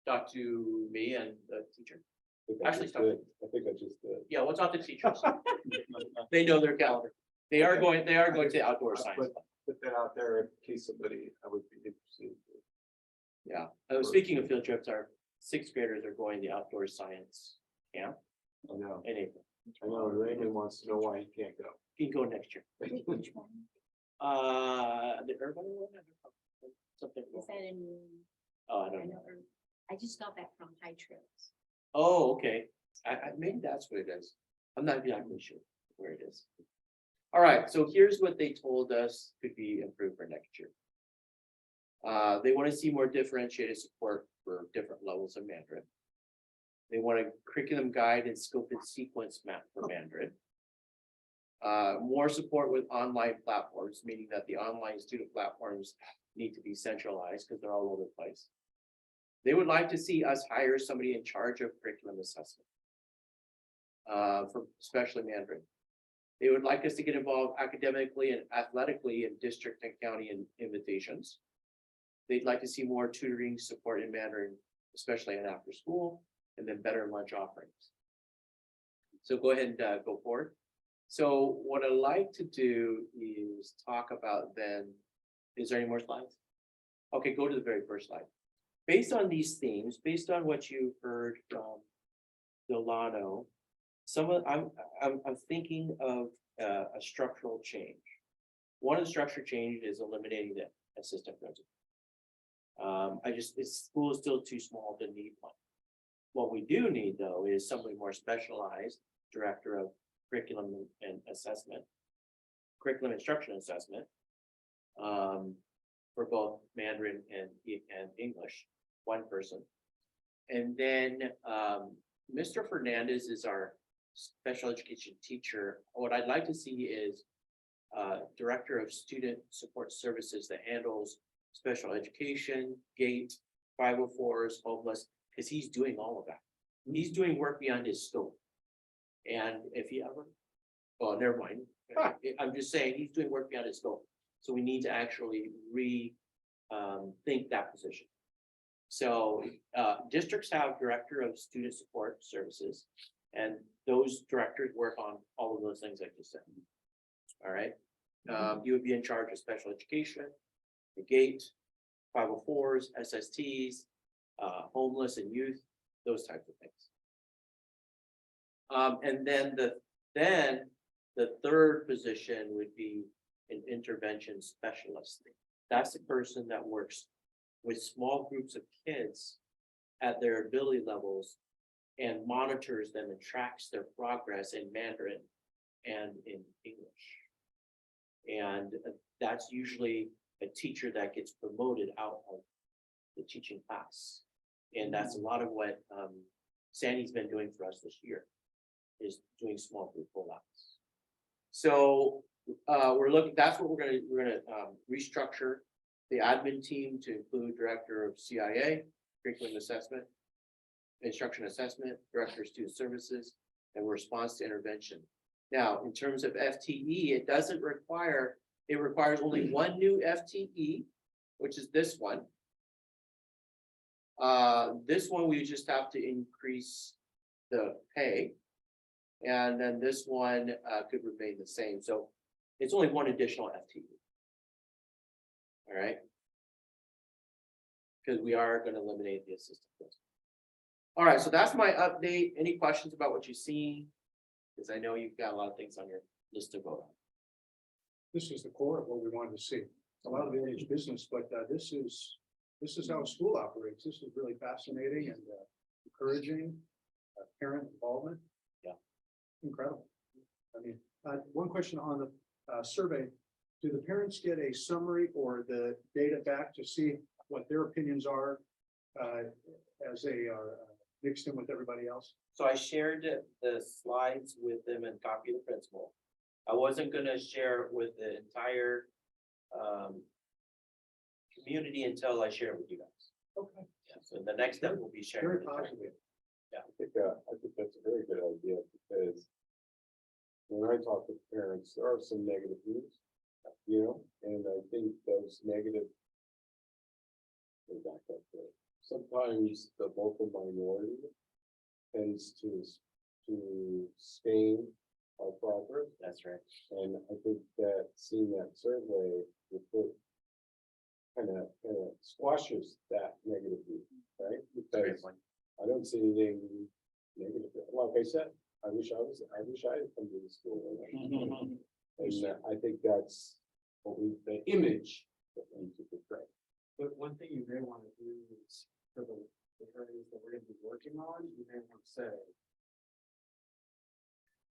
Speaker 2: Talk to me and the teacher.
Speaker 5: I think I
Speaker 2: Actually,
Speaker 5: just
Speaker 2: stop.
Speaker 5: did. I think I just did.
Speaker 2: Yeah, we'll talk to teachers. They know their calendar. They are going to outdoor science.
Speaker 3: Put that out there in case somebody, I would be interested.
Speaker 2: Yeah, speaking of field trips, our 6th graders are going to the outdoor science camp
Speaker 3: I know,
Speaker 2: in April.
Speaker 3: Raymond wants to know why he can't go.
Speaker 2: He can go next year.
Speaker 7: Which one?
Speaker 2: The urban one? Something.
Speaker 7: Is that in?
Speaker 2: Oh, I
Speaker 7: I
Speaker 2: don't know.
Speaker 7: know, I just got back from High Trails.
Speaker 2: Oh, okay. Maybe that's what it is. I'm not exactly sure where it is. All right, so here's what they told us could be improved for next year. They want to see more differentiated support for different levels of Mandarin. They want a curriculum guide and scope and sequence map for Mandarin. More support with online platforms, meaning that the online student platforms need to be centralized because they're all over the place. They would like to see us hire somebody in charge of curriculum assessment. For especially Mandarin. They would like us to get involved academically and athletically in district and county invitations. They'd like to see more tutoring support in Mandarin, especially in after school, and then better lunch offerings. So go ahead and go forward. So what I'd like to do is talk about then, is there any more slides? Okay, go to the very first slide. Based on these themes, based on what you heard from Delano, I'm thinking of a structural change. One of the structural change is eliminating the assistant principal. This school is still too small to need one. What we do need though is somebody more specialized, director of curriculum and assessment, curriculum instruction assessment, for both Mandarin and English, one person. And then Mr. Fernandez is our special education teacher. What I'd like to see is director of student support services that handles special education, GATE, 504s, homeless, because he's doing all of that. He's doing work beyond his scope. And if he ever, oh, never mind. I'm just saying he's doing work beyond his scope. So we need to actually think that position. So districts have director of student support services, and those directors work on all of those things I just said. All right. You would be in charge of special education, the GATE, 504s, SSTs, homeless and youth, those types of things. And then the third position would be an intervention specialist. That's the person that works with small groups of kids at their ability levels and monitors them and tracks their progress in Mandarin and in English. And that's usually a teacher that gets promoted out of the teaching class. And that's a lot of what Sandy's been doing for us this year, is doing small group rollouts. So that's what we're gonna restructure the admin team to include director of CIA, curriculum assessment, instruction assessment, director of student services, and response to intervention. Now, in terms of FTE, it doesn't require It requires only one new FTE, which is this one. This one, we just have to increase the pay. And then this one, could remain the same, so it's only one additional FTE. All right. Because we are gonna eliminate the assistant principal. All right, so that's my update. Any questions about what you see? Because I know you've got a lot of things on your list to vote on.
Speaker 1: This is the core of what we wanted to see. A lot of it is business, but this is how a school operates. This is really fascinating and encouraging parent involvement.
Speaker 2: Yeah.
Speaker 1: Incredible. I mean, one question on the survey. Do the parents get a summary or the data back to see what their opinions are as they are mixed in with everybody else?
Speaker 2: So I shared the slides with them and copy the principal. I wasn't gonna share it with the entire community until I share it with you guys.
Speaker 1: Okay.
Speaker 2: Yeah, so the next step will be sharing.
Speaker 1: Very
Speaker 2: with the parents.
Speaker 1: positive.
Speaker 5: I think that's a very good idea because when I talk to parents, there are some negative news, and I think those negative. Let me back up there. Sometimes the vocal minority tends to stain our progress.
Speaker 2: That's right.
Speaker 5: And I think that seeing that survey will put kind of squashes that negativity, right?
Speaker 2: Great
Speaker 5: Because
Speaker 2: point.
Speaker 5: I don't see anything negative. Like I said, I wish I had come to the school. And I think that's what the image that we need to portray.
Speaker 6: But one thing you may want to do is for the areas that we're gonna be working on, you may want to say.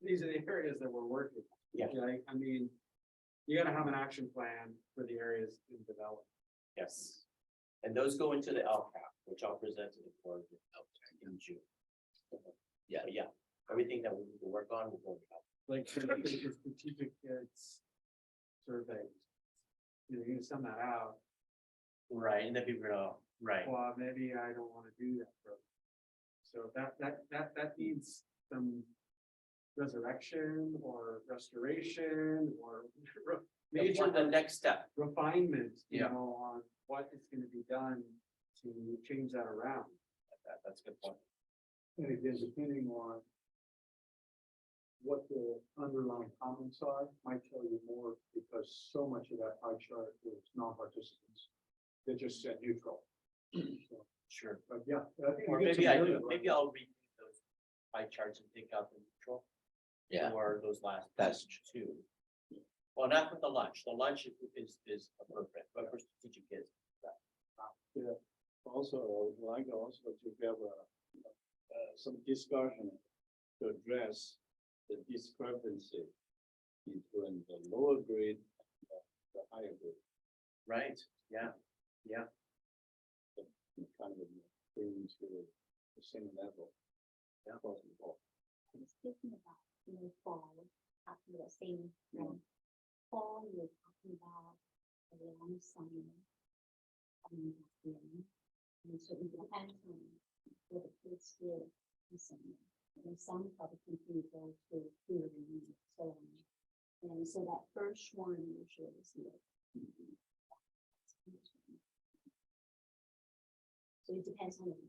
Speaker 6: These are the areas that we're working. on.
Speaker 2: Yeah.
Speaker 6: Okay? I mean, you gotta have an action plan for the areas in development.
Speaker 2: Yes. And those go into the LCAP, which I'll present to the board in June. Yeah. Everything that we need to work on, we're going to help.
Speaker 6: Like for the strategic kids survey. You're gonna send that out.
Speaker 2: Right, and then people go, right.
Speaker 6: Well, maybe I don't want to do that. So that needs some resurrection or restoration or major
Speaker 2: The next step.
Speaker 6: refinement, you
Speaker 2: Yeah.
Speaker 6: know, on what is going to be done to change that around.
Speaker 2: That's a good point.
Speaker 1: And again, depending on what the underlying comments are, might tell you more because so much of that pie chart is non-participants. They just said neutral. So,
Speaker 2: Sure.
Speaker 1: but yeah, I think.
Speaker 2: Or
Speaker 1: we get
Speaker 2: maybe
Speaker 1: some
Speaker 2: I
Speaker 1: really
Speaker 2: do,
Speaker 1: good
Speaker 2: maybe I'll read those pie charts and take out the neutral.
Speaker 4: Yeah.
Speaker 2: Or those last
Speaker 4: That's
Speaker 2: two. Well, not with the lunch. The lunch is appropriate, but for strategic kids.
Speaker 8: Also, I would like also to have some discussion to address the discrepancy between the lower grade and the higher grade.
Speaker 2: Right, yeah.
Speaker 8: Kind of bring to the same level.
Speaker 2: Yeah.
Speaker 8: Possible.
Speaker 7: I was thinking about, fall, after the same, fall, you're talking about a long summer. And so it depends on what the kids feel in summer. And some probably continue to go to theater and so on. And so that first one usually is so it depends on the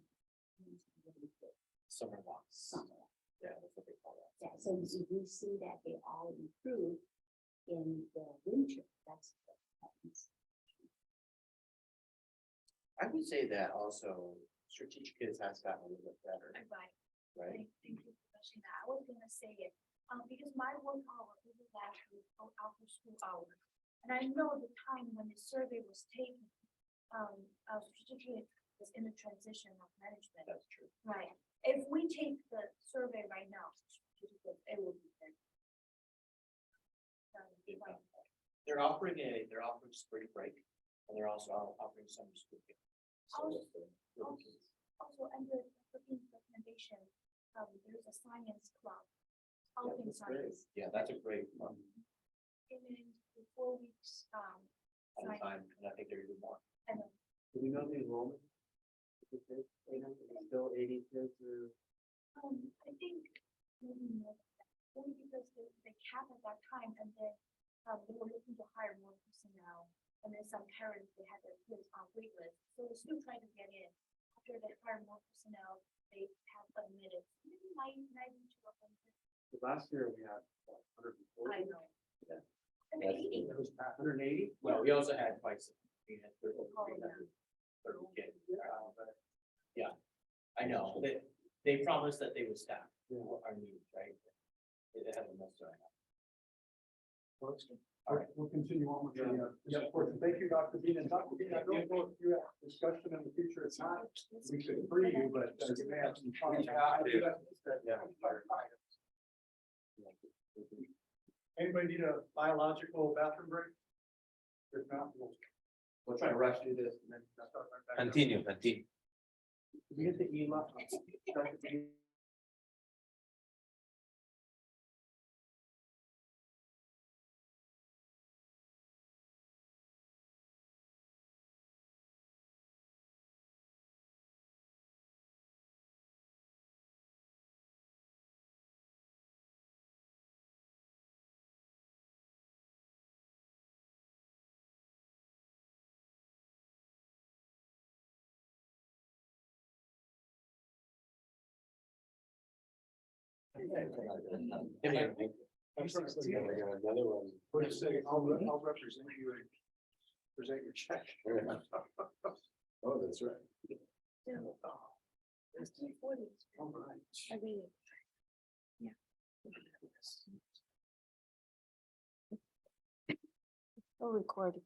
Speaker 2: Summer walks.
Speaker 7: summer.
Speaker 2: Yeah, that's what they call that.
Speaker 7: Yeah, so if you see that they all improve in the winter, that's what happens.
Speaker 2: I would say that also strategic kids has gotten a little bit better,
Speaker 7: Right.
Speaker 2: right?
Speaker 7: Thank you for mentioning that. I was gonna say it, because my work hour is actually after school hours. And I know the time when the survey was taken, strategic was in the transition of management.
Speaker 2: That's true.
Speaker 7: Right. If we take the survey right now, it will be there.
Speaker 2: They're offering spring break, and they're also offering summer school.
Speaker 7: Also, under the recommendation, there's a science club. Helping science.
Speaker 2: Yeah, that's a great one.
Speaker 7: And then the 4 weeks,
Speaker 2: At a time, and I think they're even more.
Speaker 6: Do we know the enrollment? Is it still 80 kids or?
Speaker 7: I think maybe more than that, only because they cap at that time and then they were looking to hire more personnel. And then some parents, they had their kids on wait list, so they're still trying to get in. After they hire more personnel, they have admitted, maybe might be to a hundred.
Speaker 6: Last year we had 140.
Speaker 7: I know.
Speaker 2: Yeah.
Speaker 7: And
Speaker 2: That's-
Speaker 7: 80.
Speaker 6: It was 180.
Speaker 2: Well, we also had twice. We had 30
Speaker 7: Oh, yeah.
Speaker 2: kids. But yeah, I know, they promised that they would staff our needs, right? They haven't necessarily.
Speaker 1: All right, we'll continue on with the, of course, thank you, Dr. Bean, and Dr. Bean, I don't know if you have discussion in the future, it's not, we could free you, but you may have some. Anybody need a biological bathroom break? If not, we'll try to rush through this and then start right back.
Speaker 4: Continue.
Speaker 1: Did we get the ELA? Dr. Bean?
Speaker 5: Another one.
Speaker 1: What do you say? I'll represent you and present your check.
Speaker 5: Oh, that's right.
Speaker 7: It's 340.
Speaker 1: All right.
Speaker 7: I read it. Oh, recording.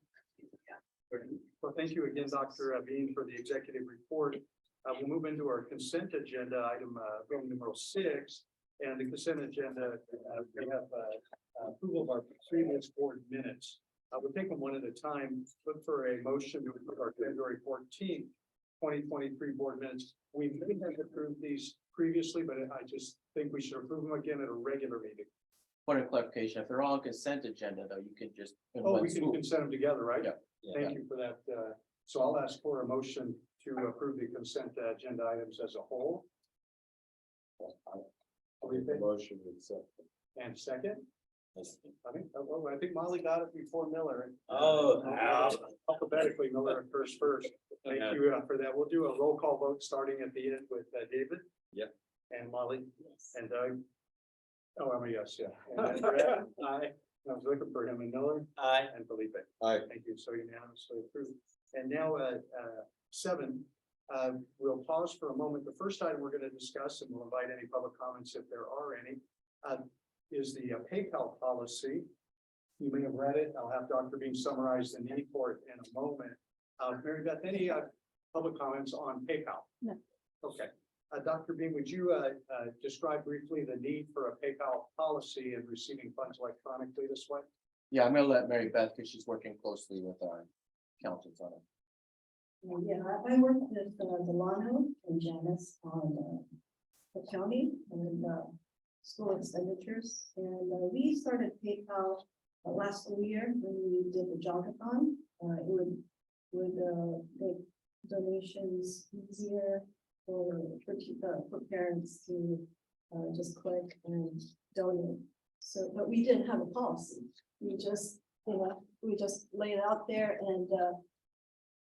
Speaker 1: Well, thank you again, Dr. Bean, for the executive report. We'll move into our consent agenda, item Roman numeral 6. And the consent agenda, we have approval of our previous board minutes. We'll take them one at a time. Look for a motion to approve our February 14th, 2023 board minutes. We may have approved these previously, but I just think we should approve them again at a regular meeting.
Speaker 2: Point of clarification, if they're all on consent agenda, though, you can just. in
Speaker 1: Oh,
Speaker 2: one
Speaker 1: we can
Speaker 2: swoop.
Speaker 1: consent them together, right?
Speaker 2: Yeah.
Speaker 1: Thank you for that. So I'll ask for a motion to approve the consent agenda items as a whole.
Speaker 5: I'll make the motion to accept.
Speaker 1: And second, I think Molly got it before Miller.
Speaker 2: Oh.
Speaker 1: Alphabetically, Miller first. Thank you for that. We'll do a roll call vote starting at the end with David.
Speaker 5: Yep.
Speaker 1: And Molly and Doug. Oh, I'm a yes, yeah. And then Brett, aye. I was looking for him and Miller.
Speaker 2: Aye.
Speaker 1: And Felipe.
Speaker 5: Aye.
Speaker 1: Thank you. So unanimously approved. And now, 7, we'll pause for a moment. The first item we're going to discuss, and we'll invite any public comments if there are any, is the PayPal policy. You may have read it. I'll have Dr. Bean summarize the need for it in a moment. Mary Beth, any public comments on PayPal?
Speaker 7: No.
Speaker 1: Okay. Dr. Bean, would you describe briefly the need for a PayPal policy and receiving funds electronically this way?
Speaker 2: Yeah, I'm gonna let Mary Beth, because she's working closely with our accountants on it.
Speaker 9: Yeah, I work with Delano and Janice on accounting and school expenditures. And we started PayPal last school year when we did the jogathon. It would make donations easier for parents to just click and donate. So, but we didn't have a policy. We just, we just laid it out there and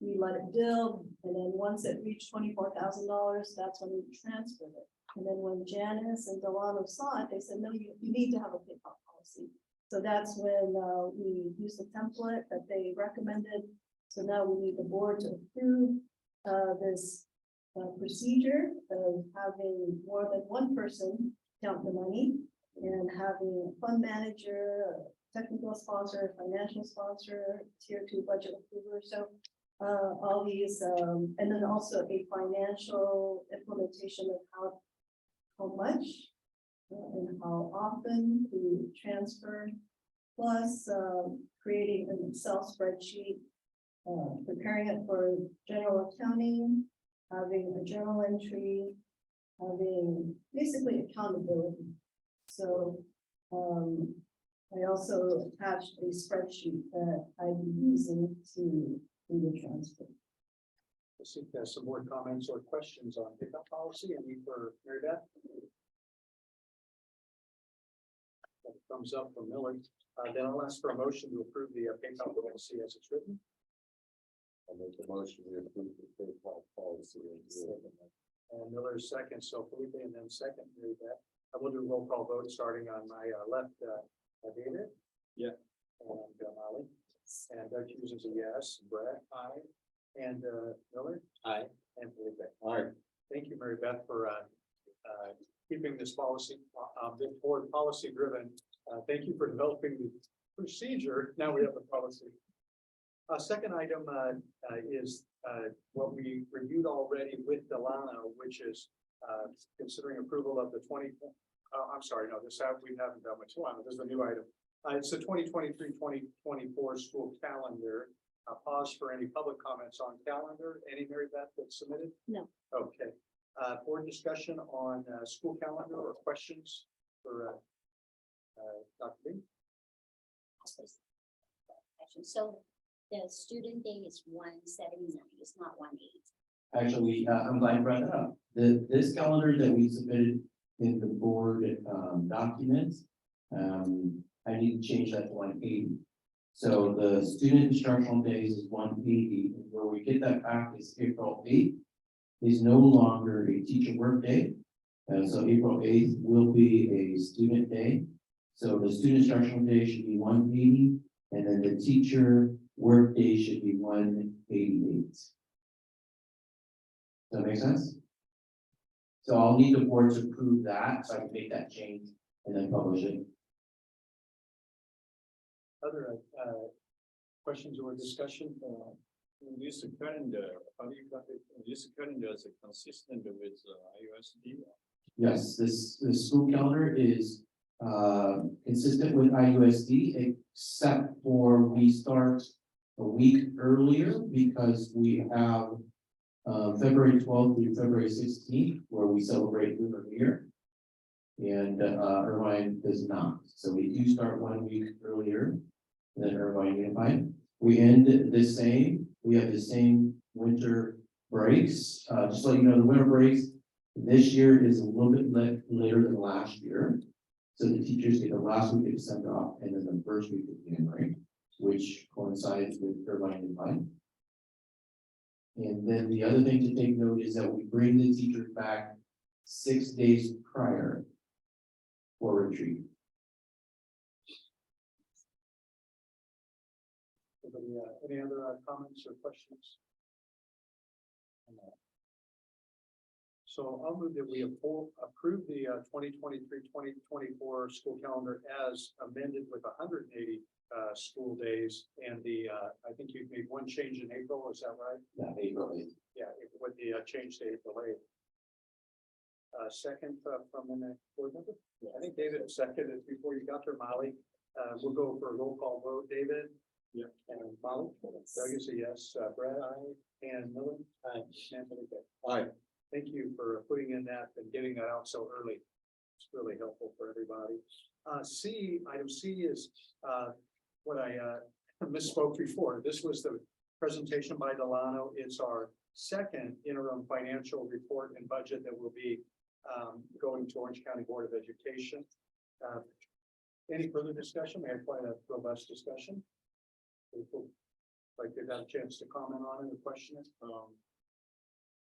Speaker 9: we let it build, and then once it reached $24,000, that's when we transferred it. And then when Janice and Delano saw it, they said, no, you need to have a PayPal policy. So that's when we used the template that they recommended. So now we need the board to approve this procedure of having more than one person count the money and having a fund manager, a technical sponsor, financial sponsor, tier 2 budget approver. So all these, and then also a financial implementation of how much and how often to transfer, plus creating an Excel spreadsheet, preparing it for general accounting, having a journal entry, having basically accountability. So I also attached a spreadsheet that I'd be using to do the transfer.
Speaker 1: Let's see if there's some more comments or questions on pickup policy. Any for Mary Beth? Thumbs up from Miller. Then I'll ask for a motion to approve the PayPal policy as it's written.
Speaker 5: I make the motion to approve the PayPal policy.
Speaker 1: And Miller is second, so Felipe, and then second, Mary Beth. I will do a roll call vote starting on my left, David.
Speaker 8: Yeah.
Speaker 1: And Molly. And Doug Hughes is a yes. Brett, aye. And Miller.
Speaker 2: Aye.
Speaker 1: And Felipe.
Speaker 5: All right,
Speaker 1: Thank you, Mary Beth, for keeping this policy, this board policy driven. Thank you for developing the procedure. Now we have the policy. Second item is what we reviewed already with Delano, which is considering approval of the I'm sorry, no, we haven't done much. Delano, this is a new item. It's the 2023-2024 school calendar. Pause for any public comments on calendar. Any, Mary Beth, that's submitted?
Speaker 9: No.
Speaker 1: Okay. Board discussion on school calendar or questions for Dr. B?
Speaker 7: So the student day is 179, it's not 18.
Speaker 10: Actually, I'm glad you brought that up. This calendar that we submitted in the board documents, I need to change that to 180. So the student instructional days is 180, and where we get that back is April 8th is no longer a teacher work day. So April 8th will be a student day. So the student instructional day should be 180, and then the teacher work day should be 188. Does that make sense? So I'll need the board to approve that, so I can make that change and then publish it.
Speaker 1: Other questions or discussion?
Speaker 8: This calendar, how do you got it? This calendar is consistent with IUSD.
Speaker 10: Yes, this school calendar is consistent with IUSD, except for we start a week earlier because we have February 12th through February 16th, where we celebrate Lunar New Year. And Irvine does not. So we do start 1 week earlier than Irvine Unified. We end the same. We have the same winter breaks. Just so you know, the winter breaks this year is a little bit later than last year. So the teachers get the last week of December off and then the first week of January, which coincides with Irvine Unified. And then the other thing to take note is that we bring the teachers back 6 days prior for retreat.
Speaker 1: Any other comments or questions? So I'll move that we approve the 2023-2024 school calendar as amended with 180 school days. And I think you've made one change in April, is that right?
Speaker 10: Yeah, April 8th.
Speaker 1: Yeah, with the change to April 8th. Second from the next board member? I think David seconded before you got there, Molly. We'll go for a roll call vote. David?
Speaker 8: Yeah.
Speaker 1: And Molly? Doug is a yes. Brad? Aye. And Miller? Aye. Anthony?
Speaker 5: aye,
Speaker 1: Thank you for putting in that and getting that out so early. It's really helpful for everybody. Item C is what I misspoke before. This was the presentation by Delano. It's our second interim financial report and budget that will be going to Orange County Board of Education. Any further discussion? We had quite a robust discussion. People like they've got a chance to comment on it or question it.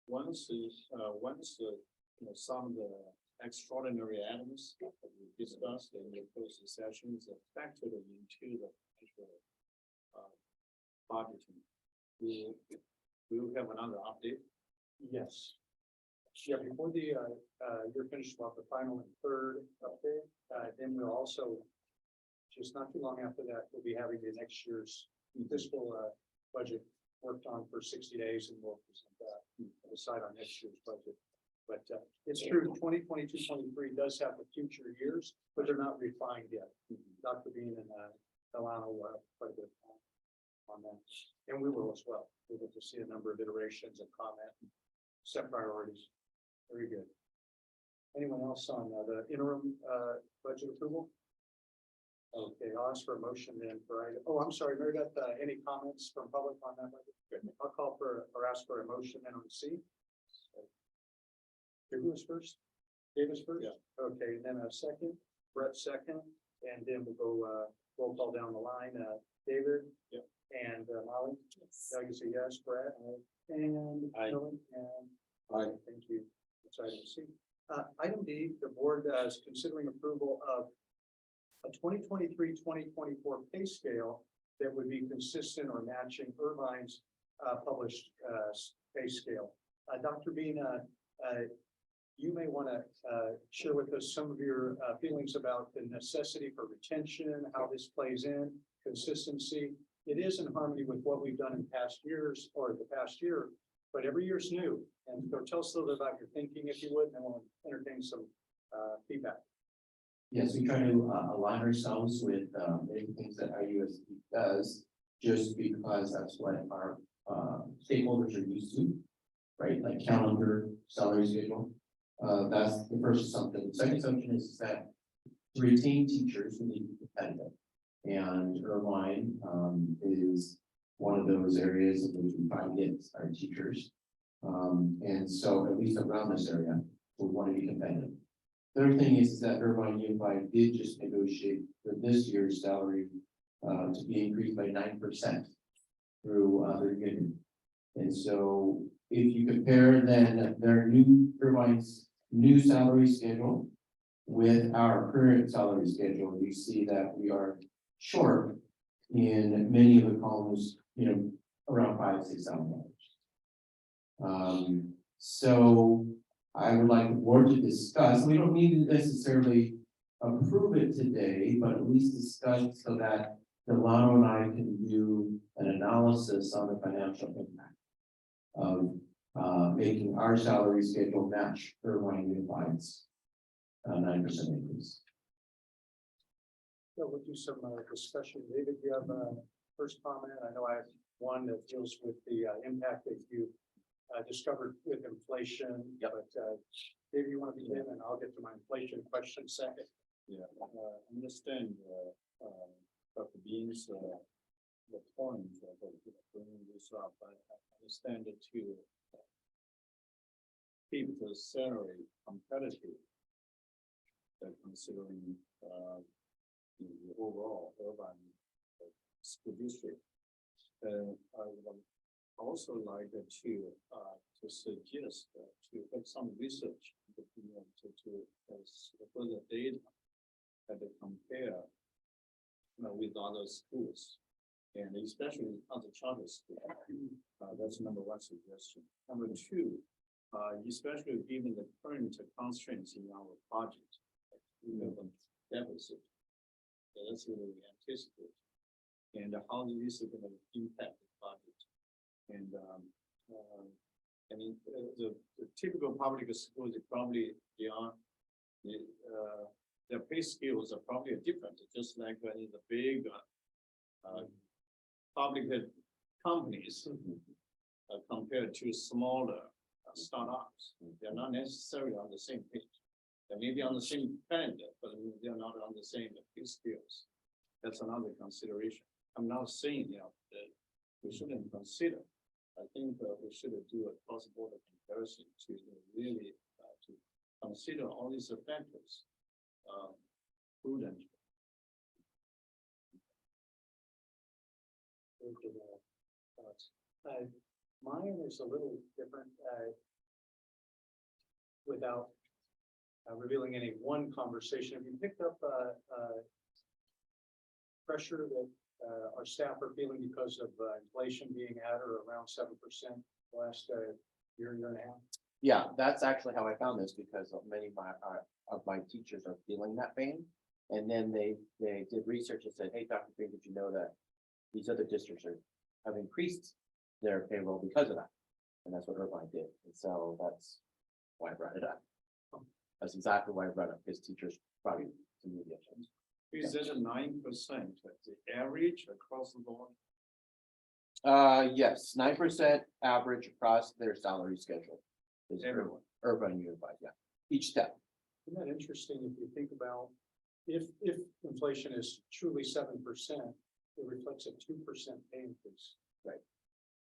Speaker 8: Once some of the extraordinary items that we discussed in the closed sessions are factored into the actual budgeting. We will have another update.
Speaker 1: Yes. Yeah, before you're finished about the final and third update, then we'll also, just not too long after that, we'll be having the next year's fiscal budget worked on for 60 days and we'll present that, decide on next year's budget. But it's true, 2022-23 does have the future years, but they're not refined yet. Dr. Bean and Delano will have quite a bit of time on that. And we will as well. We'll get to see a number of iterations and comment, set priorities. Very good. Anyone else on the interim budget approval? Okay, I'll ask for a motion then for item. Oh, I'm sorry, Mary Beth, any comments from public on that budget? Good. I'll call for or ask for a motion then on C. Who was first? Davis first?
Speaker 8: Yeah.
Speaker 1: Okay, then a second, Brett second, and then we'll go, roll call down the line, David?
Speaker 5: Yep.
Speaker 1: And Molly? Doug is a yes, Brett? And
Speaker 5: Aye.
Speaker 1: Helen, and
Speaker 5: Aye.
Speaker 1: thank you. That's item C. Item D, the board is considering approval of a 2023-2024 pay scale that would be consistent or matching Irvine's published pay scale. Dr. Bean, you may want to share with us some of your feelings about the necessity for retention, how this plays in, consistency. It is in harmony with what we've done in past years or the past year, but every year's new. And so tell us a little bit about your thinking, if you would, and we'll entertain some feedback.
Speaker 10: Yes, we try to align ourselves with many things that IUSD does, just because that's what our stakeholders are used to, right? Like calendar, salary schedule. That's the first assumption. The second assumption is that to retain teachers, we need to be competitive. And Irvine is one of those areas in which we try to get our teachers. And so at least around this area, we want to be competitive. Third thing is that Irvine Unified did just negotiate for this year's salary to be increased by 9% through their union. And so if you compare then their new Irvine's new salary schedule with our current salary schedule, you see that we are short in many of the columns, you know, around $5,000-6,000. So I would like the board to discuss, we don't need to necessarily approve it today, but at least discuss so that Delano and I can do an analysis on the financial impact of making our salary schedule match Irvine Unified's 9% increase.
Speaker 1: So we'll do some discussion. David, you have a first comment? I know I have one that deals with the impact that you discovered with inflation.
Speaker 2: Yep.
Speaker 1: But David, you want to begin, and I'll get to my inflation question second.
Speaker 8: Yeah, understand, Dr. Bean's, the point of bringing this up, I understand it too. Keep the salary competitive. Considering, the overall urban school district. I would also like to suggest to have some research, to further data and to compare with other schools, and especially other charter schools. That's number one suggestion. Number two, especially given the current constraints in our budget, deficit. That's what we anticipate. And how this is going to impact the budget. And I mean, the typical public schools are probably their pay scales are probably different, just like in the big public companies compared to smaller startups. They're not necessarily on the same page. They may be on the same band, but they're not on the same pay scales. That's another consideration. I'm not saying, that we shouldn't consider. I think we should do a cross-border comparison to really to consider all these factors prudently.
Speaker 1: Mine is a little different. Without revealing any one conversation, have you picked up pressure that our staff are feeling because of inflation being at or around 7% last year and a half?
Speaker 2: Yeah, that's actually how I found this, because of many of my teachers are feeling that pain. And then they did research and said, hey, Dr. Green, did you know that these other districts have increased their payroll because of that? And that's what Irvine did. And so that's why I brought it up. That's exactly why I brought it up, because teachers probably some media change.
Speaker 8: Is that a 9%, the average across the board?
Speaker 2: Yes, 9% average across their salary schedule. Is
Speaker 8: Everyone.
Speaker 2: Irvine Unified, yeah. Each step.
Speaker 1: Isn't that interesting if you think about if inflation is truly 7%, it reflects a 2% pay increase.
Speaker 2: Right.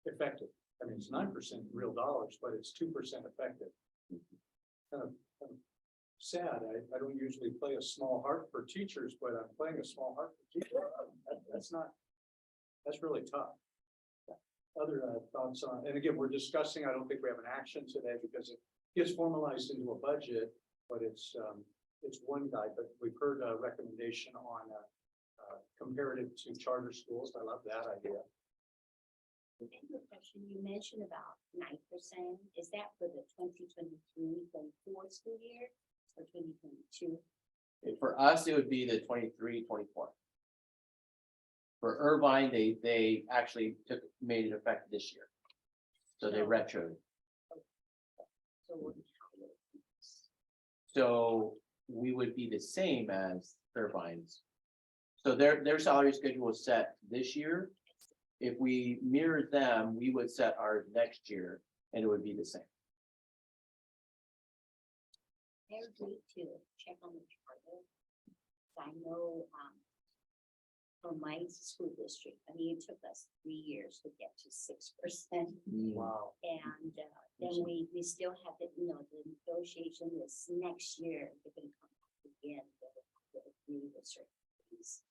Speaker 1: Effective. I mean, it's 9% in real dollars, but it's 2% effective. Kind of sad. I don't usually play a small harp for teachers, but I'm playing a small harp for teachers. That's really tough. Other thoughts on, and again, we're discussing, I don't think we have an action today because it gets formalized into a budget, but it's one guide, but we've heard a recommendation on comparative to charter schools. I love that idea.
Speaker 7: Another question, you mentioned about 9%, is that for the 2023-24 school year or 2022?
Speaker 2: For us, it would be the 23-24. For Irvine, they actually made it effective this year. So they retroed.
Speaker 7: So what-
Speaker 2: So we would be the same as Irvine's. So their salary schedule was set this year. If we mirrored them, we would set ours next year and it would be the same.
Speaker 7: I agree to check on the charter. I know, from my school district, I mean, it took us 3 years to get to 6%.
Speaker 1: Wow.
Speaker 7: And then we still have the, you know, the negotiation this next year, they're gonna come back again. They'll agree with certain things.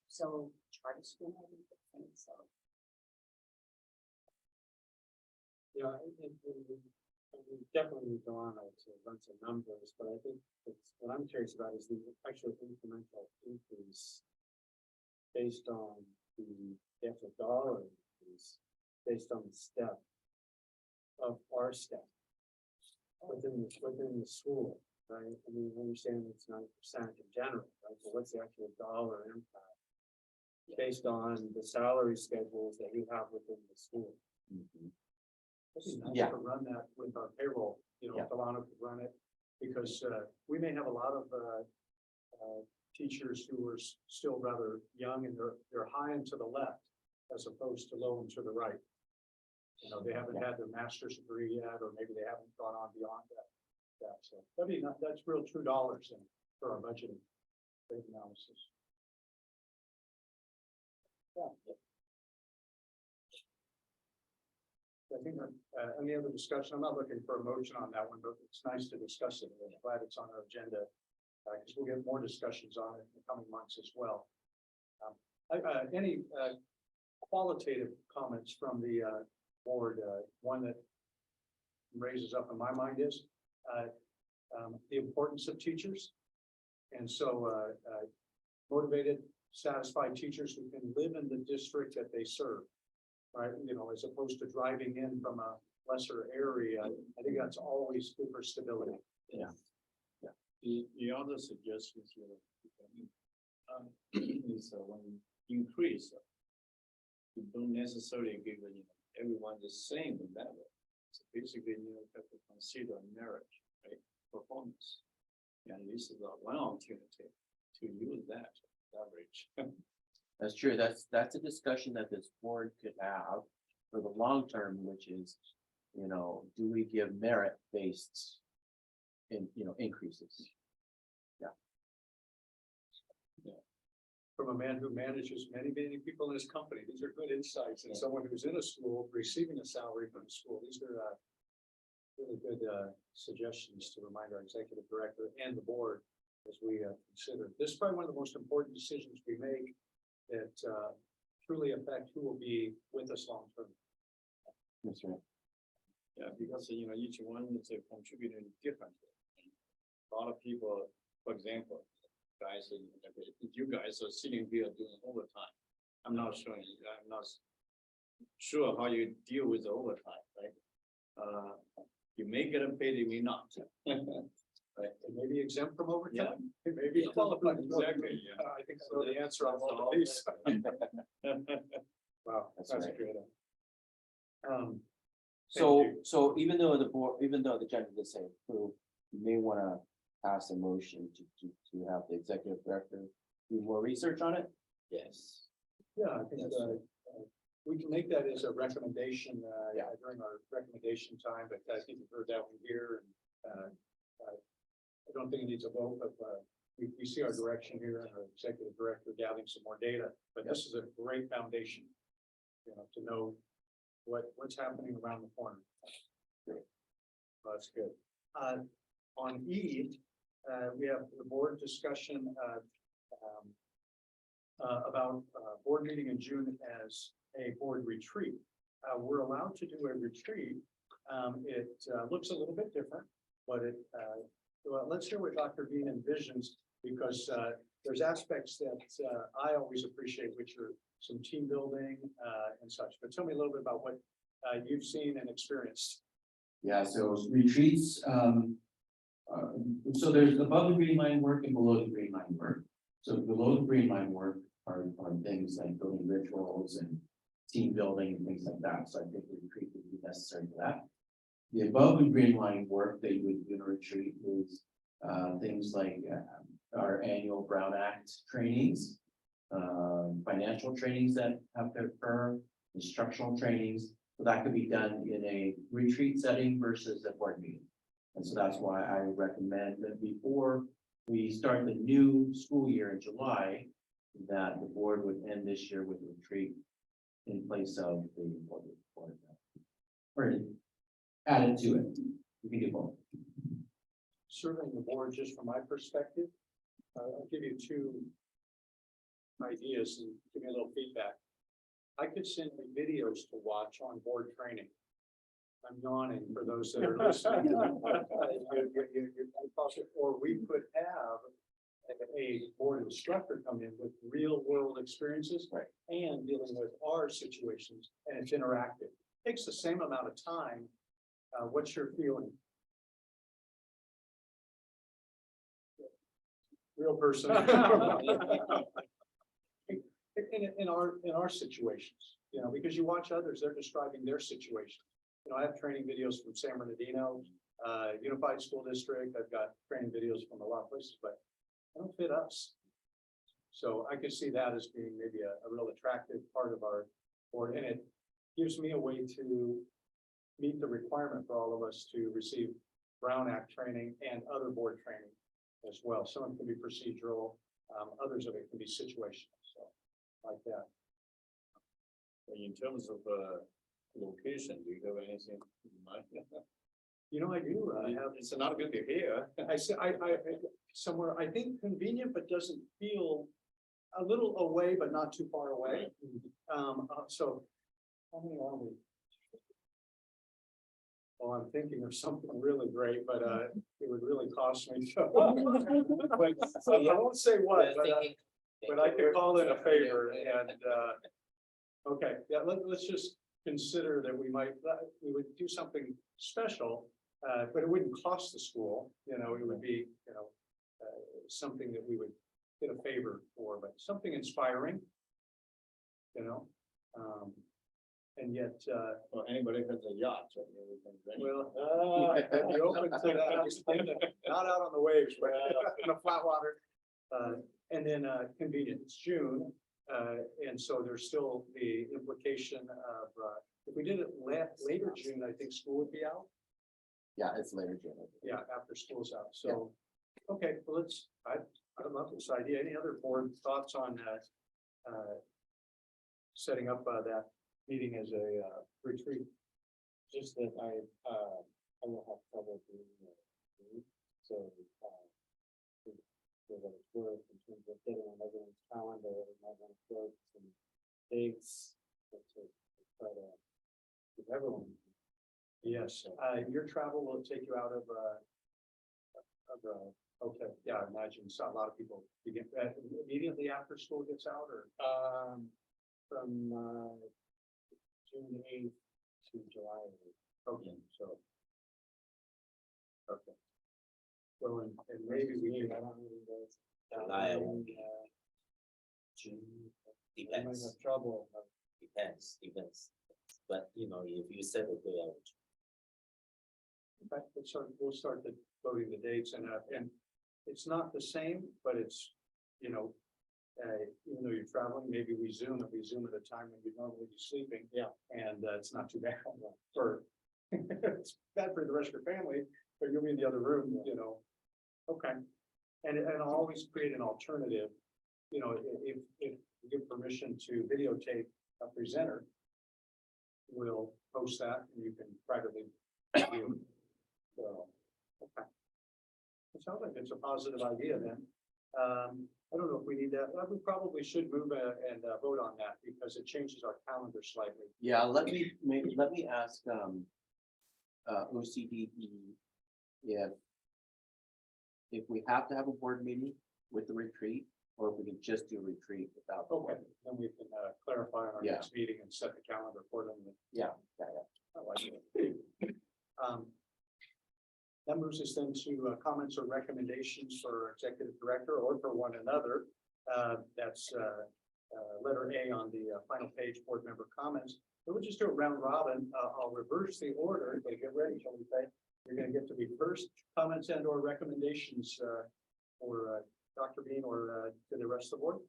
Speaker 7: So charter school might be different, so.
Speaker 6: Yeah, and we definitely need to go on to run some numbers, but I think what I'm curious about is the actual incremental increase based on the actual dollar increase, based on the step of our step within the school, right? I mean, I understand it's 9% in general, right? But what's the actual dollar impact based on the salary schedules that we have within the school?
Speaker 1: It'd be nice
Speaker 2: Yeah.
Speaker 1: to run that with our payroll, you know,
Speaker 2: Yeah.
Speaker 1: Delano could run it, because we may have a lot of teachers who are still rather young and they're high and to the left as opposed to low and to the right. You know, they haven't had their master's degree yet, or maybe they haven't gone on beyond that. So that'd be not, that's real true dollars in for our budgeting rate analysis. Yeah. I think, any other discussion? I'm not looking for a motion on that one, but it's nice to discuss it. I'm glad it's on our agenda. Because we'll get more discussions on it in the coming months as well. Any qualitative comments from the board? One that raises up in my mind is the importance of teachers. And so motivated, satisfied teachers who can live in the district that they serve. Right, you know, as opposed to driving in from a lesser area, I think that's always good for stability.
Speaker 8: The other suggestions here is when you increase, you don't necessarily give everyone the same level. So basically, you have to consider merit, right, performance. And this is one opportunity to use that leverage.
Speaker 2: That's true. That's a discussion that this board could have for the long term, which is, you know, do we give merit-based increases?
Speaker 1: From a man who manages many people in his company, these are good insights, and someone who's in a school receiving a salary from the school. These are really good suggestions to remind our executive director and the board as we consider. This is probably one of the most important decisions we make that truly affect who will be with us long term.
Speaker 2: That's right.
Speaker 8: Yeah, because each one is contributing differently. A lot of people, for example, guys, you guys are sitting here doing overtime. I'm not sure how you deal with the overtime, right? You may get paid, you may not.
Speaker 1: Right, and maybe exempt from
Speaker 8: Yeah.
Speaker 1: overtime, maybe qualified.
Speaker 8: Exactly, yeah.
Speaker 1: I think I know the answer on all of these. Wow,
Speaker 2: That's
Speaker 1: that's
Speaker 2: right.
Speaker 1: great.
Speaker 2: So even though the board, even though the agenda did say approve, you may want to pass a motion to have the executive director do more research on it. Yes.
Speaker 1: Yeah, I think we can make that as a recommendation
Speaker 2: Yeah.
Speaker 1: during our recommendation time, but I think you've heard that one here. And I don't think it needs a vote, but we see our direction here and our executive director gathering some more data. But this is a great foundation, you know, to know what's happening around the corner. Well, that's good. On E, we have the board discussion, about, board meeting in June as a board retreat. We're allowed to do a retreat. It, looks a little bit different, but it, well, let's hear what Dr. Bean envisions, because, there's aspects that, I always appreciate, which are some team building, and such. But tell me a little bit about what, you've seen and experienced.
Speaker 10: Yeah, so retreats, so there's above the green line work and below the green line work. So below the green line work are things like building rituals and team building and things like that. So I think the retreat would be necessary for that. The above the green line work that you would do in a retreat is things like our annual Brown Act trainings, financial trainings that have to occur, instructional trainings. So that could be done in a retreat setting versus a board meeting. And so that's why I recommend that before we start the new school year in July, that the board would end this year with a retreat in place of the board. Or add it to it. You can do both.
Speaker 1: Serving the board, just from my perspective, I'll give you two ideas and give me a little feedback. I could send you videos to watch on board training. I'm yawning for those that are listening. Or we could have a board instructor come in with real world experiences and dealing with our situations, and it's interactive. Takes the same amount of time. What's your feeling? Real person. In our situations, you know, because you watch others, they're describing their situation. You know, I have training videos from San Bernardino, Unified School District. I've got training videos from a lot of places, but they don't fit us. So I could see that as being maybe a real attractive part of our board, and it gives me a way to meet the requirement for all of us to receive Brown Act training and other board training as well. Some of it can be procedural, others of it can be situational, so like that.
Speaker 8: In terms of location, do you have anything in mind?
Speaker 1: You know, I do, I have,
Speaker 8: It's not good to hear.
Speaker 1: I said, I, somewhere, I think convenient, but doesn't feel a little away, but not too far away. So how many are we? Well, I'm thinking of something really great, but it would really cost me. So I won't say what, but I could call in a favor and, okay, yeah, let's just consider that we would do something special, but it wouldn't cost the school, you know, it would be, you know, something that we would get a favor for, but something inspiring, you know, and yet,
Speaker 8: Or anybody has a yacht. So everything's ready.
Speaker 1: well, I'd be open to that, not out on the waves, but in a flat water. And then, convenience, June, and so there's still the implication of, if we did it later June, I think school would be out.
Speaker 3: Yeah, it's later, June.
Speaker 1: Yeah, after school's out, so, okay, well, I love this idea. Any other board thoughts on, setting up, that meeting as a, retreat?
Speaker 6: Just that I will have trouble doing it. So, so that it's worth in terms of getting on everyone's calendar, we might want to put some dates to try to give everyone.
Speaker 1: Yes, your travel will take you out of, okay, yeah, I imagine so a lot of people begin, immediately after school gets out, or?
Speaker 6: From June 8th to July 8th.
Speaker 1: Okay, so. Okay. So, and maybe we
Speaker 6: I
Speaker 1: can,
Speaker 6: don't know those.
Speaker 11: July,
Speaker 6: June. I might
Speaker 11: depends,
Speaker 6: have trouble.
Speaker 11: depends. But you know, if you set a day out,
Speaker 1: okay, we'll start the loading the dates and it's not the same, but it's, you know, even though you're traveling, maybe we zoom at a time when you'd normally be sleeping.
Speaker 6: Yeah.
Speaker 1: And it's not too bad for, it's bad for the rest of your family, but you'll be in the other room, you know. Okay. And I'll always create an alternative, you know, if you give permission to videotape a presenter, we'll post that and you can privately view. So, okay. It sounds like it's a positive idea then. I don't know if we need that. We probably should move and vote on that because it changes our calendar slightly.
Speaker 2: Yeah, let me ask, OCDE if we have to have a board meeting with the retreat, or if we can just do a retreat without. the
Speaker 1: Okay,
Speaker 2: board.
Speaker 1: then we can clarify on our
Speaker 2: Yeah.
Speaker 1: next meeting and set the calendar accordingly.
Speaker 2: Yeah.
Speaker 1: I like it. That moves us then to comments or recommendations for executive director or for one another. That's letter A on the final page, board member comments. So we'll just do a round robin. I'll reverse the order. Okay, get ready, shall we say? You're gonna get to be first comments and or recommendations for Dr. Bean or to the rest of the board.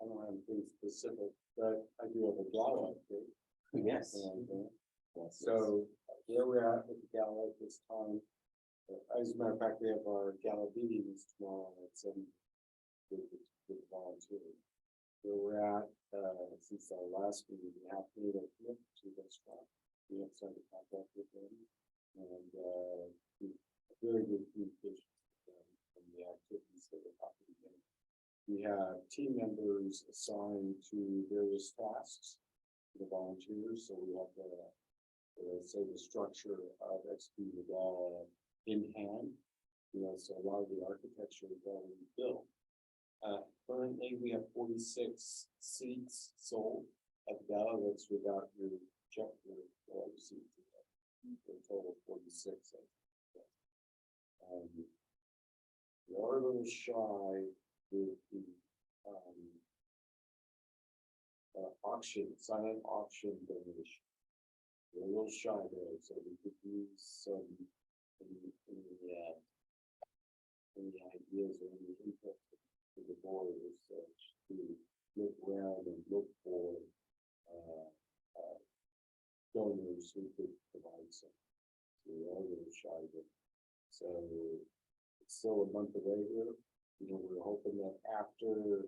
Speaker 5: I don't have anything specific, but I do have a gala update.
Speaker 2: Yes.
Speaker 5: So where we're at with the gala at this time, as a matter of fact, we have our gala meetings tomorrow at 7 with volunteers. Where we're at, since our last meeting, we have made a commitment to the restaurant. We have signed a contract with them and very good communication with them and the activities that are happening. We have team members assigned to various tasks for the volunteers, so we have the structure of executing the gala in hand. You know, so a lot of the architecture is already built. Currently, we have 46 seats sold at the gala. That's without your check your seats. For a total of 46. We are a little shy with the auction, silent auction donation. We're a little shy there, so we could use some any ideas or any input to the board as such to look around and look for donors who could provide some. So we're all a little shy of it. So it's still a month away here. You know, we're hoping that after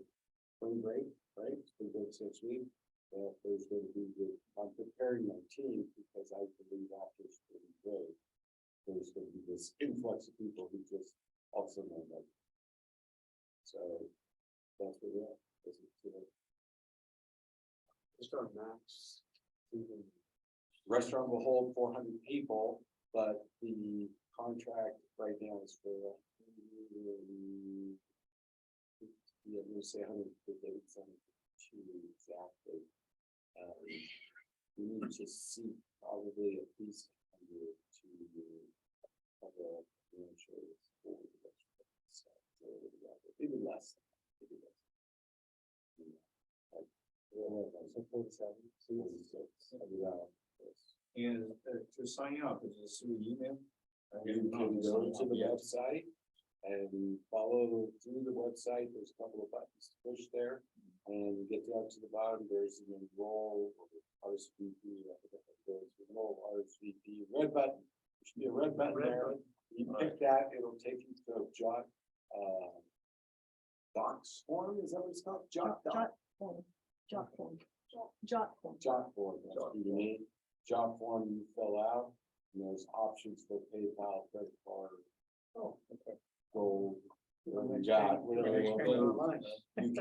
Speaker 5: spring break, right? Spring break next week. There's going to be good. I'm preparing my team because I believe after spring break, there's going to be this influx of people who just also know that. So that's where we're at. Just our max. Restaurant will hold 400 people, but the contract right now is for yeah, we say 158, 72 exactly. We need to see probably at least 100 to have a financial for the restaurant. So maybe less. Maybe less. So 47, 46, and to sign up, is it through email? You can go to the website and follow through the website. There's a couple of buttons to push there. And you get down to the bottom, there's an enroll RSVP, I forget what it is, enroll RSVP, red button. There should be a red button there. You pick that, it'll take you to a docs form, is that what it's called? Jot form, that's what you need. Jot form you fill out, and there's options for PayPal, credit card. Oh, okay. Gold. Whatever you got, whatever you want. You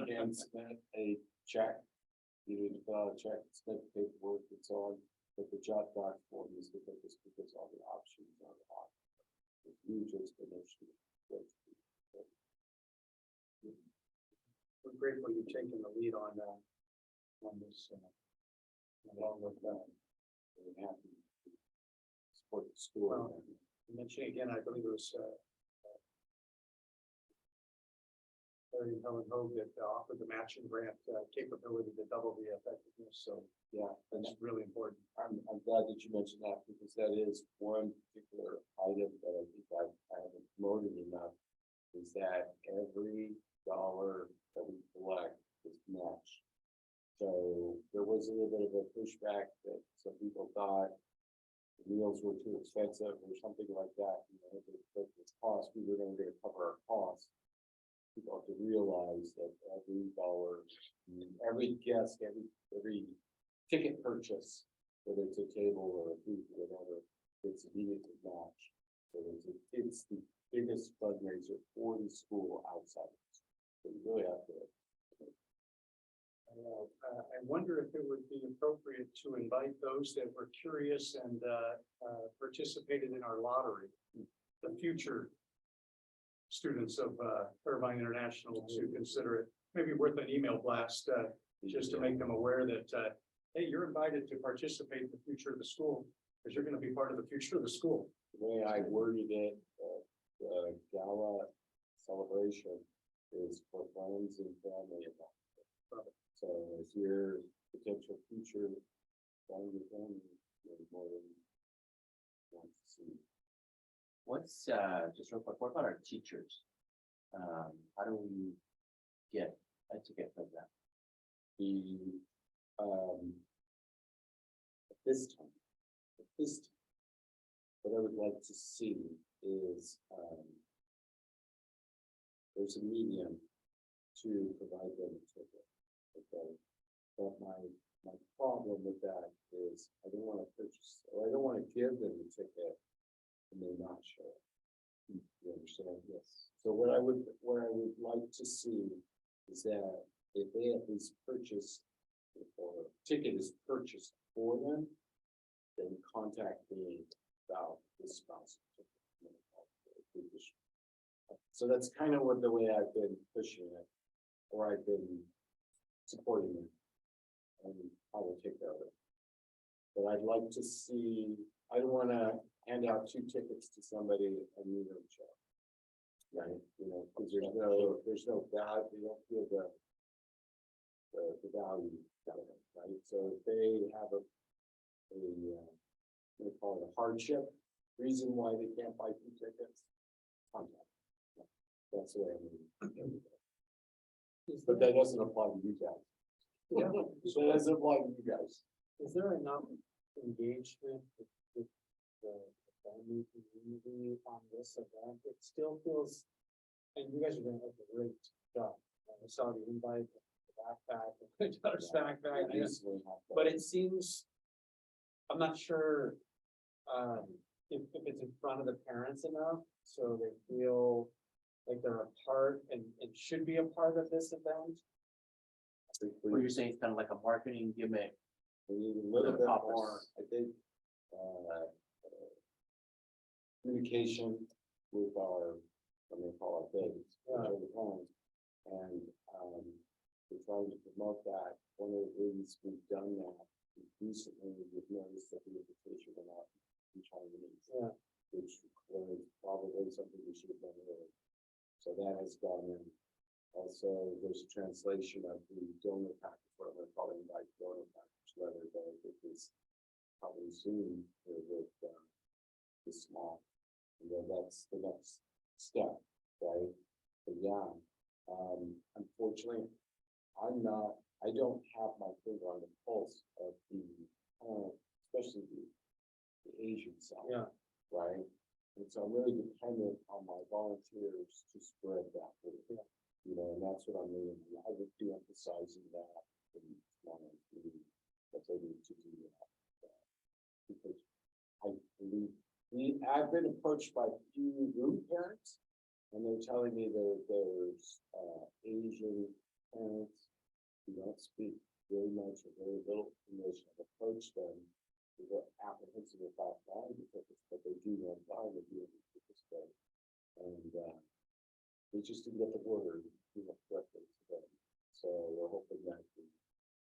Speaker 5: can submit a check. You need to fill out a check, submit paperwork and so on, but the jot doc form is the biggest because all the options are on. Huge explanation.
Speaker 1: We're grateful you've taken the lead on this.
Speaker 5: Along with that, we're happy to support the school.
Speaker 1: Well, mentioning again, I believe it was Larry and Helen Hogue that offered the matching grant capability to double the effectiveness. So
Speaker 5: Yeah, and
Speaker 1: that's really important.
Speaker 5: I'm glad that you mentioned that because that is one particular item that I think I haven't promoted enough. Is that every dollar that we collect is matched. So there was a little bit of a pushback that some people thought the meals were too expensive or something like that. You know, the cost, we were going to cover our costs. People have to realize that every dollar, every guest, every ticket purchase, whether it's a table or a booth or whatever, it's immediately matched. So it's the biggest fundraiser for the school outside. of the school. So you really have to.
Speaker 1: I wonder if it would be appropriate to invite those that were curious and participated in our lottery, the future students of Irvine International, to consider it maybe worth an email blast, just to make them aware that, hey, you're invited to participate in the future of the school, because you're going to be part of the future of the school.
Speaker 5: The way I worded it, the gala celebration is for friends and family. So if your potential future friend or family, you're more than want to see.
Speaker 2: What's, just real quick, what about our teachers? How do we get a ticket for them?
Speaker 5: The, at this time, what I would like to see is, there's a medium to provide them a ticket. Okay, but my problem with that is I don't want to purchase, or I don't want to give them the ticket and they not show up. You understand? Yes. So what I would like to see is that if they at least purchase, or a ticket is purchased for them, then contact me about this spouse. So that's kind of what the way I've been pushing it, or I've been supporting it. And I will take care of it. But I'd like to see, I don't want to hand out 2 tickets to somebody and you don't show up. Right, you know, because there's no value, you don't feel the value out of it, right? So if they have what do you call it, a hardship, reason why they can't buy 2 tickets, contact. That's the way I mean. But that doesn't apply to you guys.
Speaker 1: Yeah.
Speaker 5: So that doesn't apply to you guys.
Speaker 6: Is there enough engagement with the family community on this event? It still feels, and you guys are doing a great job. I saw the invite, the backpack, the daughter's backpack, but it seems, I'm not sure if it's in front of the parents enough, so they feel like they're a part and should be a part of this event.
Speaker 2: Or you're saying it's kind of like a marketing gimmick?
Speaker 5: We need a little bit more, I think, communication with our, what they call our bids, which are the homes. And, we're trying to promote that. One of the reasons we've done that recently, we've noticed that the invitation went out in Chinese.
Speaker 6: Yeah.
Speaker 5: Which was probably something we should have done earlier. So that has gone in. Also, there's a translation of the donor package, what I'm gonna call it, invite donor package letter that I think is probably soon with the small. And then that's the next step, right? But yeah, unfortunately, I don't have my finger on the pulse of the, especially the Asian side.
Speaker 6: Yeah.
Speaker 5: Right? And so I'm really dependent on my volunteers to spread that. Word. You know, and that's what I'm really, I would be emphasizing that in that they need to do that. Because I believe, I've been approached by a few group parents, and they're telling me there's Asian parents who don't speak very much or very little English. I've approached them. They're apprehensive about buying the tickets, but they do want to buy the tickets. And they just didn't get the word, correctly to them. So we're hoping that the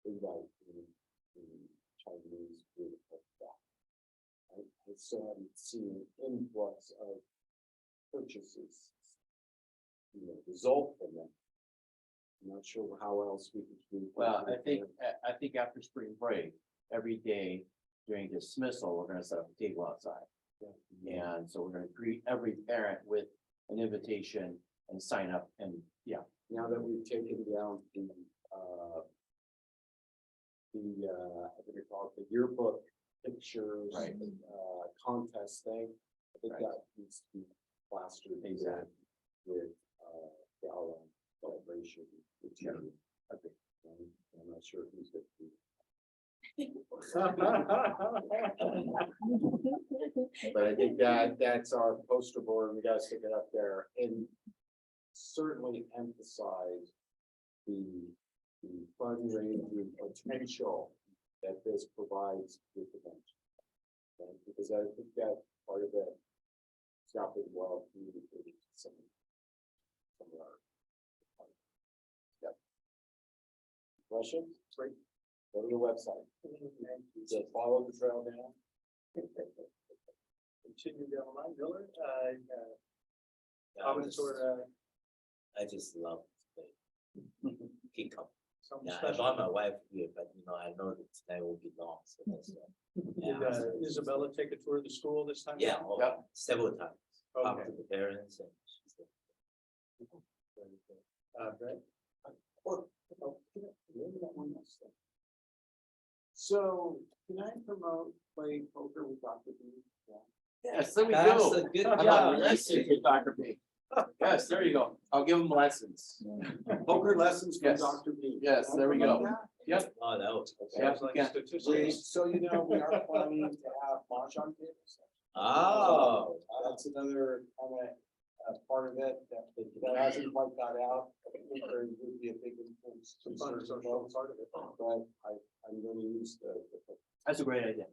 Speaker 5: invite in Chinese will affect that. And so I'm seeing an influx of purchases, result from them. I'm not sure how else we could do.
Speaker 2: Well, I think after spring break, every day during dismissal, we're gonna set up a table outside. And so we're gonna greet every parent with an invitation and sign up and, yeah.
Speaker 5: Now that we've taken down the what do you call it, the yearbook pictures,
Speaker 2: Right.
Speaker 5: Contest thing, I think
Speaker 2: Right.
Speaker 5: that needs to be plastered.
Speaker 2: Exactly.
Speaker 5: With, gala celebration.
Speaker 2: Yeah.
Speaker 5: Okay. I'm not sure who's going to be.
Speaker 3: But I think that's our poster board, we gotta stick it up there and certainly emphasize the fundraising potential that this provides with the bench. Right? Because I think that part of it is not been well communicated to some of our. Yeah. Questions? Great. Go to the website. Just follow the trail down.
Speaker 1: Continue down the line, Miller,
Speaker 11: Yeah,
Speaker 1: comments or,
Speaker 11: I just love the kick up.
Speaker 1: something
Speaker 11: Yeah, I
Speaker 1: special?
Speaker 11: brought my wife here, but I know that tonight will be long, so that's why.
Speaker 1: Did Isabella take a tour of the school this time?
Speaker 11: Yeah, oh,
Speaker 3: Yeah.
Speaker 11: several times, talk
Speaker 1: Okay.
Speaker 11: to the parents and. she's like,
Speaker 1: Greg?
Speaker 3: So can I promote playing poker with Dr. B?
Speaker 6: Yes, there we
Speaker 11: That's
Speaker 6: go.
Speaker 11: a good
Speaker 6: How
Speaker 11: job.
Speaker 6: about lessons with Dr. B? Yes, there you go. I'll give him lessons.
Speaker 3: Poker lessons from
Speaker 6: Yes.
Speaker 3: Dr. B.
Speaker 6: Yes, there we go. Yep.
Speaker 11: Oh, that was,
Speaker 6: Yeah,
Speaker 1: Sounds like
Speaker 6: yeah.
Speaker 1: statistics.
Speaker 3: So you know, we are planning to have mahjong tables.
Speaker 11: oh,
Speaker 3: That's another kind of part of it that hasn't quite got out. I think there would be a big influence.
Speaker 1: Some fun social part of it.
Speaker 3: But I'm going to use the.
Speaker 6: That's a great idea.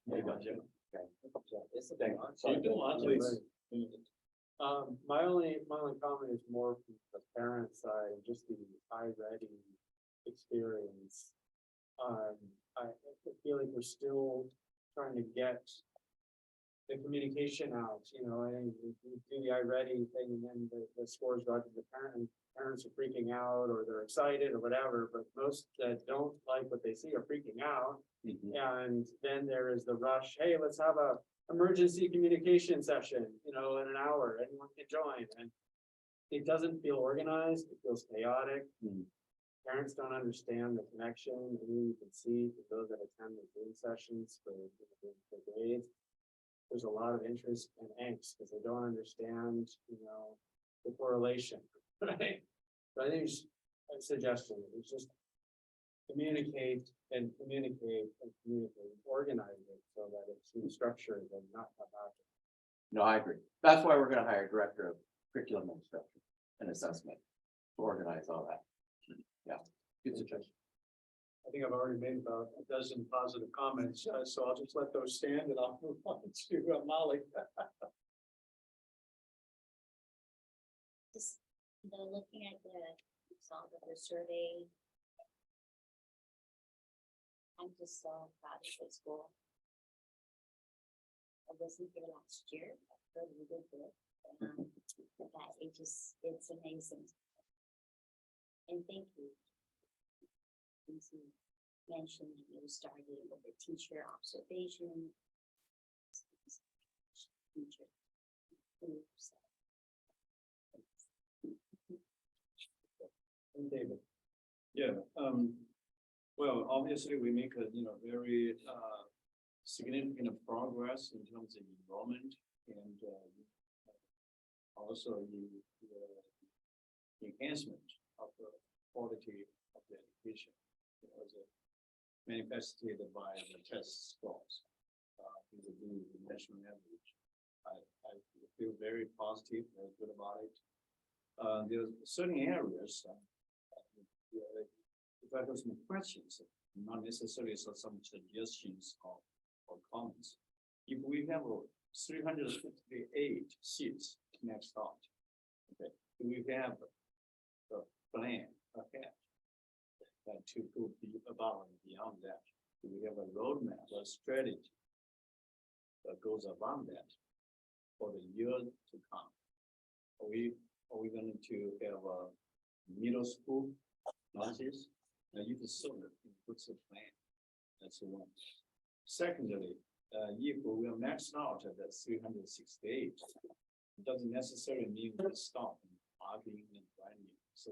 Speaker 3: There you go, Jim. Okay.
Speaker 11: it's a
Speaker 3: Thank
Speaker 11: big
Speaker 3: you. Sorry.
Speaker 1: Please.
Speaker 6: My only comment is more from the parent side, just the iReady experience. I feel like we're still trying to get the communication out, I think we do the iReady thing and then the scores go out to the parents are freaking out or they're excited or whatever, but most that don't like what they see are freaking out. And then there is the rush, hey, let's have a emergency communication session, in an hour, anyone can join, and it doesn't feel organized, it feels chaotic. Parents don't understand the connection, and you can see for those that attend the Zoom sessions for grades. There's a lot of interest and angst because they don't understand, the correlation, right? So I think it's a suggestion, it's just communicate and communicate and communicate, organize it so that it's structured and not about. No, I agree. That's why we're gonna hire a director of curriculum instruction and assessment to organize all that. Yeah, good suggestion.
Speaker 1: I think I've already made about a dozen positive comments, so I'll just let those stand and I'll move on to Molly.
Speaker 7: Just, looking at the result of the survey. I'm just so proud of the school. I wasn't here last year, but we did good. That it's amazing. And thank you. As you mentioned, you started with the teacher observation. Teacher. groups.
Speaker 1: And David.
Speaker 8: Yeah, well, obviously, we make a, very, significant progress in terms of enrollment and, also the enhancement of the quality of the education. As manifested by the test scores, the national average. I feel very positive, very good about it. There's certain areas, if I have some questions, not necessarily some suggestions or comments. If we have 358 seats next out, okay, do we have a plan ahead to go above and beyond that? Do we have a roadmap, a strategy that goes above that for the year to come? Are we going to have a middle school classes? Now you can sort of what's the plan? That's the one. Secondly, if we are maxed out at that 368, it doesn't necessarily mean we stop arguing and grinding. So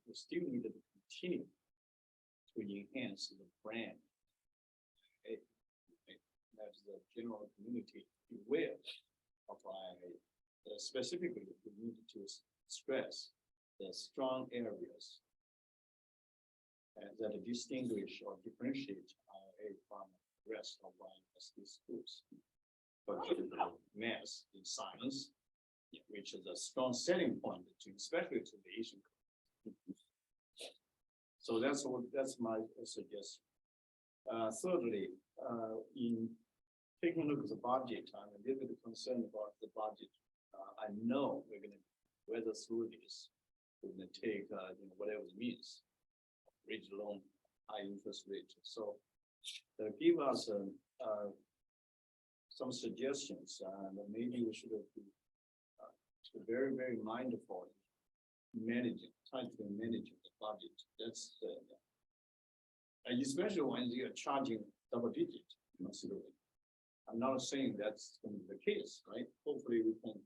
Speaker 8: we still need to continue to enhance the brand. As the general community will apply, specifically, we need to stress the strong areas that distinguish or differentiate our away from the rest of YUSD schools. Particularly math and science, which is a strong selling point to, especially to the Asian. So that's my suggestion. Thirdly, in taking a look at the budget, I'm a little bit concerned about the budget. I know we're gonna weather through this. We're gonna take, whatever it means. Bridge loan, high interest rate, so give us some suggestions, and maybe we should be very, very mindful in managing, trying to manage the budget. That's and especially when you're charging double digit, considering. I'm not saying that's gonna be the case, right? Hopefully we can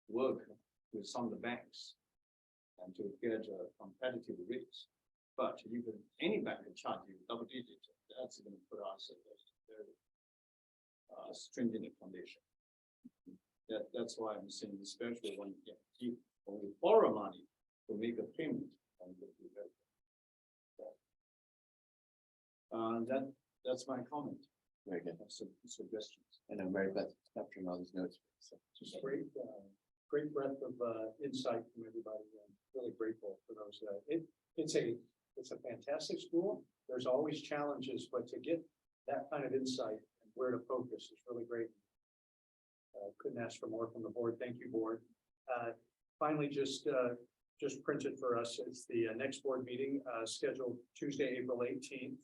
Speaker 8: work with some of the banks and to get a competitive rates. But you can, any bank can charge you double digit, that's gonna put us at a very stringent condition. That's why I'm saying, especially when we borrow money to make a payment. And that's my comment.
Speaker 3: Very good.
Speaker 8: Suggestions.
Speaker 3: I know Mary Beth capturing all these notes. So.
Speaker 1: Just great, great breadth of insight from everybody. I'm really grateful for those. It's a fantastic school. There's always challenges, but to get that kind of insight and where to focus is really great. Couldn't ask for more from the board. Thank you, board. Finally, just printed for us. It's the next board meeting scheduled Tuesday, April 18th.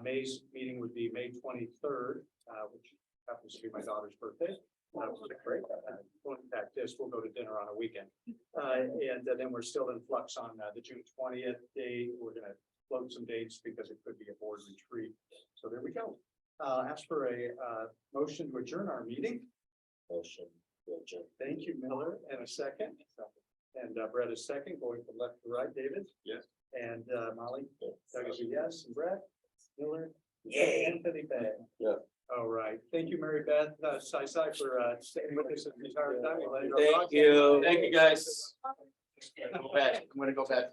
Speaker 1: May's meeting would be May 23rd, which happens to be my daughter's birthday. Great. Going back this, we'll go to dinner on a weekend. And then we're still in flux on the June 20th date. We're gonna float some dates because it could be a board retreat. So there we go. Ask for a motion to adjourn our meeting.
Speaker 11: Motion to adjourn.
Speaker 1: Thank you, Miller, and a second. And Brett is second, going from left to right, David?
Speaker 5: Yes.
Speaker 1: And Molly?
Speaker 11: Yes.
Speaker 1: Doug is a yes, and Brett? Miller?
Speaker 11: Yay.
Speaker 1: Anthony Bag?
Speaker 5: Yeah.
Speaker 1: All right, thank you, Mary Beth, Sai for staying with us the entire time. We'll let
Speaker 2: Thank you. Thank you, guys.
Speaker 3: Go back. I'm gonna go back.